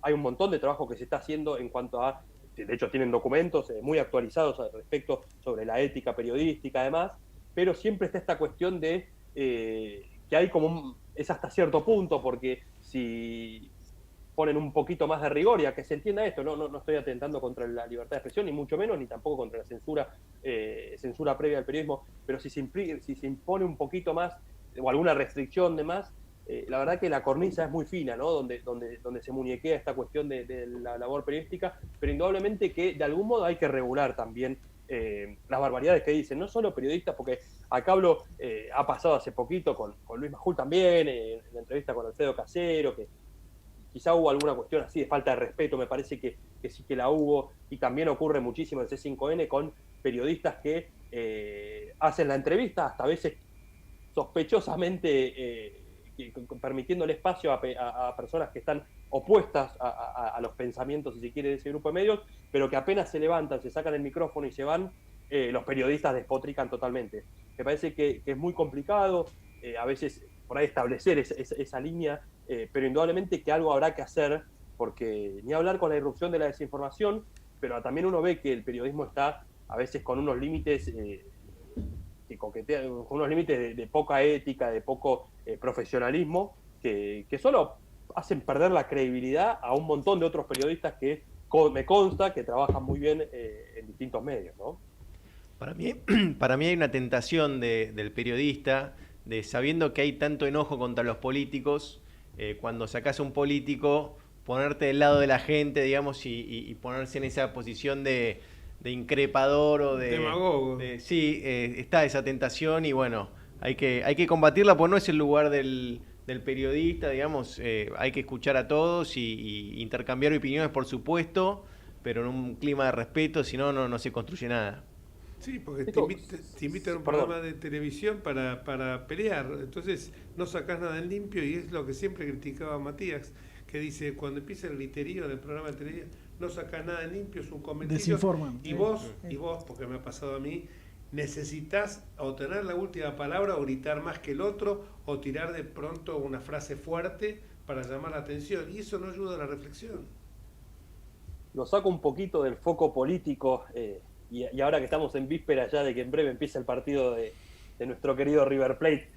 hay un montón de trabajo que se está haciendo en cuanto a, de hecho tienen documentos muy actualizados al respecto sobre la ética periodística además, pero siempre está esta cuestión de que hay es hasta cierto punto, porque si ponen un poquito más de rigor, y a que se entienda esto, no estoy atentando contra la libertad de expresión, ni mucho menos, ni tampoco contra la censura previa al periodismo, pero si se impone un poquito más, o alguna restricción de más, la verdad que la cornisa es muy fina, ¿no? Donde se muñequea esta cuestión de la labor periodística, pero indudablemente que de algún modo hay que regular también las barbaridades que dicen, no solo periodistas, porque acá ha pasado hace poquito con Luis Majul también, en la entrevista con Alfredo Casero, que quizá hubo alguna cuestión así de falta de respeto, me parece que sí que la hubo, y también ocurre muchísimo en C5N con periodistas que hacen la entrevista, hasta a veces sospechosamente permitiendo el espacio a personas que están opuestas a los pensamientos, si se quiere, de ese grupo de medios, pero que apenas se levantan, se sacan el micrófono y se van, los periodistas despotrican totalmente. Me parece que es muy complicado a veces por ahí establecer esa línea, pero indudablemente que algo habrá que hacer, porque ni hablar con la irrupción de la desinformación, pero también uno ve que el periodismo está a veces con unos límites que coquetean, con unos límites de poca ética, de poco profesionalismo, que solo hacen perder la credibilidad a un montón de otros periodistas que me consta que trabajan muy bien en distintos medios, ¿no? Para mí hay una tentación del periodista, de sabiendo que hay tanto enojo contra los políticos, cuando sacás a un político, ponerte del lado de la gente, digamos, y ponerse en esa posición de increpador o de... Demagogo. Sí, está esa tentación y bueno, hay que combatirla, porque no es el lugar del periodista, digamos, hay que escuchar a todos y intercambiar opiniones, por supuesto, pero en un clima de respeto, si no, no se construye nada. Sí, porque te invitan a un programa de televisión para pelear, entonces no sacás nada en limpio, y es lo que siempre criticaba Matías, que dice, cuando empieza el griterío del programa de televisión, no sacás nada en limpio, es un comentario. Desinforman. Y vos, porque me ha pasado a mí, necesitas o tener la última palabra, o gritar más que el otro, o tirar de pronto una frase fuerte para llamar la atención, y eso no ayuda a la reflexión. Lo saco un poquito del foco político, y ahora que estamos en víspera ya de que en breve empieza el partido de nuestro querido River Plate,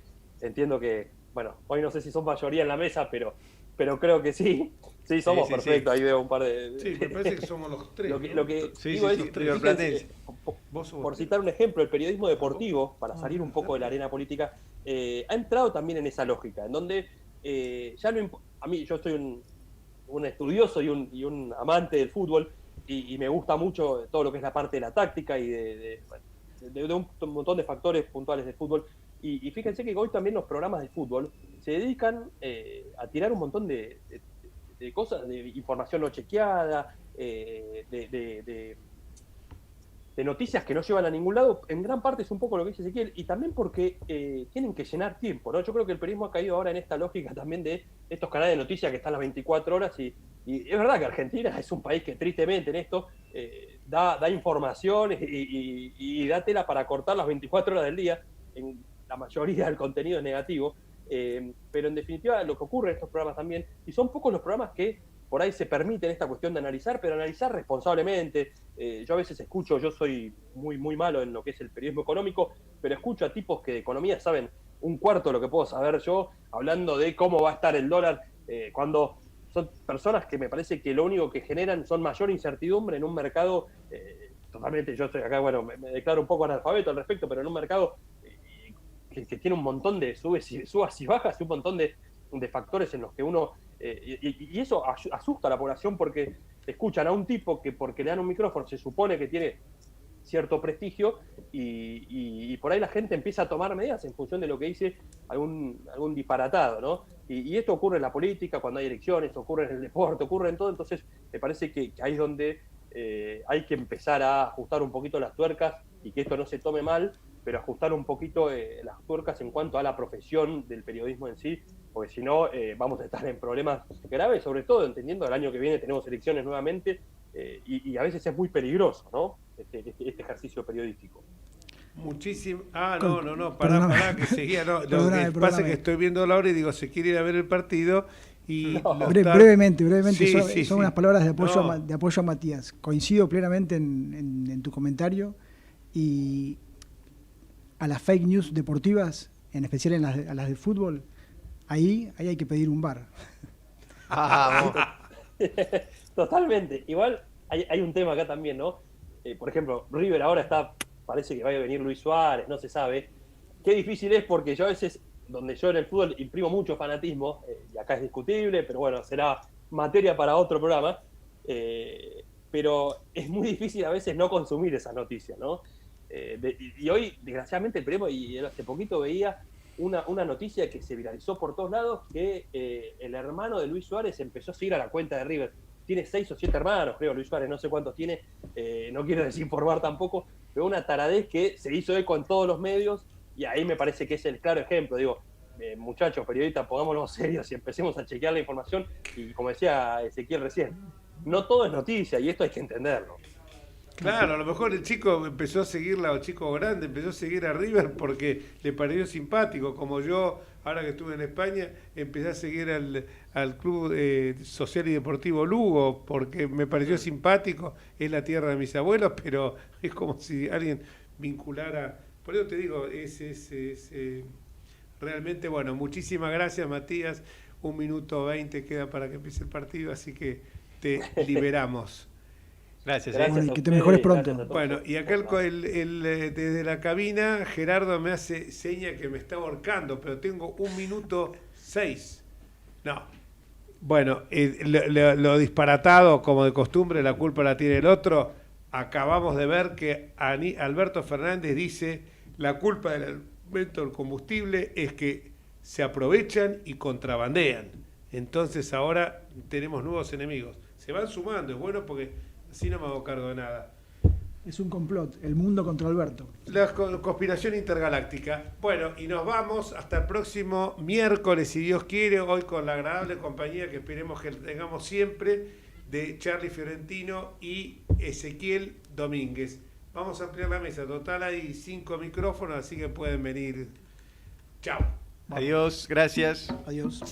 entiendo que, bueno, hoy no sé si son mayoría en la mesa, pero creo que sí. Sí, somos perfectos, ahí veo un par de... Sí, me parece que somos los tres. Lo que digo es, fíjense, por citar un ejemplo, el periodismo deportivo, para salir un poco de la arena política, ha entrado también en esa lógica, en donde a mí, yo soy un estudioso y un amante del fútbol, y me gusta mucho todo lo que es la parte de la táctica y de un montón de factores puntuales del fútbol. Y fíjense que hoy también los programas de fútbol se dedican a tirar un montón de cosas, de información no chequeada, de noticias que no llevan a ningún lado. En gran parte es un poco lo que dice Ezequiel, y también porque tienen que llenar tiempo, ¿no? Yo creo que el periodismo ha caído ahora en esta lógica también de estos canales de noticias que están las 24 horas, y es verdad que Argentina es un país que tristemente en esto da información y da tela para cortar las 24 horas del día. En la mayoría del contenido es negativo, pero en definitiva lo que ocurre en estos programas también, y son pocos los programas que por ahí se permiten esta cuestión de analizar, pero analizar responsablemente. Yo a veces escucho, yo soy muy malo en lo que es el periodismo económico, pero escucho a tipos que de economía saben un cuarto de lo que puedo saber yo, hablando de cómo va a estar el dólar, cuando son personas que me parece que lo único que generan son mayor incertidumbre en un mercado, totalmente, yo estoy acá, bueno, me declaro un poco analfabeto al respecto, pero en un mercado que tiene un montón de subas y bajas, y un montón de factores en los que uno... y eso asusta a la población, porque escuchan a un tipo que porque le dan un micrófono se supone que tiene cierto prestigio, y por ahí la gente empieza a tomar medidas en función de lo que dice algún disparatado, ¿no? Y esto ocurre en la política, cuando hay elecciones, ocurre en el deporte, ocurre en todo. Entonces me parece que ahí es donde hay que empezar a ajustar un poquito las tuercas, y que esto no se tome mal, pero ajustar un poquito las tuercas en cuanto a la profesión del periodismo en sí, porque si no vamos a estar en problemas graves, sobre todo entendiendo el año que viene tenemos elecciones nuevamente, y a veces es muy peligroso, ¿no? Este ejercicio periodístico. Muchísimo. Pará, que seguía. No, lo que pasa es que estoy viendo a Laura y digo, se quiere ir a ver el partido. Y brevemente, sí, son unas palabras de apoyo a Matías. Coincido plenamente en tu comentario, y a las fake news deportivas, en especial a las de fútbol, ahí hay que pedir un VAR. Totalmente. Igual hay un tema acá también, ¿no? Por ejemplo, River ahora parece que va a venir Luis Suárez, no se sabe. Qué difícil es, porque yo a veces, donde yo en el fútbol imprimo mucho fanatismo, y acá es discutible, pero bueno, será materia para otro programa, pero es muy difícil a veces no consumir esas noticias, ¿no? Y hoy, desgraciadamente, el periodismo, y hace poquito veía una noticia que se viralizó por todos lados, que el hermano de Luis Suárez empezó a seguir a la cuenta de River. Tiene 6 o 7 hermanos, creo, Luis Suárez, no sé cuántos tiene, no quiero desinformar tampoco, pero una taradez que se hizo eco en todos los medios, y ahí me parece que es el claro ejemplo. Digo, muchachos, periodistas, pongámonos serios y empecemos a chequear la información, y como decía Ezequiel recién, no todo es noticia, y esto hay que entenderlo. Claro, a lo mejor el chico empezó a seguirla, o el chico grande empezó a seguir a River porque le pareció simpático, como yo, ahora que estuve en España, empecé a seguir al Club Social y Deportivo Lugo porque me pareció simpático, es la tierra de mis abuelos, pero es como si alguien vinculara, por eso te digo, realmente, bueno, muchísimas gracias, Matías, 1 minuto 20 queda para que empiece el partido, así que te liberamos. Gracias. Bueno, y que te mejores pronto. Bueno, y acá desde la cabina, Gerardo me hace seña que me está ahorcando, pero tengo 1 minuto 6. No. Bueno, lo disparatado, como de costumbre, la culpa la tiene el otro. Acabamos de ver que Alberto Fernández dice, la culpa del aumento del combustible es que se aprovechan y contrabandean. Entonces ahora tenemos nuevos enemigos. Se van sumando, es bueno porque así no me hago cargo de nada. Es un complot, el mundo contra Alberto. La conspiración intergaláctica. Bueno, y nos vamos hasta el próximo miércoles, si Dios quiere, hoy con la agradable compañía que esperemos que tengamos siempre de Charlie Fiorentino y Ezequiel Domínguez. Vamos a ampliar la mesa. Total hay 5 micrófonos, así que pueden venir. Chao. Adiós, gracias. Adiós.